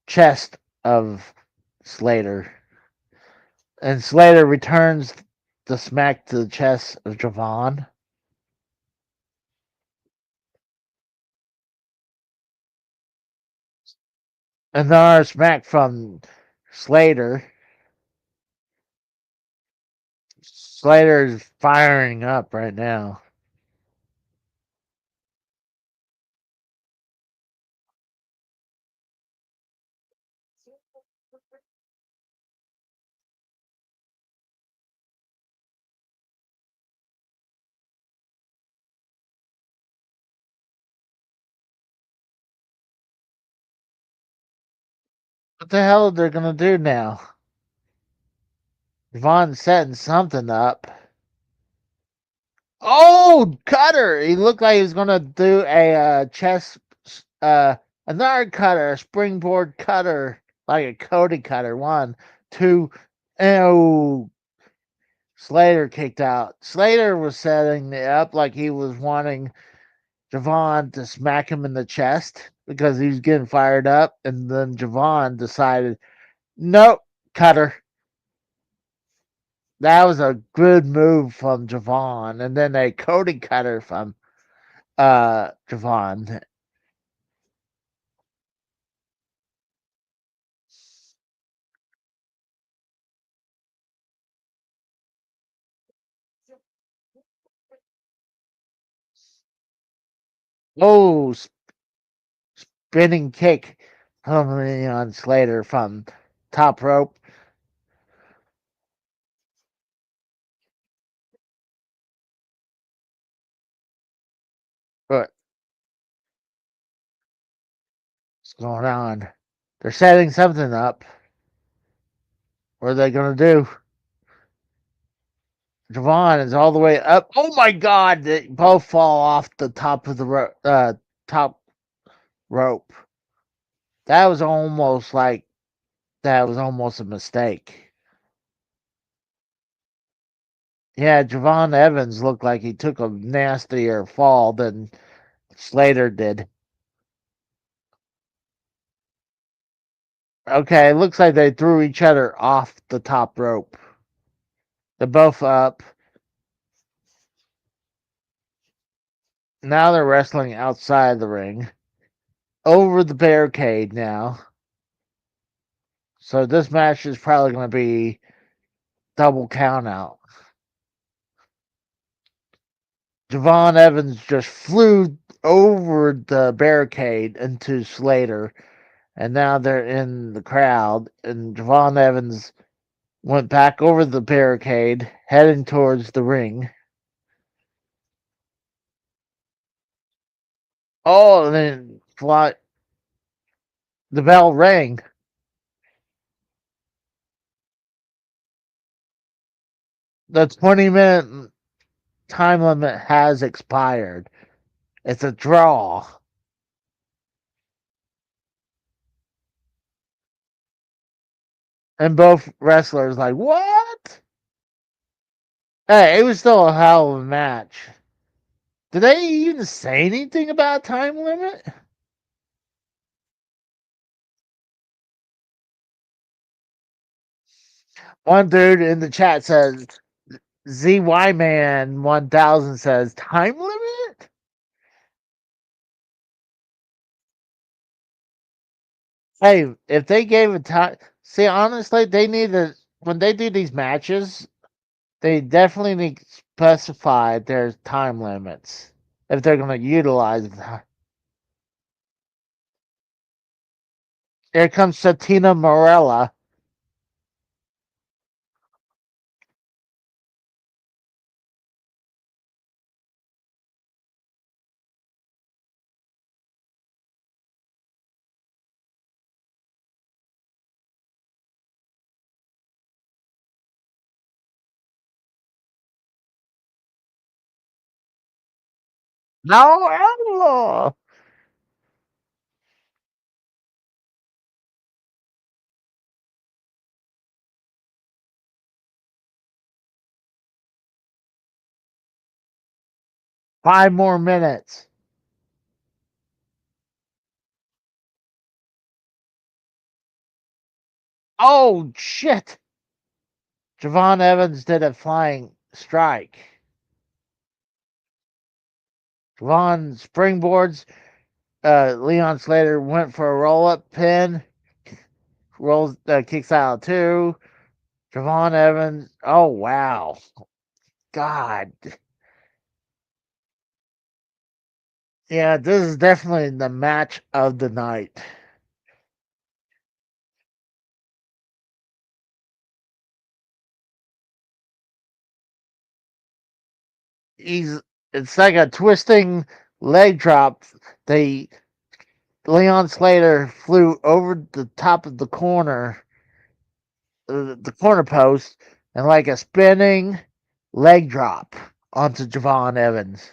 chest of Slater. And Slater returns the smack to the chest of Javon. Another smack from Slater. Slater's firing up right now. What the hell are they gonna do now? Javon's setting something up. Oh, cutter! He looked like he was gonna do a chest, uh, another cutter, a springboard cutter, like a Cody cutter. One, two, oh, Slater kicked out. Slater was setting it up like he was wanting Javon to smack him in the chest because he was getting fired up, and then Javon decided, nope, cutter. That was a good move from Javon, and then a Cody cutter from Javon. Oh, spinning kick coming on Slater from top rope. What's going on? They're setting something up. What are they going to do? Javon is all the way up. Oh my God! They both fall off the top of the top rope. That was almost like that was almost a mistake. Yeah, Javon Evans looked like he took a nastier fall than Slater did. Okay, it looks like they threw each other off the top rope. They're both up. Now they're wrestling outside the ring. Over the barricade now. So this match is probably going to be double count out. Javon Evans just flew over the barricade into Slater, and now they're in the crowd. And Javon Evans went back over the barricade, heading towards the ring. Oh, and then the bell rang. The 20-minute time limit has expired. It's a draw. And both wrestlers like, what? Hey, it was still a hell of a match. Did they even say anything about time limit? One dude in the chat says ZY Man 1000 says time limit? Hey, if they gave a time, see, honestly, they need to, when they do these matches, they definitely need to specify their time limits if they're going to utilize them. Here comes Satina Morella. No. 5 more minutes. Oh shit! Javon Evans did a flying strike. Javon springboards. Leon Slater went for a roll up pin. Rolls, kicks out two. Javon Evans. Oh wow! God. Yeah, this is definitely the match of the night. He's It's like a twisting leg drop. They Leon Slater flew over the top of the corner post, and like a spinning leg drop onto Javon Evans.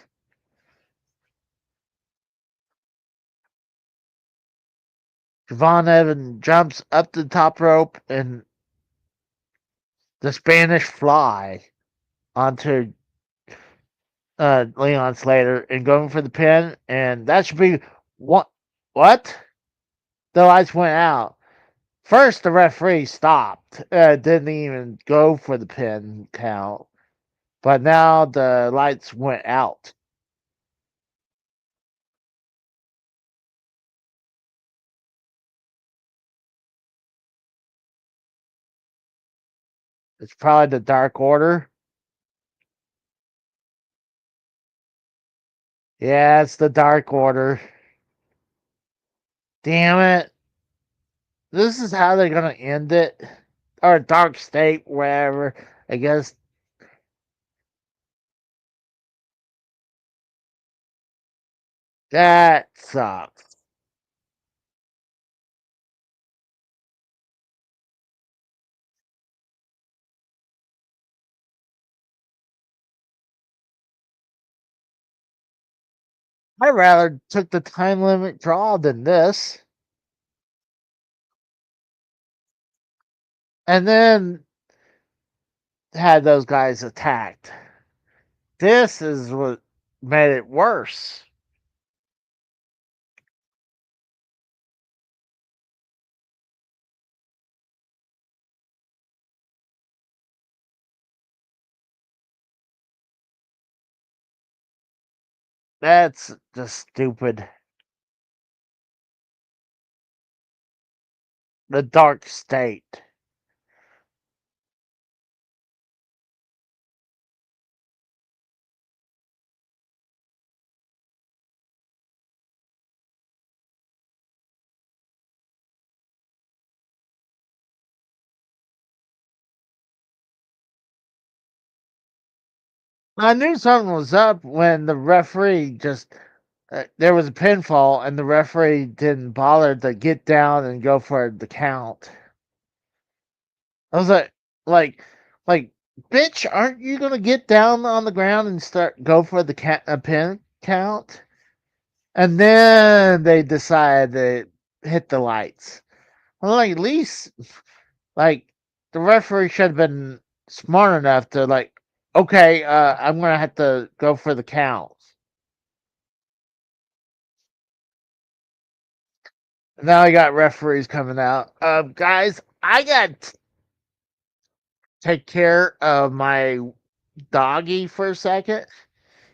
Javon Evans jumps up the top rope and the Spanish fly onto Leon Slater and going for the pin, and that should be what? What? The lights went out. First, the referee stopped, didn't even go for the pin count, but now the lights went out. It's probably the Dark Order. Yeah, it's the Dark Order. Damn it. This is how they're going to end it. Or Dark State, wherever. I guess that sucks. I'd rather took the time limit draw than this. And then had those guys attacked. This is what made it worse. That's just stupid. The Dark State. I knew something was up when the referee just there was a pinfall and the referee didn't bother to get down and go for the count. I was like, like, bitch, aren't you gonna get down on the ground and start go for the pin count? And then they decided to hit the lights. I'm like, at least, like, the referee should have been smart enough to like, okay, I'm gonna have to go for the count. Now I got referees coming out. Guys, I got to take care of my doggy for a second.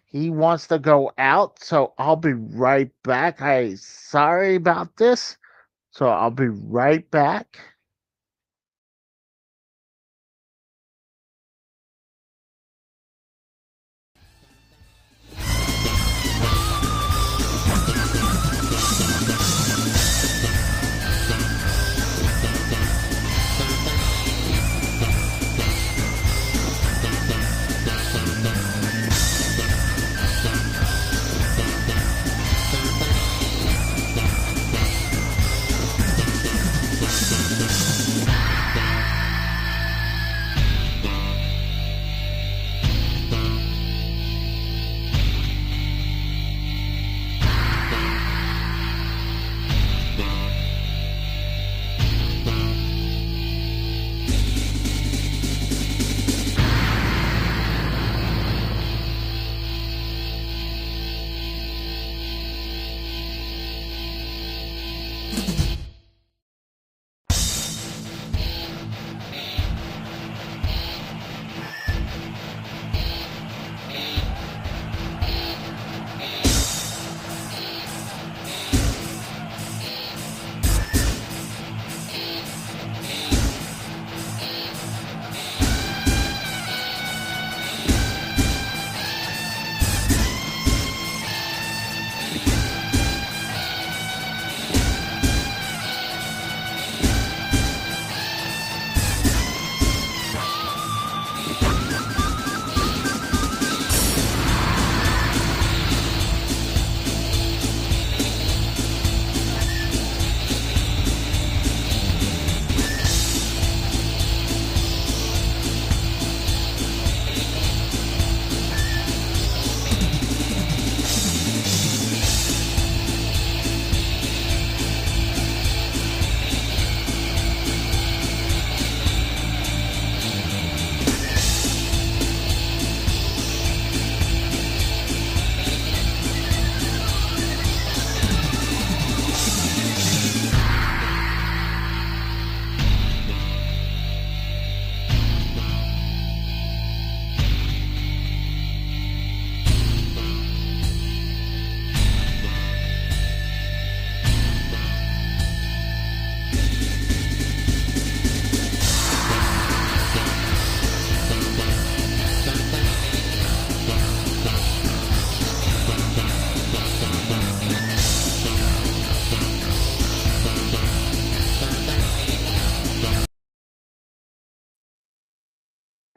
He wants to go out, so I'll be right back. I sorry about this. So I'll be right back.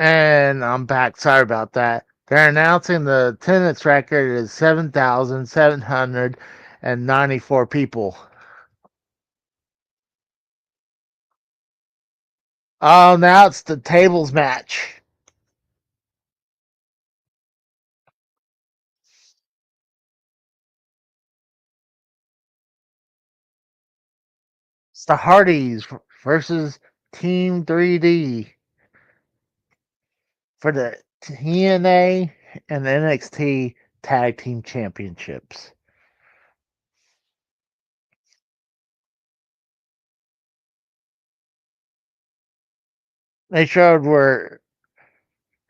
And I'm back. Sorry about that. They're announcing the attendance record is 7,794 people. Oh, now it's the tables match. It's the Hardys versus Team 3D for the TNA and NXT Tag Team Championships. They showed where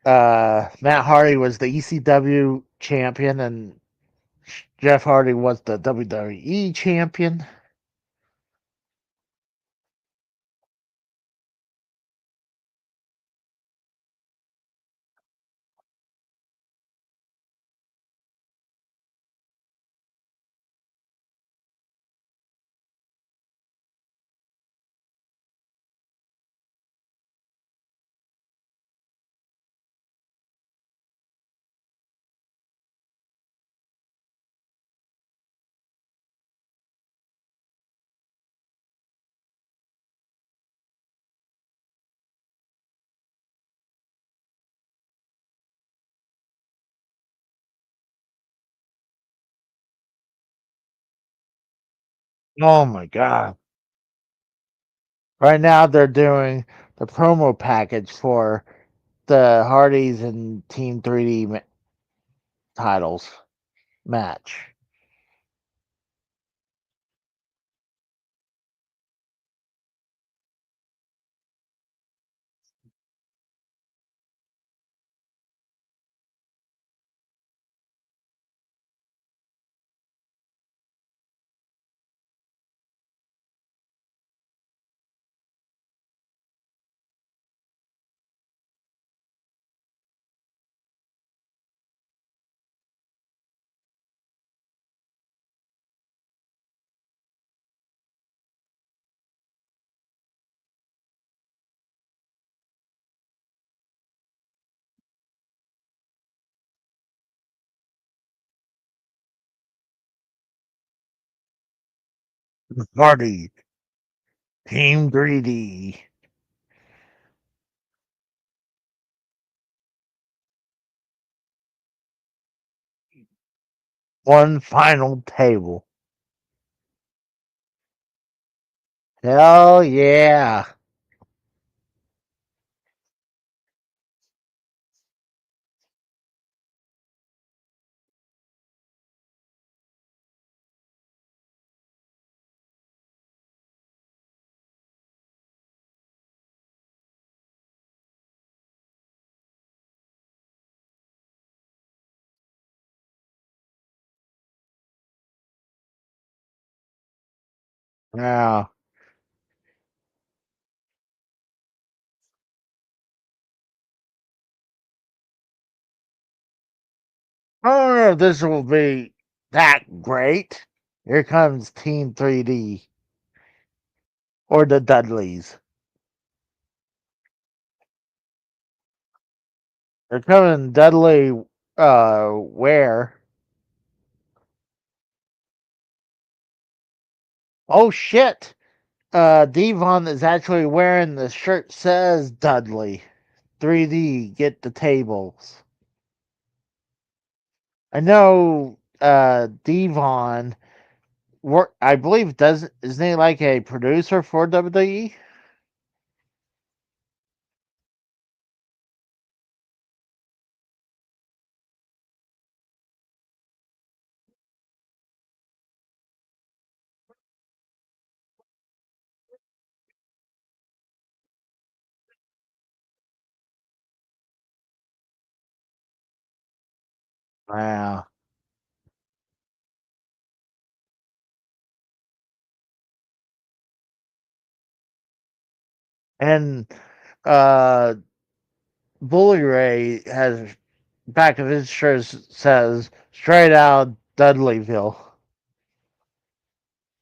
Matt Hardy was the ECW champion and Jeff Hardy was the WWE champion. Oh my god. Right now they're doing the promo package for the Hardys and Team 3D titles match. Hardy, Team 3D. One final table. Hell yeah. Now, I don't know if this will be that great. Here comes Team 3D or the Dudleys. They're coming Dudley where? Oh shit. Devon is actually wearing the shirt says Dudley. 3D, get the tables. I know Devon work. I believe does isn't he like a producer for WWE? Wow. And uh, Bully Ray has back of his shirt says straight out Dudleyville.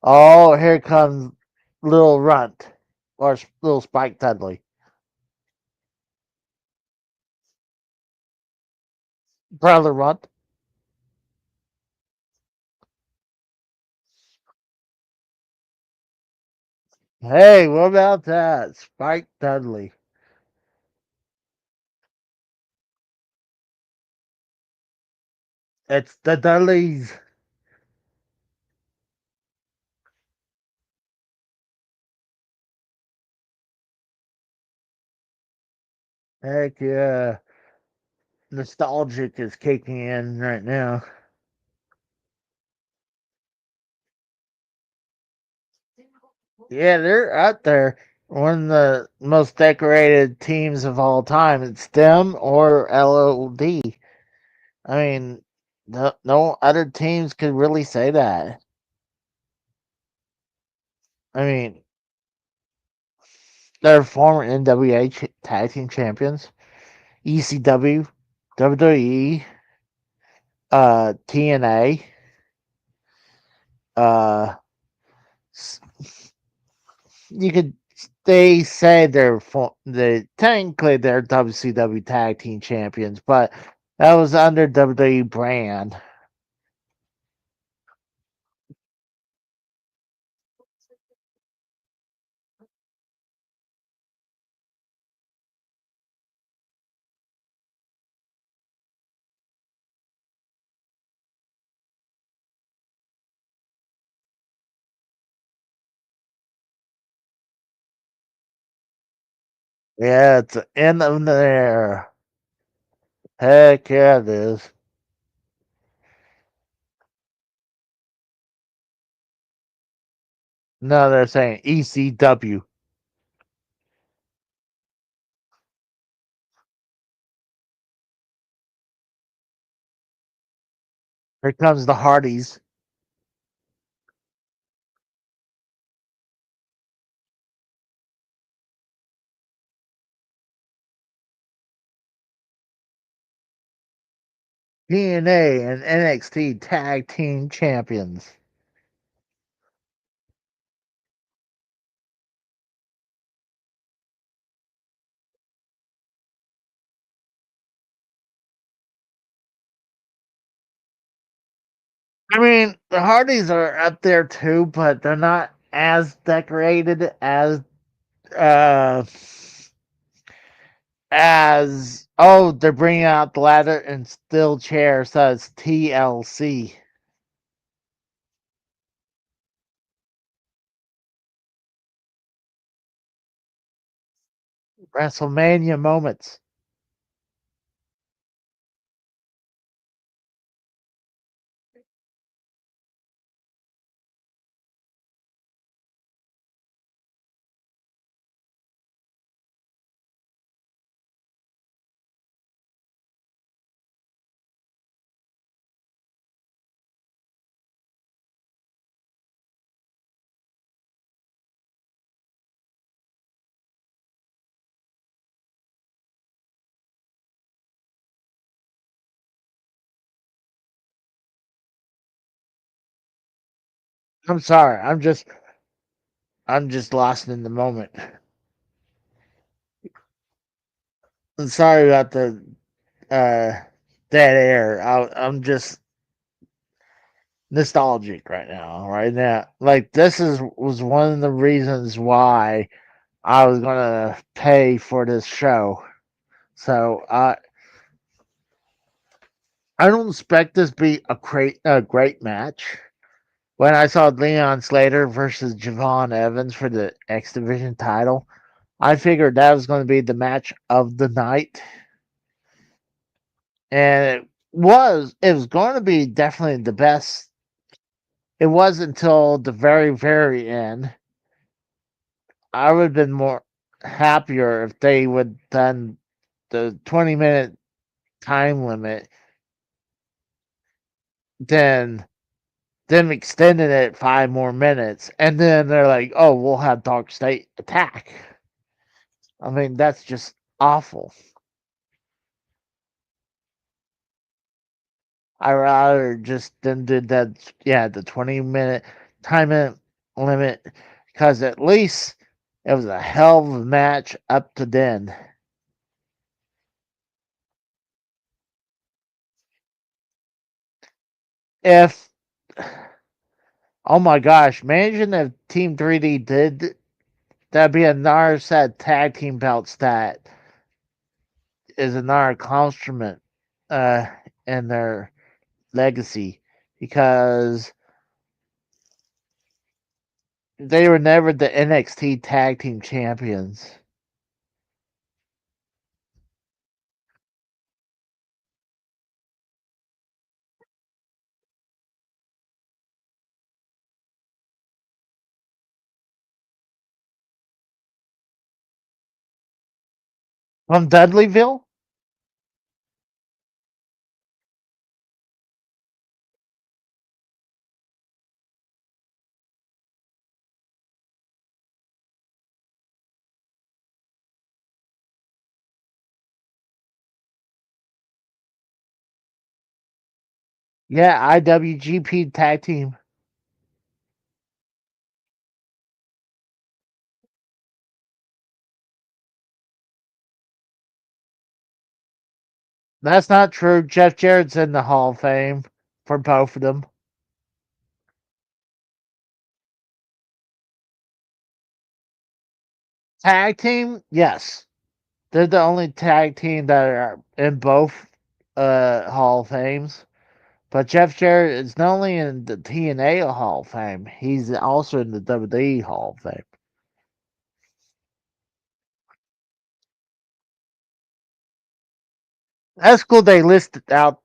Oh, here comes little Runt or little Spike Dudley. Brother, what? Hey, what about that? Spike Dudley. It's the Dudleys. Heck yeah. Nostalgic is kicking in right now. Yeah, they're out there. One of the most decorated teams of all time. It's them or LOD. I mean, no other teams could really say that. I mean, they're former NWA tag team champions, ECW, WWE, TNA. Uh, you could they say they technically they're WCW tag team champions, but that was under WWE brand. Yeah, it's the end of the era. Heck yeah, it is. No, they're saying ECW. Here comes the Hardys. TNA and NXT tag team champions. I mean, the Hardys are up there too, but they're not as decorated uh as oh, they're bringing out the ladder and steel chair, so it's TLC. WrestleMania moments. I'm sorry, I'm just lost in the moment. I'm sorry about the uh dead air. I'm just nostalgic right now. Right now, like this is was one of the reasons why I was gonna pay for this show. So I don't expect this to be a great match. When I saw Leon Slater versus Javon Evans for the X Division title, I figured that was going to be the match of the night, and it was going to be definitely the best. It was until the very very end. I would have been more happier if they would done the 20-minute time limit than them extending it 5 more minutes, and then they're like, "Oh, we'll have Dark State attack." I mean, that's just awful. I rather just than did that. Yeah, the 20-minute time limit, because at least it was a hell of a match up to then. If oh my gosh, imagine if Team 3D did that'd be another set of tag team belts that is another accomplishment uh in their legacy because they were never the NXT tag team champions. From Dudleyville? Yeah, IWGP tag team. That's not true. Jeff Jarrett's in the Hall of Fame for both of them. Tag team? Yes. They're the only tag team that are in both Hall of Fames. But Jeff Jarrett is not only in the TNA Hall of Fame, he's also in the WWE Hall of Fame. That's cool they listed out.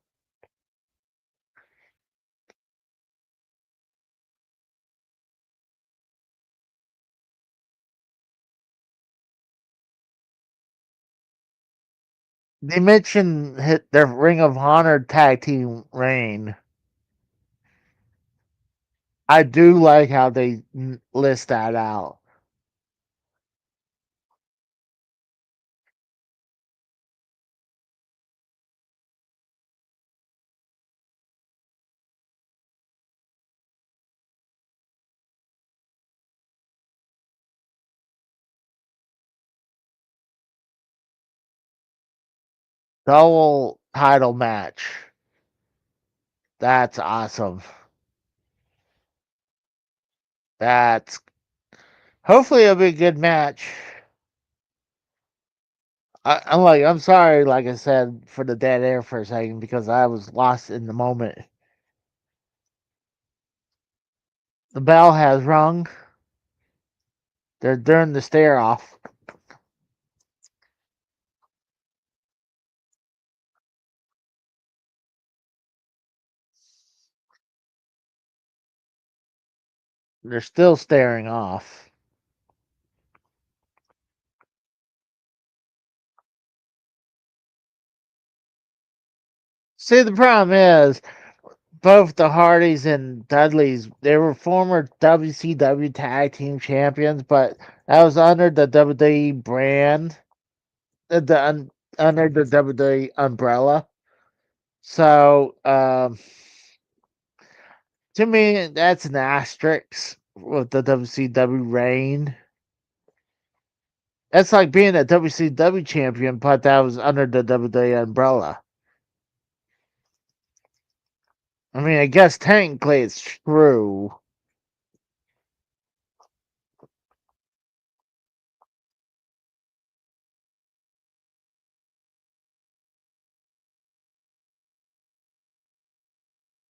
They mentioned their Ring of Honor tag team reign. I do like how they list that out. Double title match. That's awesome. That's hopefully it'll be a good match. I'm sorry, like I said, for the dead air for a second because I was lost in the moment. The bell has rung. They're doing the stare off. They're still staring off. See, the problem is both the Hardys and Dudleys, they were former WCW tag team champions, but that was under the WWE brand, under the WWE umbrella. So, to me, that's an asterisk with the WCW reign. That's like being a WCW champion, but that was under the WWE umbrella. I mean, I guess technically it's true.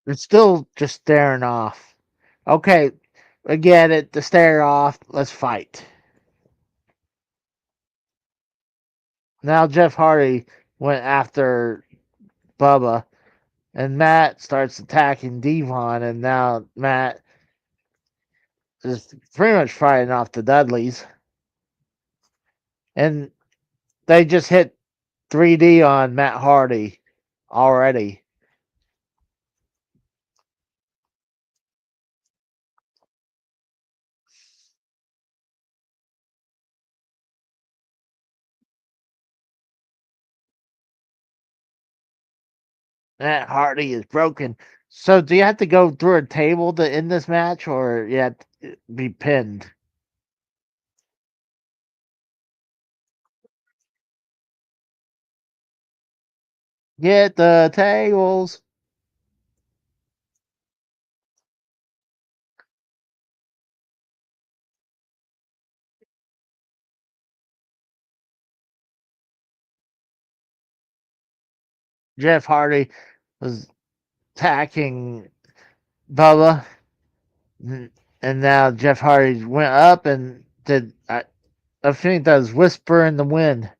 It's still just staring off. Okay, I get it. The stare off. Let's fight. Now Jeff Hardy went after Bubba, and Matt starts attacking Devon, and now Matt is pretty much fighting off the Dudleys, and they just hit 3D on Matt Hardy already. Matt Hardy is broken. So, do you have to go through a table to end this match, or you have to be pinned? Get the tables. Jeff Hardy was attacking Bubba, and now Jeff Hardy went up and did. I think that was Whisper in the Wind.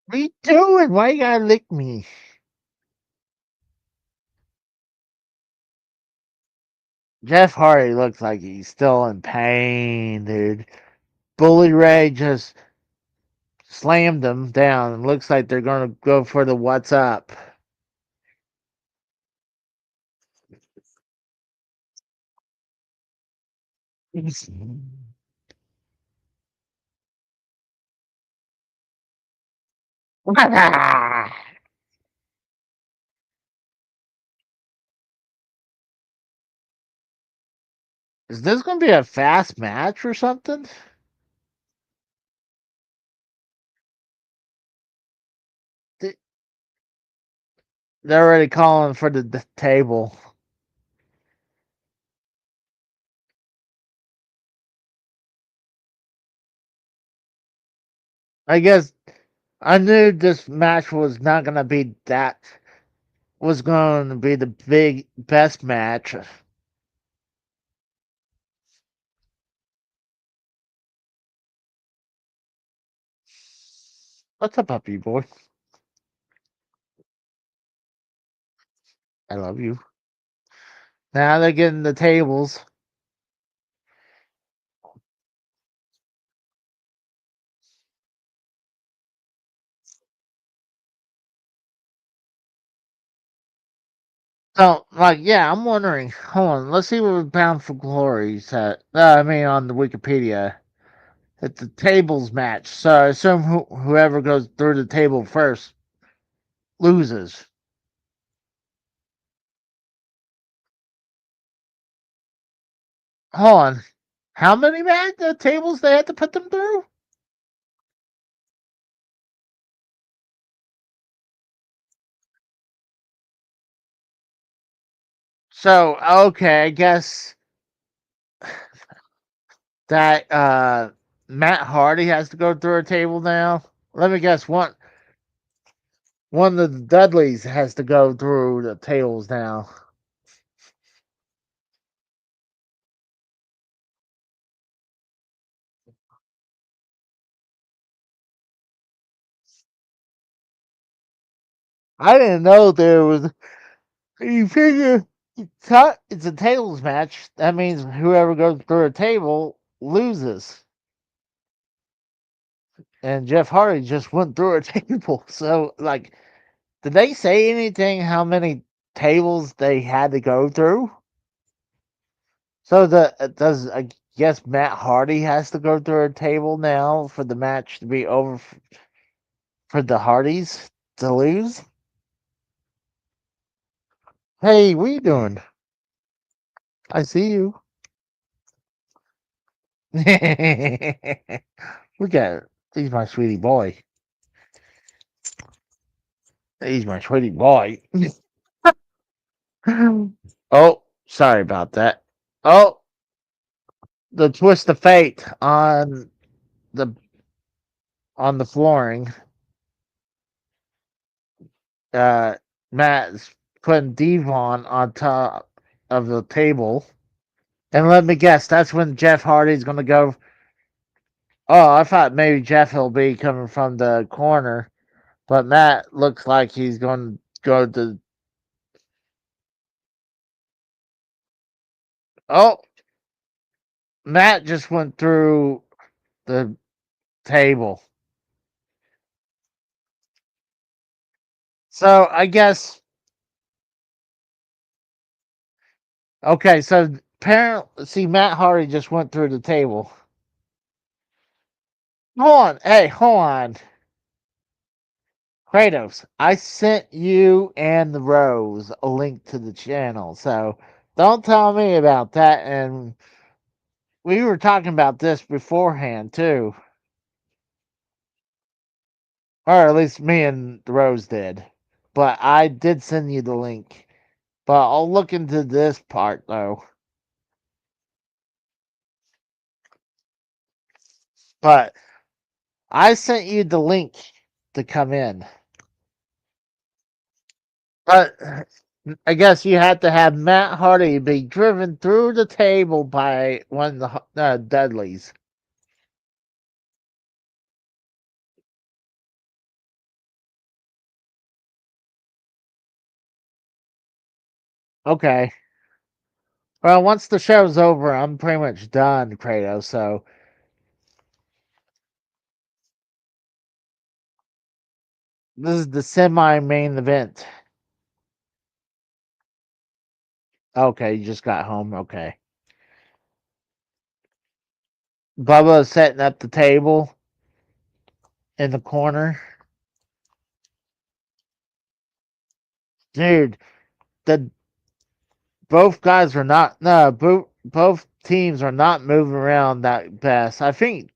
What are you doing? Why you gotta lick me? Jeff Hardy looks like he's still in pain, dude. Bully Ray just slammed him down. Looks like they're gonna go for the what's up. Is this gonna be a fast match or something? They're already calling for the table. I guess I knew this match was not gonna be that. Was going to be the big best match. What's up, puppy boy? I love you. Now they're getting the tables. So, like, yeah, I'm wondering. Hold on, let's see what Bound for Glory said. I mean, on the Wikipedia, it's the tables match. So I assume whoever goes through the table first loses. Hold on, how many tables they had to put them through? So okay, I guess that Matt Hardy has to go through a table now. Let me guess, one of the Dudleys has to go through the tables now. I didn't know there was. You figure it's a tables match. That means whoever goes through a table loses. And Jeff Hardy just went through a table. So, like, did they say anything how many tables they had to go through? So does I guess Matt Hardy has to go through a table now for the match to be over for the Hardys to lose? Hey, what you doing? I see you. Look at he's my sweetie boy. He's my sweetie boy. Oh, sorry about that. Oh, the twist of fate the on the flooring. Uh, Matt's putting Devon on top of the table. And let me guess, that's when Jeff Hardy's going to go. Oh, I thought maybe Jeff will be coming from the corner, but Matt looks like he's going to go to. Oh, Matt just went through the table. So I guess. Okay, so apparently, see, Matt Hardy just went through the table. Hold on. Hey, hold on. Kratos, I sent you and the Rose a link to the channel, so don't tell me about that. And we were talking about this beforehand too, or at least me and the Rose did. But I did send you the link. But I'll look into this part though. But I sent you the link to come in. But I guess you had to have Matt Hardy be driven through the table by one of the Dudleys. Okay. Well, once the show's over, I'm pretty much done, Kratos. So this is the semi-main event. Okay, you just got home. Okay. Bubba is setting up the table in the corner. Dude, the both guys are not no both teams are not moving around that best. I think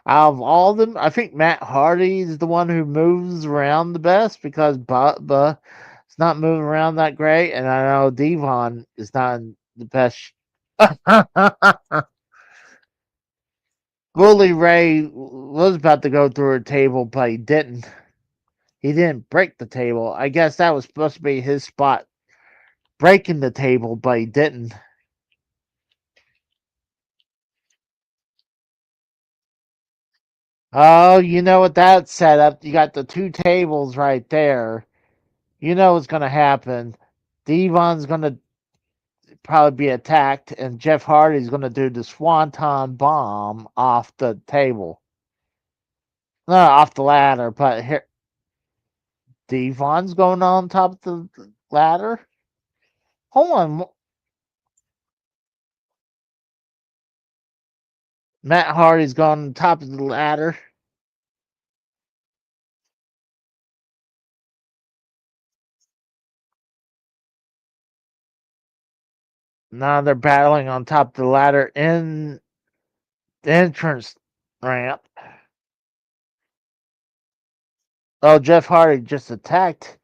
out of all of them, I think Matt Hardy is the one who moves around the best because Bubba is not moving around that great, and I know Devon is not in the best. Bully Ray was about to go through a table, but he didn't. He didn't break the table. I guess that was supposed to be his spot, breaking the table, but he didn't. Oh, you know what that's set up? You got the two tables right there. You know what's going to happen. Devon's going to probably be attacked, and Jeff Hardy's going to do the swanton bomb off the table. No, off the ladder, but here, Devon's going on top of the ladder. Hold on. Matt Hardy's going on top of the ladder. Now they're battling on top of the ladder in the entrance ramp. Oh, Jeff Hardy just attacked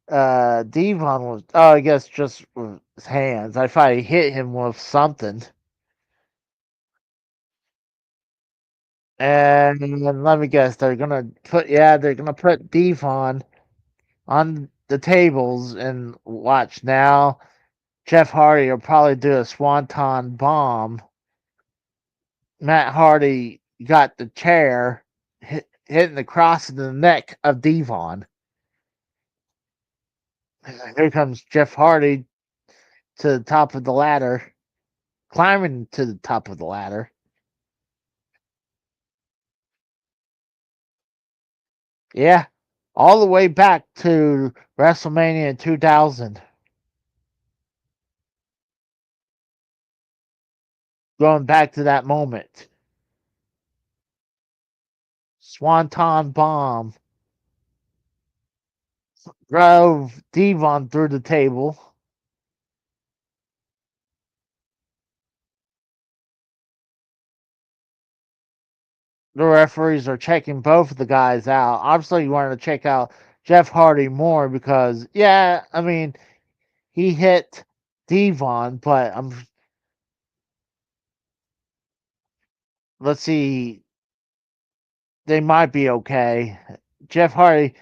Devon was, oh, I guess just with his hands. I thought he hit him with something. And let me guess, they're gonna put Devon on the tables and watch now. Jeff Hardy will probably do a swanton bomb. Matt Hardy got the chair, hitting the cross of the neck of Devon. Here comes Jeff Hardy to the top of the ladder, climbing to the top of the ladder. Yeah, all the way back to WrestleMania 2000. Going back to that moment. Swanton Bomb drove Devon through the table. The referees are checking both of the guys out. Obviously, you wanted to check out Jeff Hardy more because, yeah, I mean, he hit Devon, but let's see, they might be okay. Jeff Hardy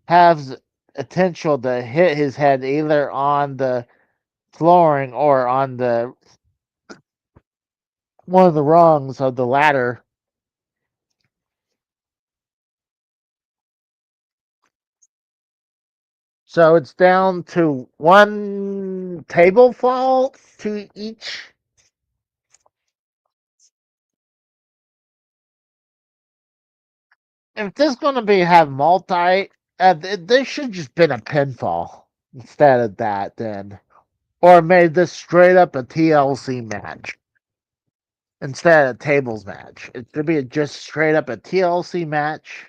has potential to hit his head either on the flooring or on the one of the rungs of the ladder. So it's down to one table fall to each. If this is going to be have multi, this should just been a pinfall instead of that then, or made this straight up a TLC match instead of a tables match. It could be just straight up a TLC match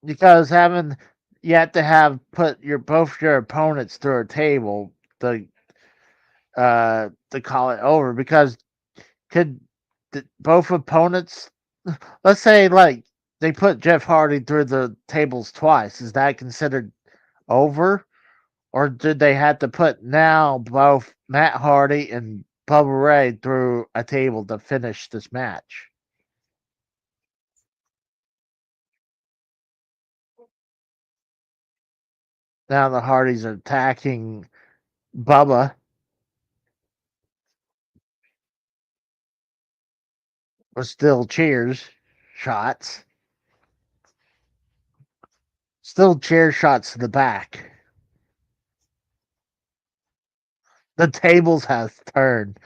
because having you have to have put your both your opponents through a table to call it over because could both opponents, let's say like they put Jeff Hardy through the tables twice, is that considered over, or did they have to put now both Matt Hardy and Bubba Ray through a table to finish this match. Now the Hardys are attacking Bubba with still cheers shots. Still chair shots to the back. The tables have turned.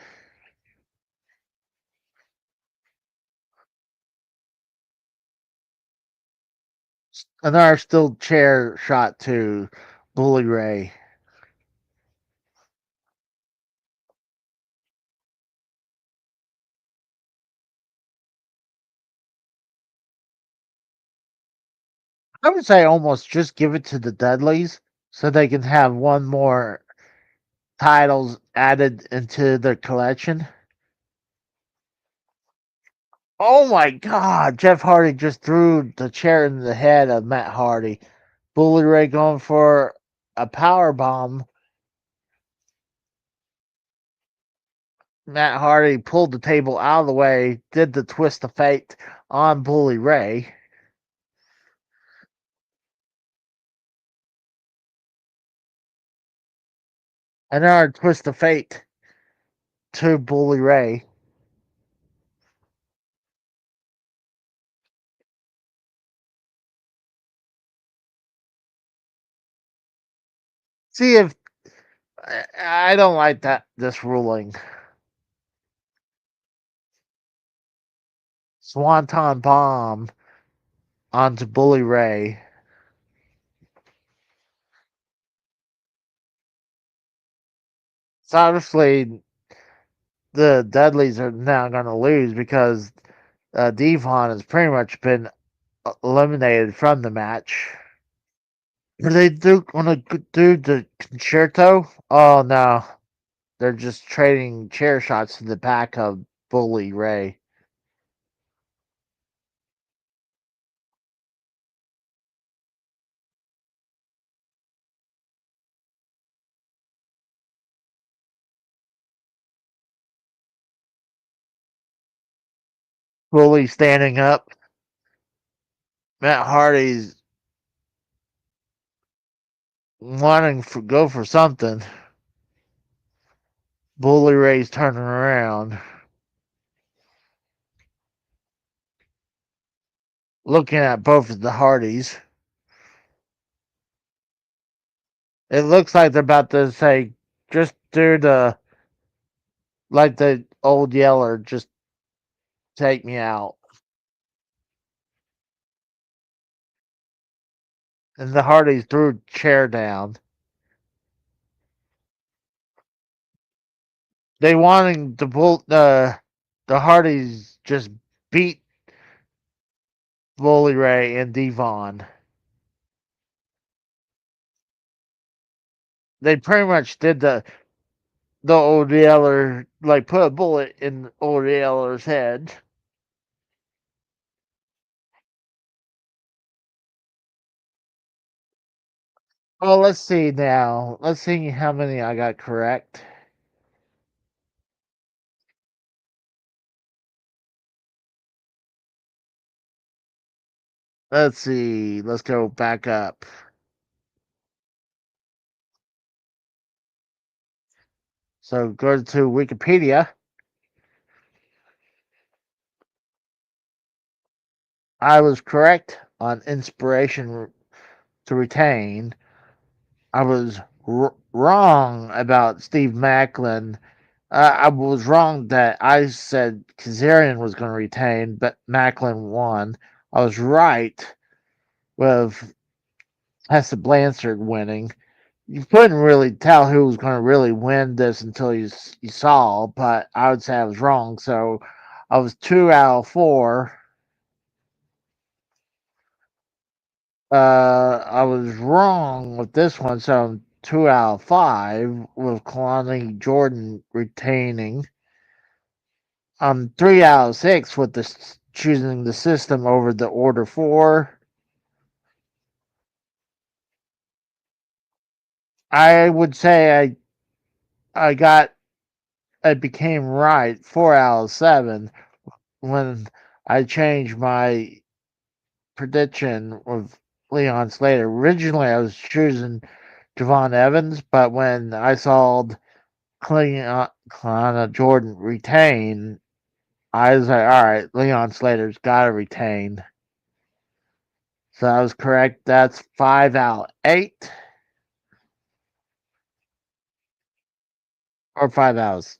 Another still chair shot to Bully Ray. I would say almost just give it to the Dudleys so they can have one more titles added into their collection. Oh my God! Jeff Hardy just threw the chair in the head of Matt Hardy. Bully Ray going for a power bomb. Matt Hardy pulled the table out of the way, did the twist of fate on Bully Ray. Another twist of fate to Bully Ray. See if I don't like that this ruling. Swanton bomb onto Bully Ray. So obviously the Dudleys are now going to lose because Devon has pretty much been eliminated from the match. Are they want to do the concerto? Oh no, they're just trading chair shots to the back of Bully Ray. Bully standing up. Matt Hardy's wanting to go for something. Bully Ray's turning around, looking at both of the Hardys. It looks like they're about to say, just do the, like the old yeller, just take me out. And the Hardys threw a chair down. They wanting to pull the Hardys just beat Bully Ray and Devon. They pretty much did the old yeller, like put a bullet in old yeller's head. Oh, let's see now. Let's see how many I got correct. Let's see. Let's go back up. So go to Wikipedia. I was correct on inspiration to retain. I was wrong about Steve Macklin. I was wrong that I said Kazarian was going to retain, but Macklin won. I was right with Tessa Blanchard winning. You couldn't really tell who was going to really win this until you saw, but I would say I was wrong. So I was 2 out of 4. I was wrong with this one, so I'm 2 out of 5 with Kalani Jordan retaining. I'm 3 out of 6 with choosing the system over the Order 4. I would say I got it became right 4 out of 7 when I changed my prediction with Leon Slater. Originally, I was choosing Javon Evans, but when I saw Cleana Jordan retain, I was like, all right, Leon Slater's got to retain. So I was correct. That's 5 out of 8. Or 5 out of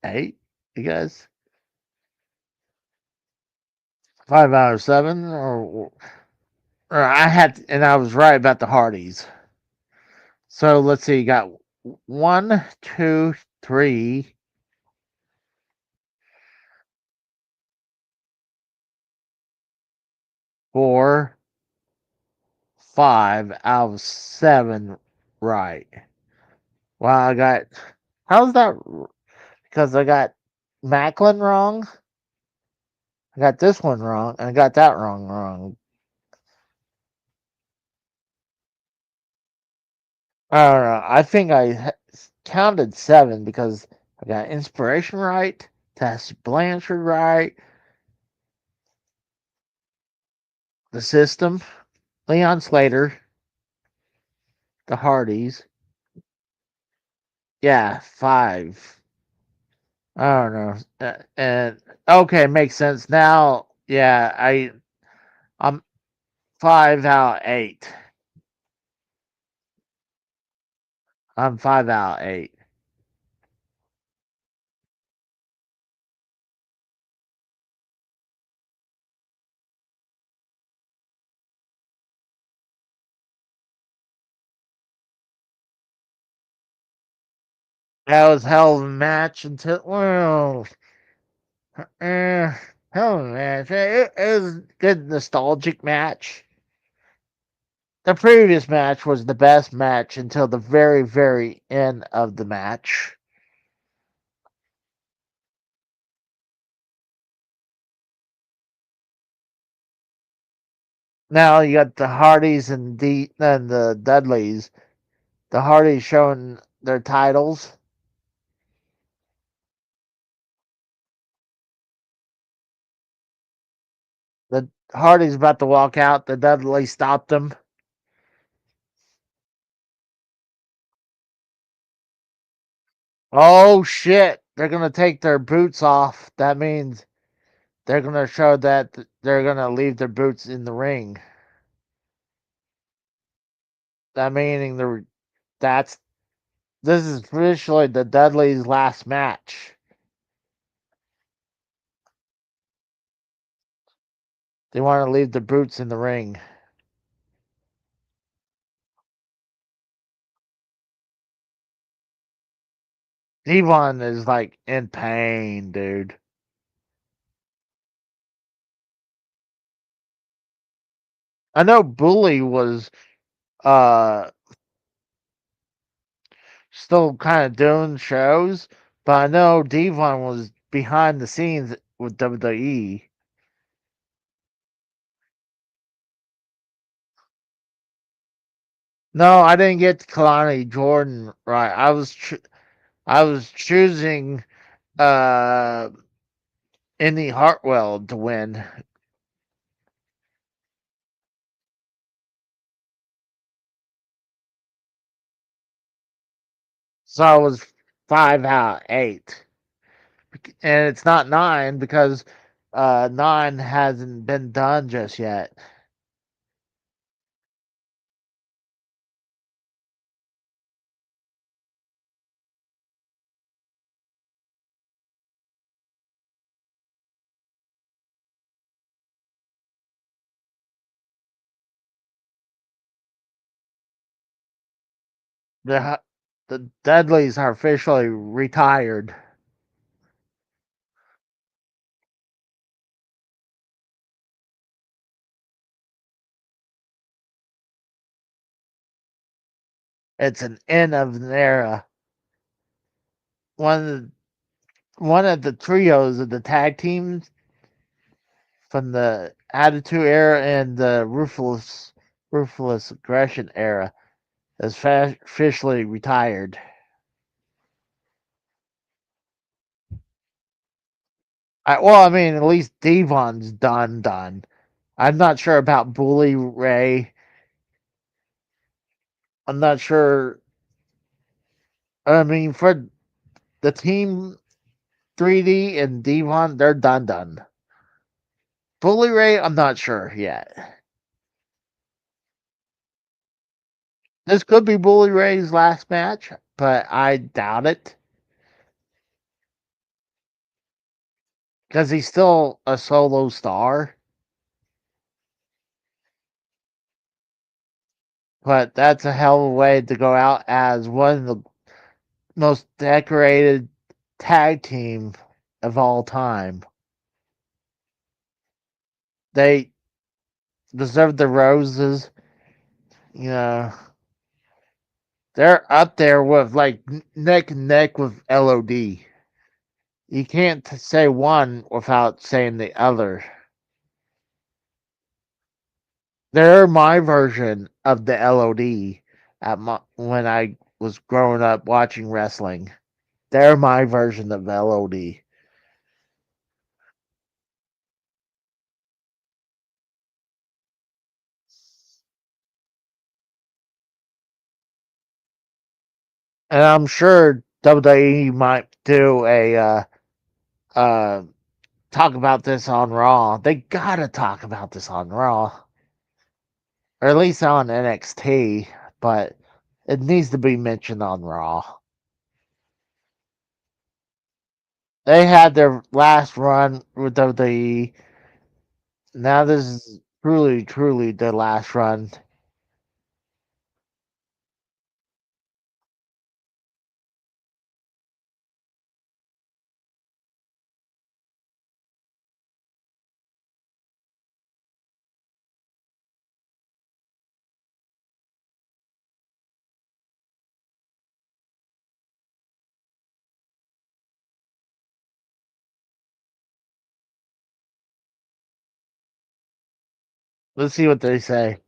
8, you guys? 5 out of 7? Or I had, and I was right about the Hardys. So let's see, you got 1, 2, 3, 4, 5 out of 7 right. Well, I got, how's that? Because I got Macklin wrong, I got this one wrong, and I got that wrong. I don't know. I think I counted 7 because I got Inspiration right, Tess Blanchard right, the System, Leon Slater, the Hardys. Yeah, 5. I don't know. And okay, makes sense now. Yeah, I'm 5 out of 8. I'm 5 out of 8. That was hell of a match until hell of a match. It was a good nostalgic match. The previous match was the best match until the very, very end of the match. Now you got the Hardys and the Dudleys. The Hardys showing their titles. The Hardys about to walk out. The Dudleys stopped them. Oh shit! They're gonna take their boots off. That means they're gonna show that they're gonna leave their boots in the ring. That meaning that's this is officially the Dudleys' last match. They want to leave their boots in the ring. Devon is like in pain, dude. I know Bully was uh still kind of doing shows, but I know Devon was behind the scenes with WWE. No, I didn't get Kalani Jordan right. I was choosing uh Indy Hartwell to win. So I was 5 out of 8. And it's not 9 because 9 hasn't been done just yet. The the Dudleys are officially retired. It's an end of an era. One of the, one of the trios of the tag teams from the Attitude Era and the Ruthless Aggression Era is officially retired. Well, I mean, at least Devon's done. I'm not sure about Bully Ray. I'm not sure. I mean, for the team 3D and Devon, they're done. Bully Ray, I'm not sure yet. This could be Bully Ray's last match, but I doubt it because he's still a solo star. But that's a hell of a way to go out as one of the most decorated tag team of all time. They deserve the roses. You know, they're up there with like neck and neck with LOD. You can't say one without saying the other. They're my version of the LOD when I was growing up watching wrestling. They're my version of LOD. And I'm sure WWE might do a uh, talk about this on Raw. They gotta talk about this on Raw, or at least on NXT. But it needs to be mentioned on Raw. They had their last run with WWE. Now this is truly their last run. Let's see what they say.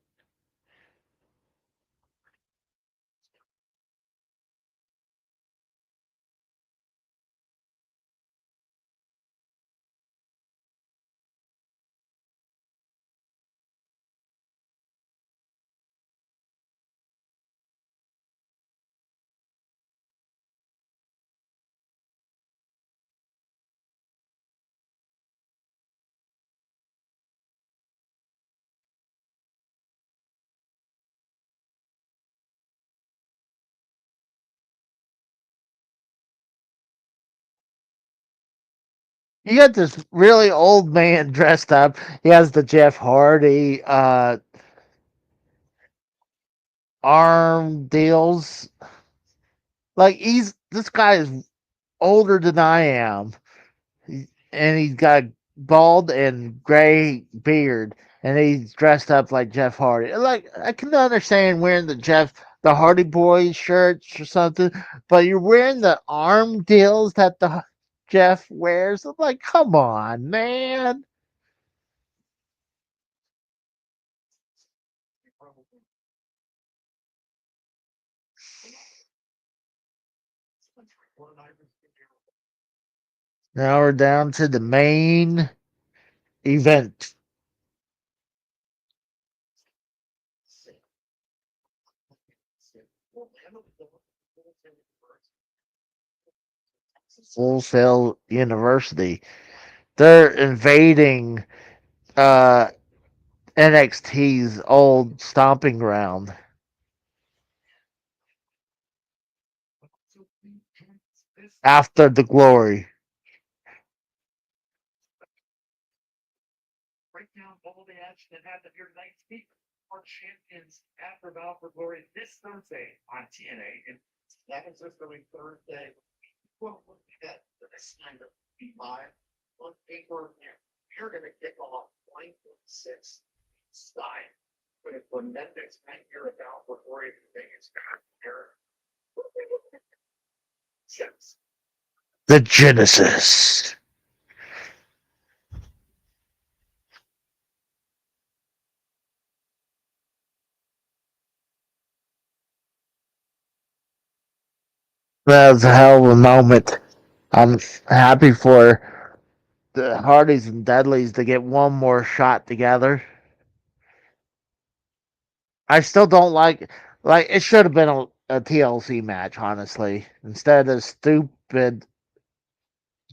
You got this really old man dressed up. He has the Jeff Hardy arm deals. Like he's this guy is older than I am, and he's got a bald and gray beard, and he's dressed up like Jeff Hardy. Like I can understand wearing the Hardy Boys shirts or something, but you're wearing the arm deals that the Jeff wears. I'm like, come on, man. Now we're down to the main event. Full Sail University. They're invading uh, NXT's old stomping ground. After the glory. The Genesis. That was a hell of a moment. I'm happy for the Hardys and Dudleys to get one more shot together. I still don't like it should have been a TLC match, honestly. Instead of stupid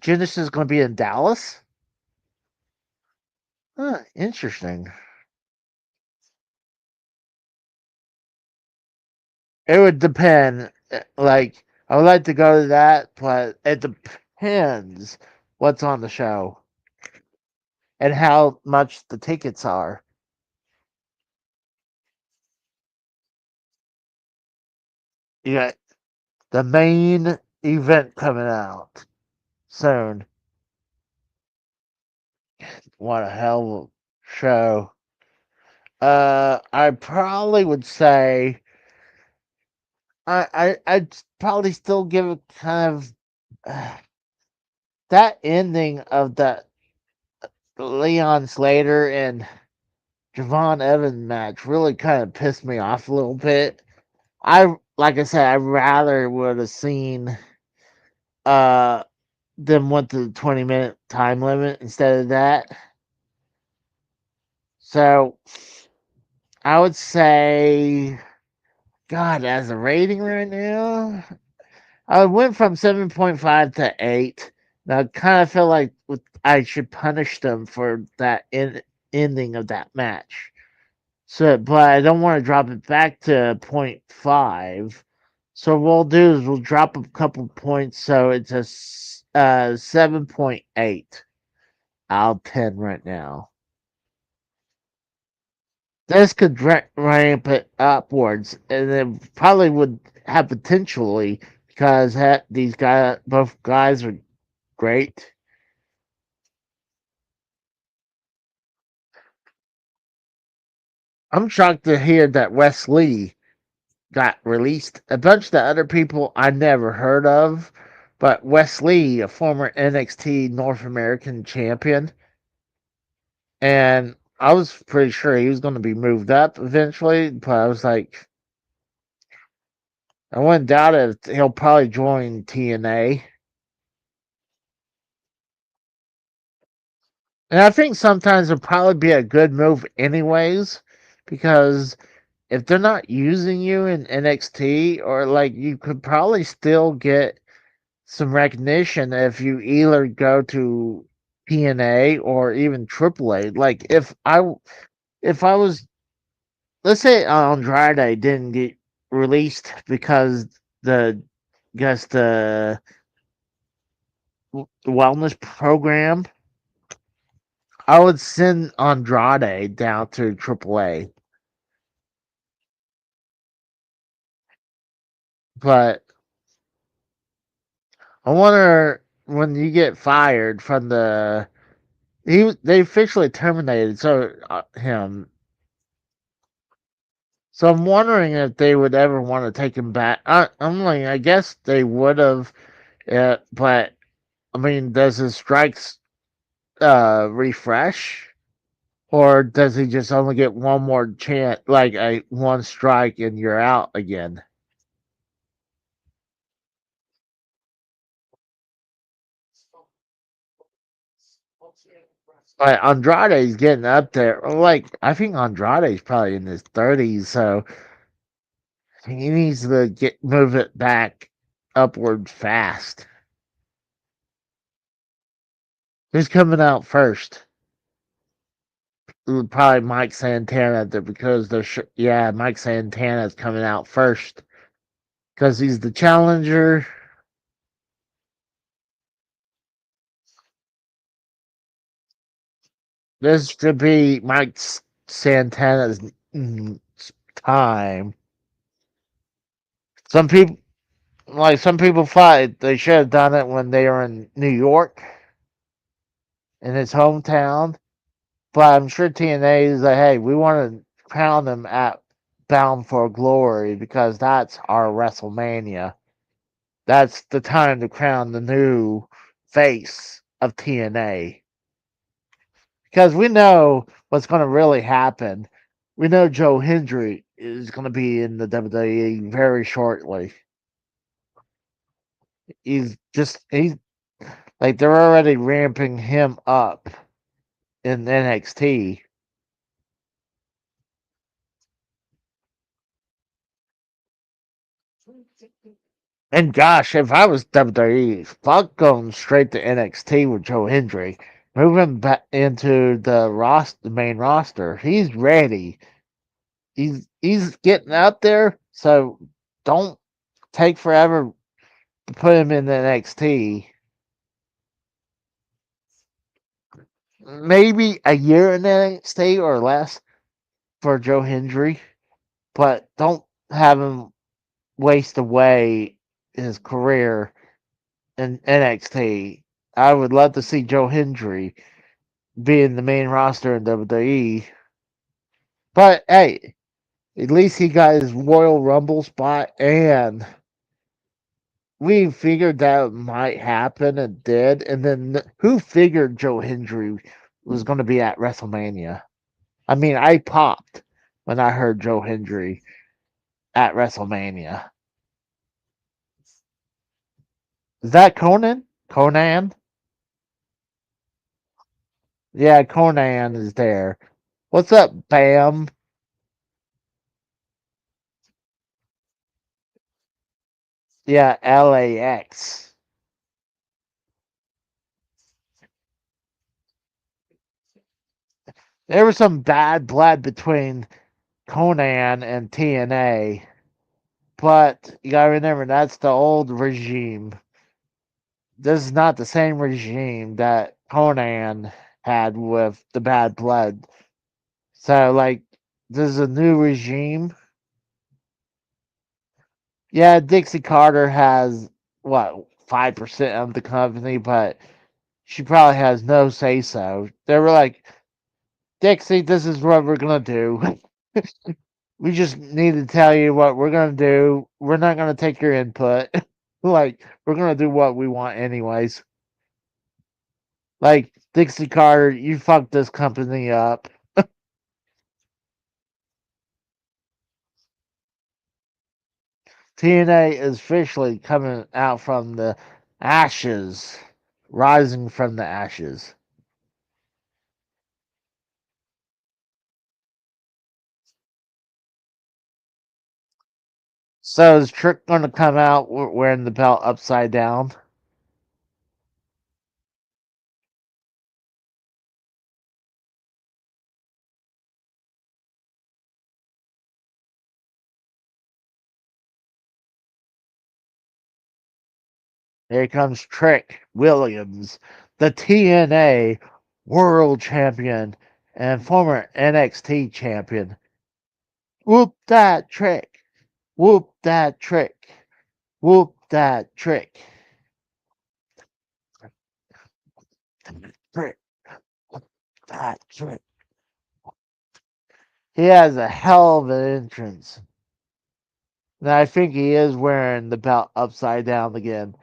Genesis is going to be in Dallas. Huh, interesting. It would depend. Like I would like to go to that, but it depends what's on the show and how much the tickets are. You got the main event coming out soon. What a hell of a show. I probably would say I'd probably still give it kind of that ending of the Leon Slater and Javon Evans match really kind of pissed me off a little bit. I like I said, I rather would have seen uh them went to the 20-minute time limit instead of that. So I would say, God, as a rating right now, I went from 7.5 to 8. Now, I kind of feel like I should punish them for that ending of that match. So, but I don't want to drop it back to point 0.5. So what we'll do is we'll drop a couple points, so it's a 7.8 out of 10 right now. This could ramp it upwards, and it probably would have potentially because these both guys are great. I'm shocked to hear that Wes Lee got released. A bunch of the other people I never heard of, but Wes Lee, a former NXT North American champion, and I was pretty sure he was going to be moved up eventually, but I was like, I wouldn't doubt it. He'll probably join TNA. And I think sometimes it'll probably be a good move, anyways, because if they're not using you in NXT, or like you could probably still get some recognition if you either go to TNA or even AAA. Like if I was, let's say Andrade didn't get released because the guess the wellness program, I would send Andrade down to AAA. But I wonder when you get fired from they officially terminated him. So I'm wondering if they would ever want to take him back. I guess they would have, but I mean, does his strikes refresh, or does he just only get one more chance, like a one strike and you're out again? But Andrade's getting up there. Like I think Andrade's probably in his 30s, so he needs to move it back upward fast. Who's coming out first? Probably Mike Santana, because Mike Santana's coming out first because he's the challenger. This should be Mike Santana's time. Some people some people thought they should have done it when they were in New York, in his hometown. But I'm sure TNA is like, hey, we want to crown him at Bound for Glory because that's our WrestleMania. That's the time to crown the new face of TNA. Because we know what's going to really happen. We know Joe Hendry is going to be in the WWE very shortly. He's Like they're already ramping him up in NXT. And gosh, if I was WWE, fuck going straight to NXT with Joe Hendry. Move him back into the main roster. He's ready. He's getting out there, so don't take forever to put him in the NXT. Maybe a year in NXT or less for Joe Hendry, but don't have him waste away his career in NXT. I would love to see Joe Hendry be in the main roster in WWE. But hey, at least he got his Royal Rumble spot, and we figured that might happen and did. And then who figured Joe Hendry was going to be at WrestleMania? I mean, I popped when I heard Joe Hendry at WrestleMania. Is that Conan? Conan? Yeah, Conan is there. What's up, Bam? Yeah, LAX. There was some bad blood between Conan and TNA, but you gotta remember that's the old regime. This is not the same regime that Conan had with the bad blood. So, like, this is a new regime. Yeah, Dixie Carter has, what, 5% of the company, but she probably has no say so. They were like, Dixie, this is what we're going to do. We just need to tell you what we're going to do. We're not going to take your input. Like, we're going to do what we want, anyways. Like, Dixie Carter, you fucked this company up. TNA is officially coming out from the ashes, rising from the ashes. So is Trick going to come out wearing the belt upside down? Here comes Trick Williams, the TNA World Champion and former NXT Champion. Whoop that Trick! Whoop that Trick! Whoop that Trick! Trick! Whoop that Trick! He has a hell of an entrance. And I think he is wearing the belt upside down again.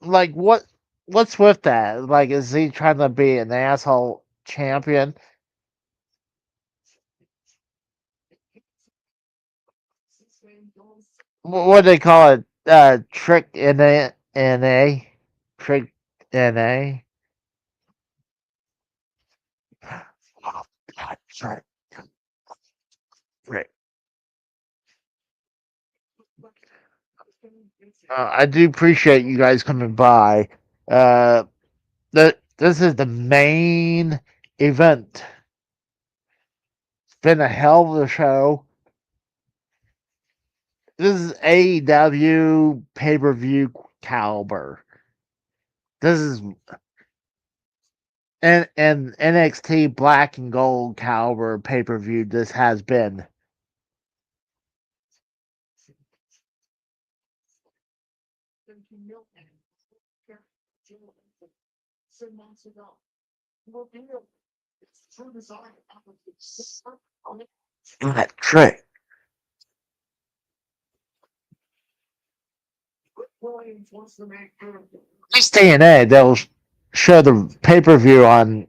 Like what's with that? Like is he trying to be an asshole champion? What do they call it? Trick NA? Trick NA? Oh, God, trick. Trick. I do appreciate you guys coming by. Uh, this is the main event. It's been a hell of a show. This is AEW pay per view caliber. This is and NXT Black and Gold caliber pay per view. This has been. That trick. This TNA, they'll show the pay per view on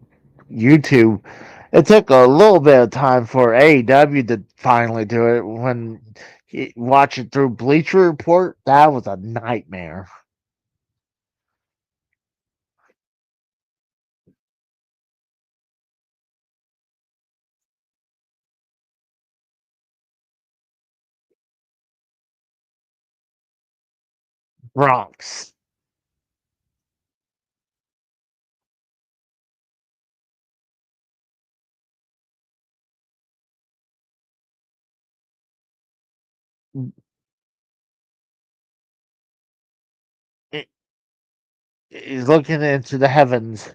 YouTube. It took a little bit of time for AEW to finally do it. When you watch it through Bleacher Report, that was a nightmare. Bronx. He- He's looking into the heavens.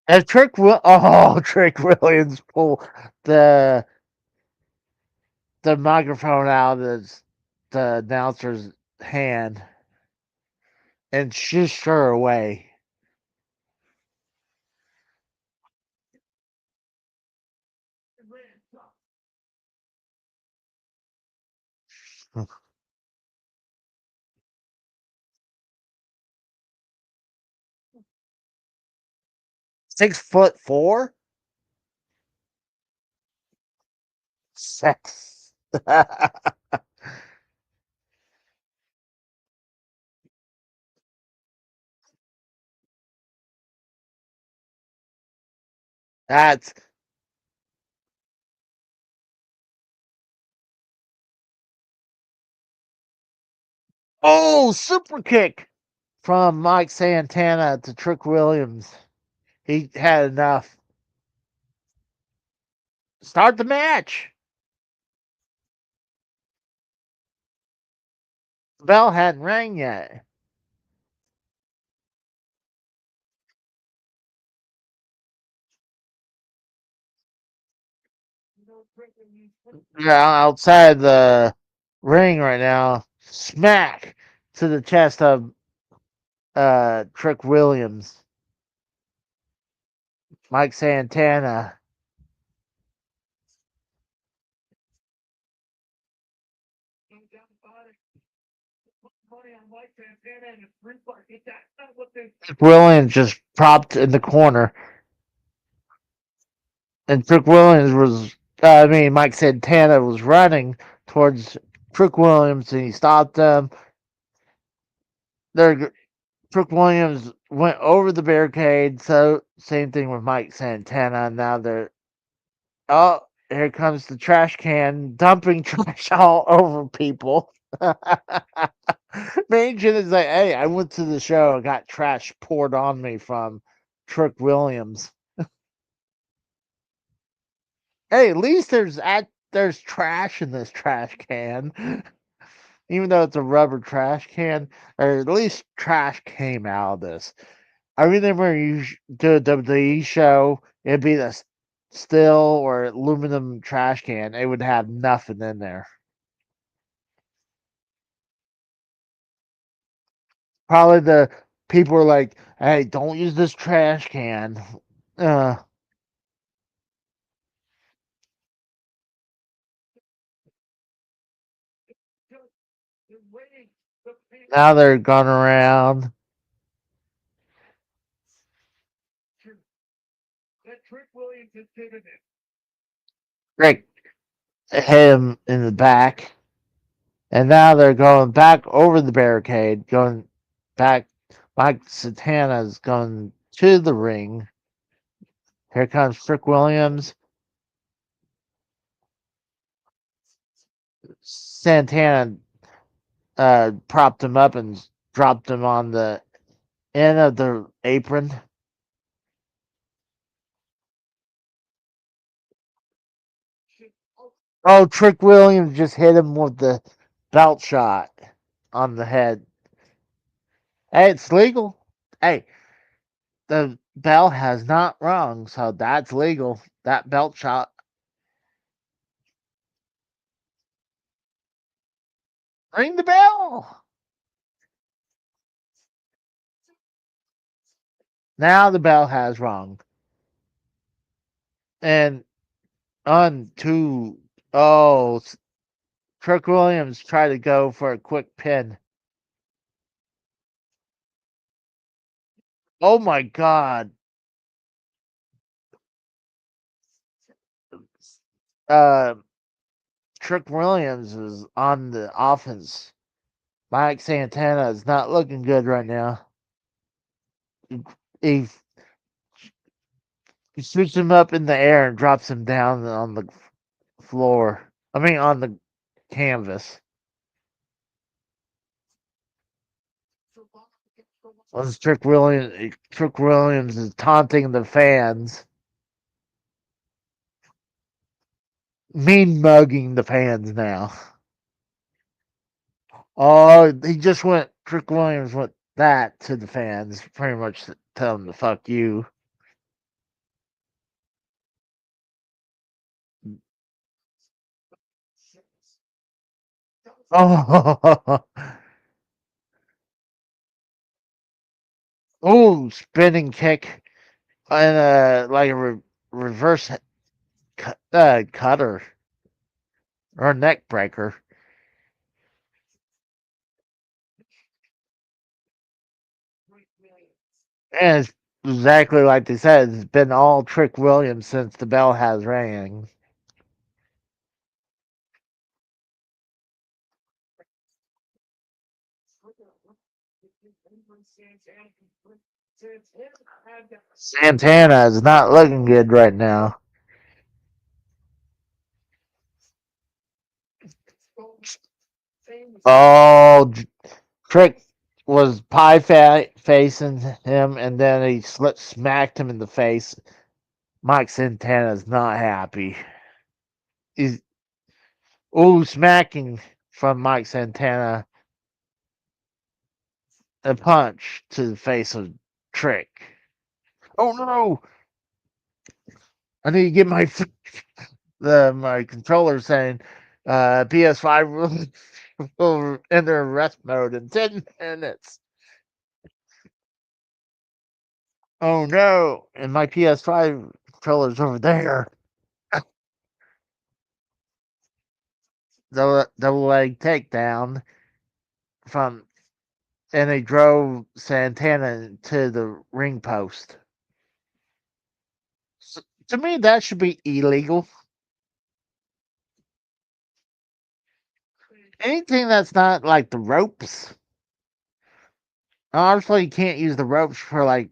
And Trick Williams pull the the microphone out of the announcer's hand and shushed her away. 6'4"? Sex. That's super kick from Mike Santana to Trick Williams. He had enough. Start the match. The bell hadn't rang yet. Yeah, outside the ring right now. Smack to the chest of Trick Williams. Mike Santana. Trick Williams just propped in the corner. And Trick Williams was, Mike Santana was running towards Trick Williams and he stopped them. There, Trick Williams went over the barricade. So same thing with Mike Santana. Now they're oh, here comes the trash can dumping trash all over people. Mansion is like, hey, I went to the show and got trash poured on me from Trick Williams. Hey, at least there's trash in this trash can. Even though it's a rubber trash can, or at least trash came out of this. I remember you do a WWE show, it'd be the steel or aluminum trash can. It would have nothing in there. Probably the people are like, "Hey, don't use this trash can." Uh, Now they're going around. Rick hit him in the back, and now they're going back over the barricade, going back. Mike Santana's going to the ring. Here comes Trick Williams. Santana propped him up and dropped him on the end of the apron. Oh, Trick Williams just hit him with the belt shot on the head. Hey, it's legal. Hey, the bell has not rung, so that's legal. That belt shot. Ring the bell. Now the bell has rung. And on to oh, Trick Williams tried to go for a quick pin. Oh my God. Uh, Trick Williams is on the offense. Mike Santana is not looking good right now. He He shoots him up in the air and drops him down on the floor. I mean, on the canvas. Once Trick Williams is taunting the fans, mean mugging the fans now. Oh, he just went. Trick Williams went that to the fans, pretty much tell them to fuck you. Oh, oh, spinning kick and like a reverse cutter or neck breaker. And it's exactly like they said. It's been all Trick Williams since the bell has rang. Santana is not looking good right now. Oh, Trick was facing him, and then he smacked him in the face. Mike Santana's not happy. He's smacking from Mike Santana, a punch to the face of Trick. Oh no! I need to get my controller saying PS5 will enter rest mode in 10 minutes. Oh no! And my PS5 controller's over there. Double leg takedown from, and they drove Santana to the ring post. So, to me, that should be illegal. Anything that's not like the ropes. Obviously, you can't use the ropes for like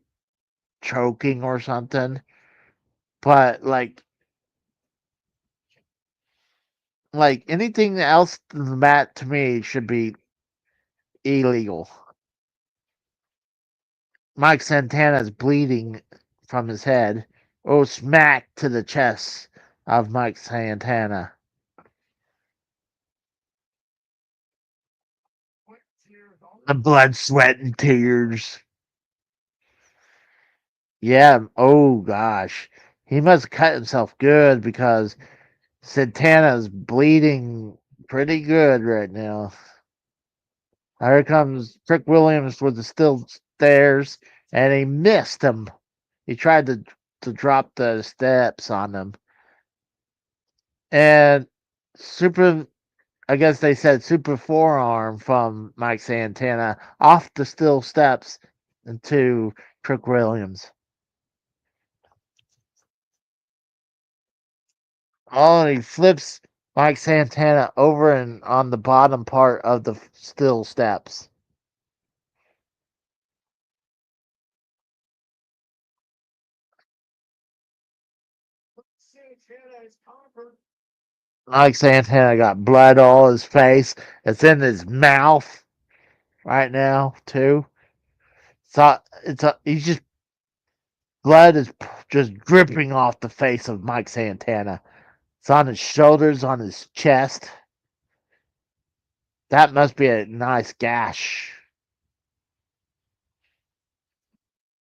choking or something. But like anything else than that to me should be illegal. Mike Santana's bleeding from his head. Oh, smack to the chest of Mike Santana. The blood, sweat, and tears. Yeah. Oh gosh, he must cut himself good because Santana's bleeding pretty good right now. Here comes Trick Williams with the steel stairs, and he missed him. He tried to drop the steps on him, and super. I guess they said super forearm from Mike Santana off the steel steps into Trick Williams. Oh, and he flips Mike Santana over and on the bottom part of the steel steps. Mike Santana got blood all his face. It's in his mouth right now too. So he's just blood is just dripping off the face of Mike Santana. It's on his shoulders, on his chest. That must be a nice gash.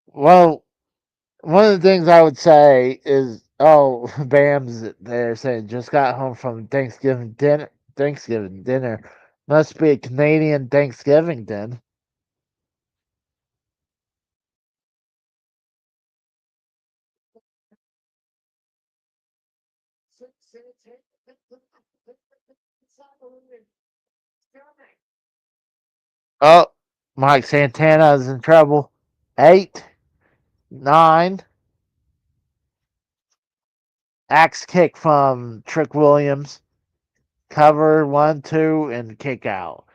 Well, one of the things I would say is, oh, Bam's there saying just got home from Thanksgiving dinner. Thanksgiving dinner must be a Canadian Thanksgiving then. Oh, Mike Santana is in trouble. 8, 9. Axe kick from Trick Williams. Cover 1, 2, and kick out.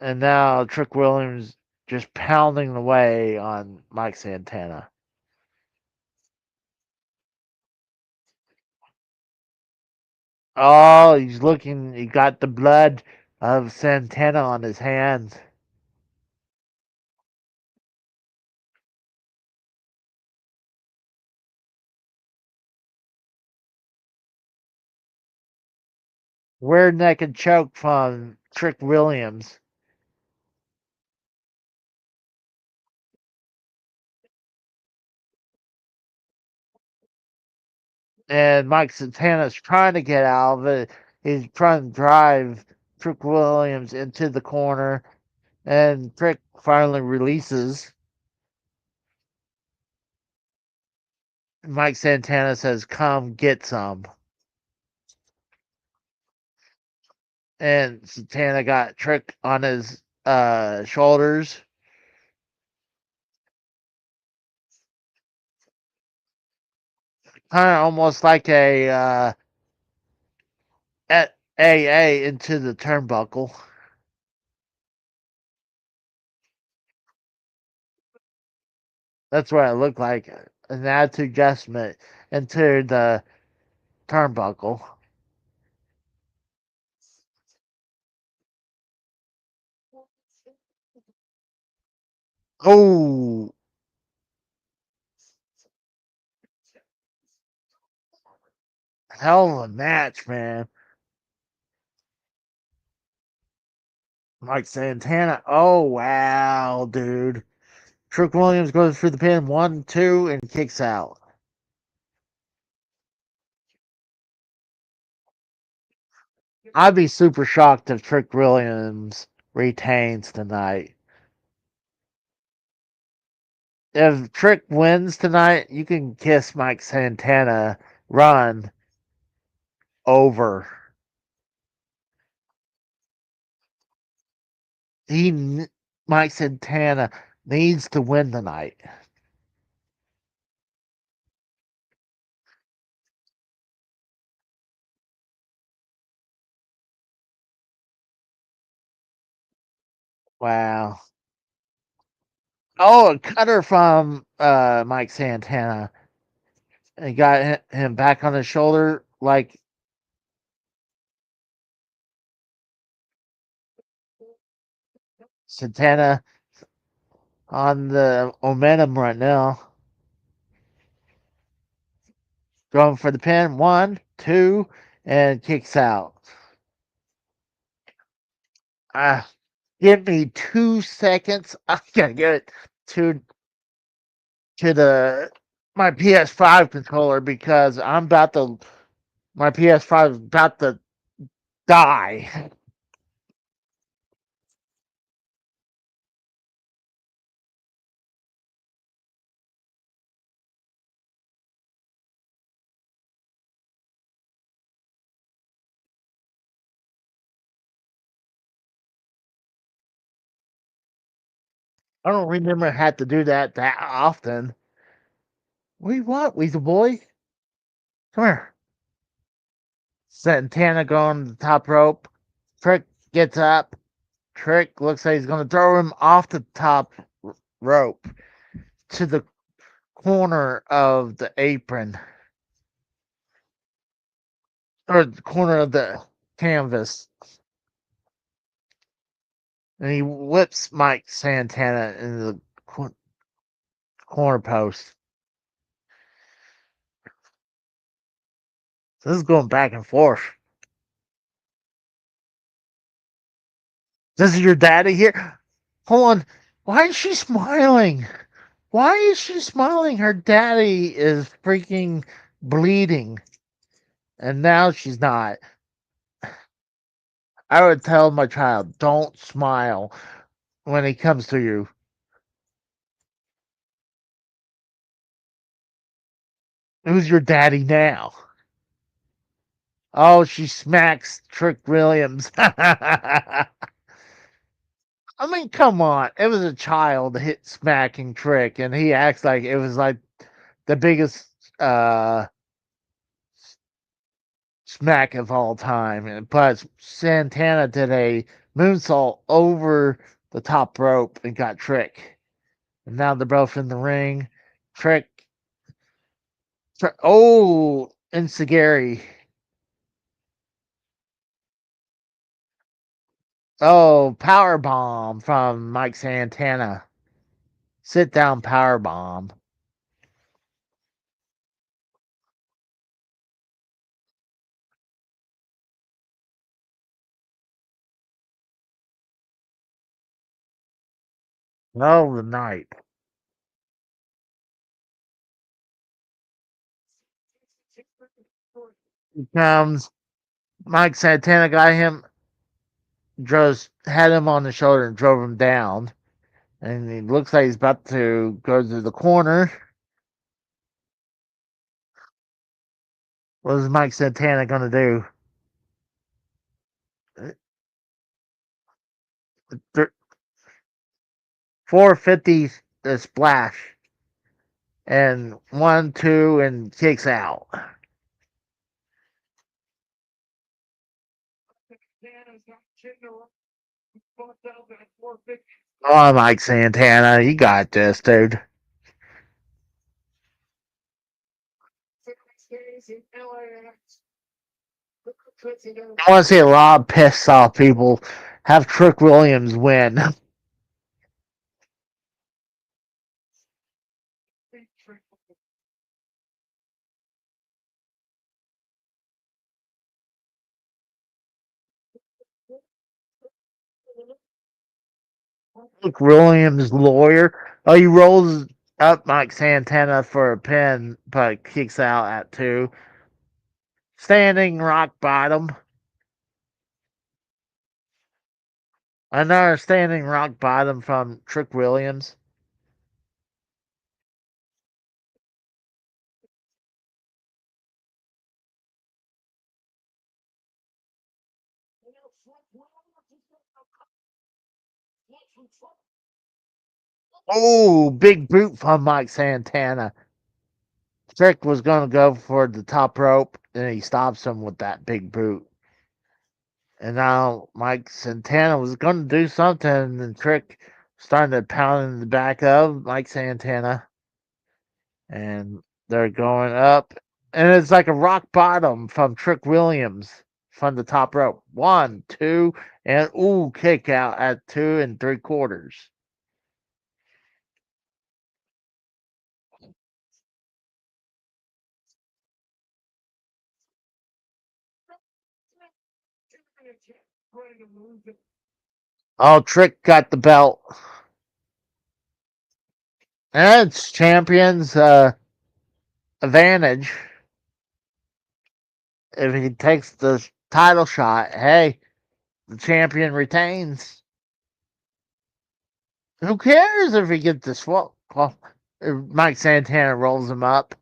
And now Trick Williams just pounding away on Mike Santana. Oh, he's looking. He got the blood of Santana on his hands. Rear naked choke from Trick Williams. And Mike Santana's trying to get out of it. He's trying to drive Trick Williams into the corner, and Trick finally releases. Mike Santana says, "Come get some." And Santana got Trick on his shoulders. Kind of almost like a at AA into the turnbuckle. That's what it looked like. An attitude adjustment into the turnbuckle. Oh, hell of a match, man. Mike Santana. Oh, wow, dude. Trick Williams goes for the pin. 1, 2, and kicks out. I'd be super shocked if Trick Williams retains tonight. If Trick wins tonight, you can kiss Mike Santana run over. Mike Santana needs to win tonight. Wow. Oh, a cutter from Mike Santana. And got him back on his shoulder like Santana on the momentum right now. Going for the pin. 1, 2, and kicks out. Ah, give me 2 seconds. I gotta get it to the my PS5 controller because I'm about to my PS5 is about to die. I don't remember I had to do that often. What do you want, Weasel Boy? Come here. Santana going to the top rope. Trick gets up. Trick looks like he's going to throw him off the top rope to the corner of the apron or the corner of the canvas. And he whips Mike Santana into the corner post. So this is going back and forth. This is your daddy here? Hold on. Why is she smiling? Why is she smiling? Her daddy is freaking bleeding. And now she's not. I would tell my child, don't smile when he comes to you. Who's your daddy now? Oh, she smacks Trick Williams. I mean, come on. It was a child hit smacking Trick, and he acts like it was like the biggest smack of all time. But Santana did a moonsault over the top rope and got Trick. And now they're both in the ring. Trick. Oh, Insagari. Oh, power bomb from Mike Santana. Sit down power bomb. Oh, the night. Here comes Mike Santana. Got him. Just had him on the shoulder and drove him down. And he looks like he's about to go to the corner. What is Mike Santana going to do? 450 splash. And 1, 2, and kicks out. Oh, Mike Santana, you got this, dude. I want to see a lot of pissed off people have Trick Williams win. Trick Williams' lawyer. Oh, he rolls up Mike Santana for a pin, but kicks out at 2. Standing rock bottom. Another standing rock bottom from Trick Williams. Oh, big boot from Mike Santana. Trick was going to go for the top rope, and he stops him with that big boot. And now Mike Santana was going to do something, and Trick starting to pound in the back of Mike Santana. And they're going up. And it's like a rock bottom from Trick Williams from the top rope. 1, 2, and ooh, kick out at 2 3/4. Oh, Trick got the belt. And it's champion's advantage. If he takes the title shot, hey, the champion retains. Who cares if he gets the swap? Well, Mike Santana rolls him up.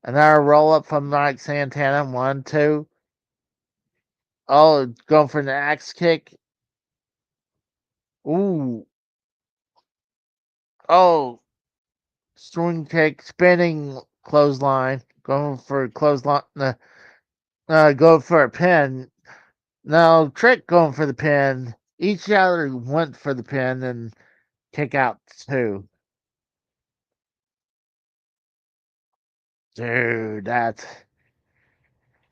Another roll up from Mike Santana. 1, 2. Oh, going for the axe kick. Ooh. Oh, swing kick, spinning clothesline. Going for a clothesline. Go for a pin. No, Trick going for the pin. Each other went for the pin and kick out 2. Dude, that's.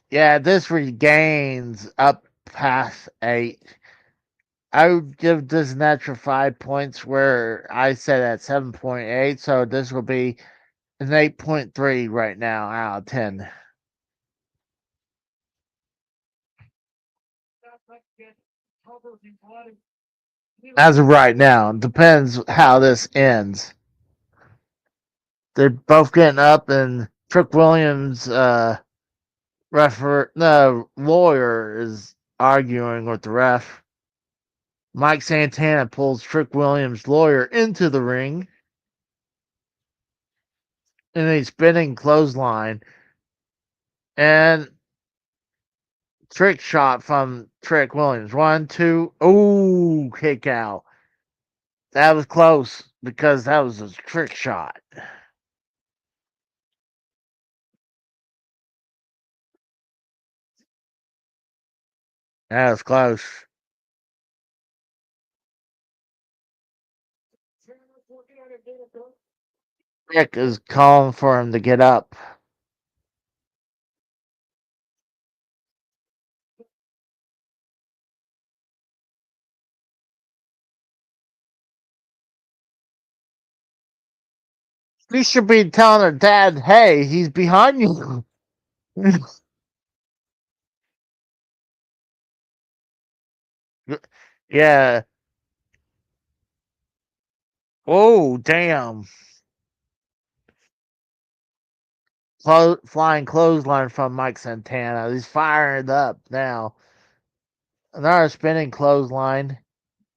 Yeah, this regains up past 8. I would give this an extra 5 points where I said at 7.8, so this will be an 8.3 right now out of 10. As of right now, it depends how this ends. They're both getting up, and Trick Williams, lawyer is arguing with the ref. Mike Santana pulls Trick Williams' lawyer into the ring in a spinning clothesline, and trick shot from Trick Williams. 1, 2. Ooh, kick out. That was close because that was a trick shot. That was close. Trick is calling for him to get up. She should be telling her dad, "Hey, he's behind you." Yeah. Oh, damn. Flying clothesline from Mike Santana. He's firing it up now. Another spinning clothesline.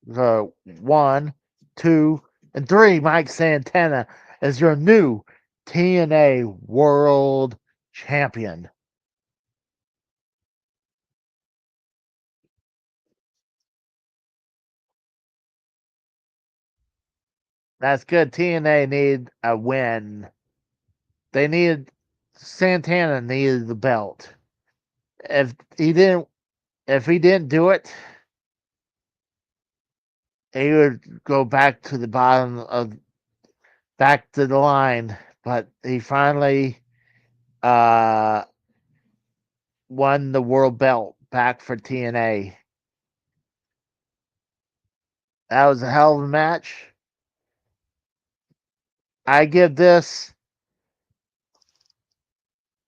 The 1, 2, and 3. Mike Santana is your new TNA World Champion. That's good. TNA need a win. They needed Santana needed the belt. If he didn't, if he didn't do it, he would go back to the bottom of back to the line. But he finally uh, won the world belt back for TNA. That was a hell of a match. I give this.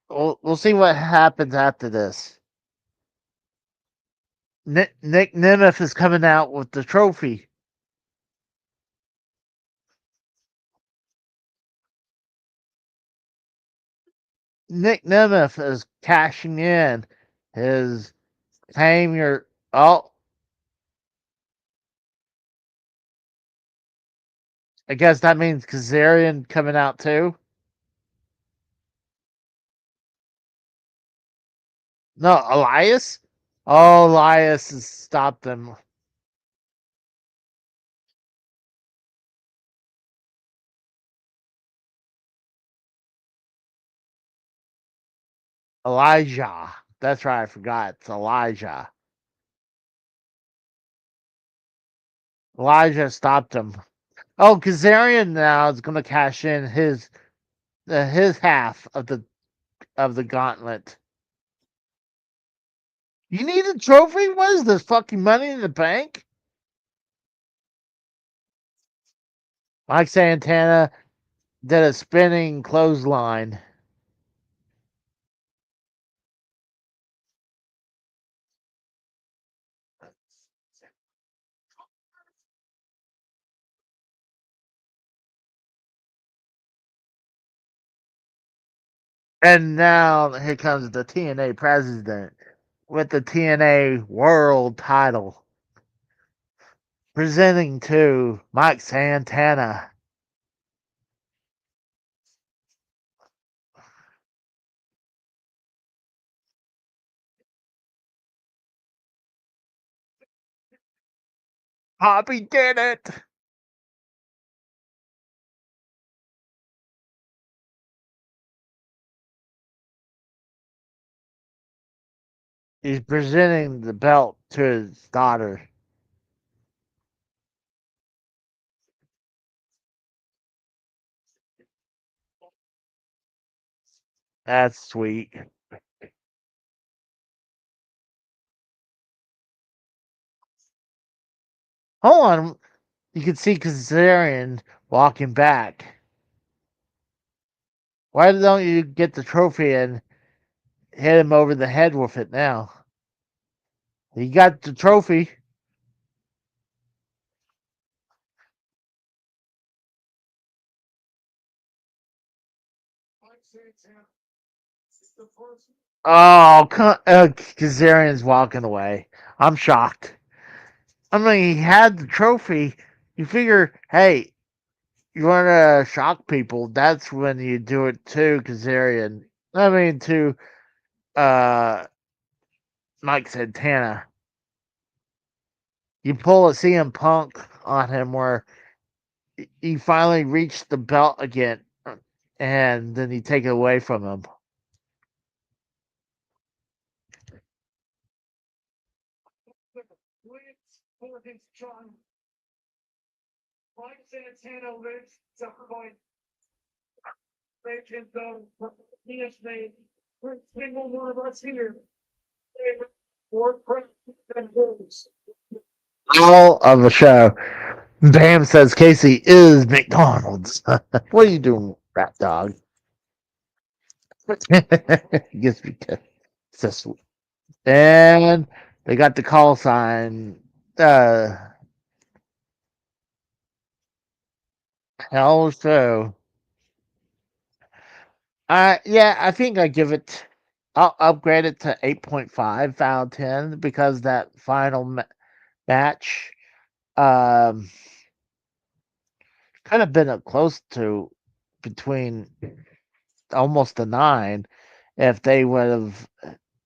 We'll see what happens after this. Nick Nemeth is coming out with the trophy. Nick Nemeth is cashing in his claim your. Oh, I guess that means Kazarian coming out too. No, Elias. Oh, Elias has stopped them. Elijah. That's right. I forgot. It's Elijah. Elijah stopped him. Oh, Kazarian now is going to cash in his half of the gauntlet. You need a trophy? What is this fucking Money in the Bank? Mike Santana did a spinning clothesline. And now here comes the TNA president with the TNA world title. Presenting to Mike Santana. Poppy did it! He's presenting the belt to his daughter. That's sweet. Hold on. You can see Kazarian walking back. Why don't you get the trophy and hit him over the head with it now? He got the trophy. Oh, Kazarian's walking away. I'm shocked. I mean, he had the trophy. You figure, hey, you want to shock people? That's when you do it to Kazarian. I mean, to uh, Mike Santana. You pull a CM Punk on him where he finally reached the belt again, and then you take it away from him. Mike Santana lives to point make him go. He has made every single one of us here more credit than his. All of the show. Bam says Casey is McDonald's. What are you doing? rat dog. Gets me good. So sweet. And they got the call sign. Uh, hell so. Yeah, I think I give it. I'll upgrade it to 8.5 out of 10 because that final match um could have been a close to between almost a 9 if they would have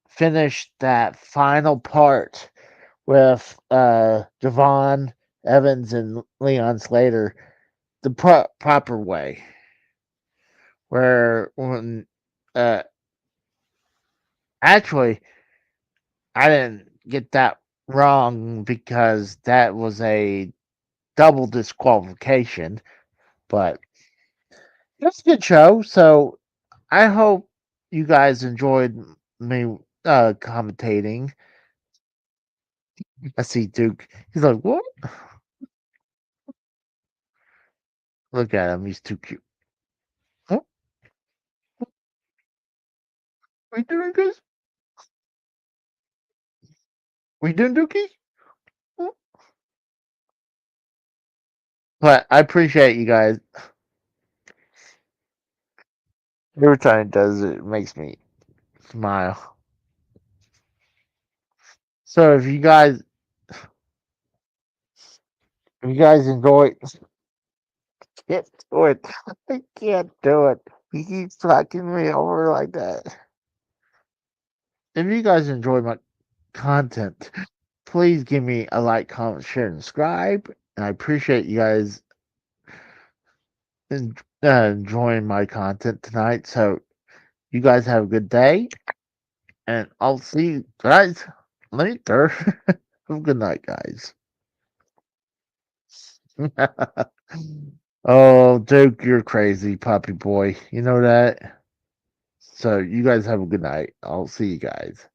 finished that final part with Javon Evans and Leon Slater the proper way, where when uh, actually I didn't get that wrong because that was a double disqualification, but it's a good show. So I hope you guys enjoyed me commentating. I see Duke. He's like, what? Look at him. He's too cute. Huh? We doing this? We doing Dookie? Huh? But I appreciate you guys. Every time it does it, makes me smile. So if you guys enjoy, can't do it. I can't do it. He keeps fucking me over like that. If you guys enjoy my content, please give me a like, comment, share, and subscribe. And I appreciate you guys enjoying my content tonight. So you guys have a good day, and I'll see you guys later. Have a good night, guys. Oh, Duke, you're crazy, puppy boy. You know that? So you guys have a good night. I'll see you guys.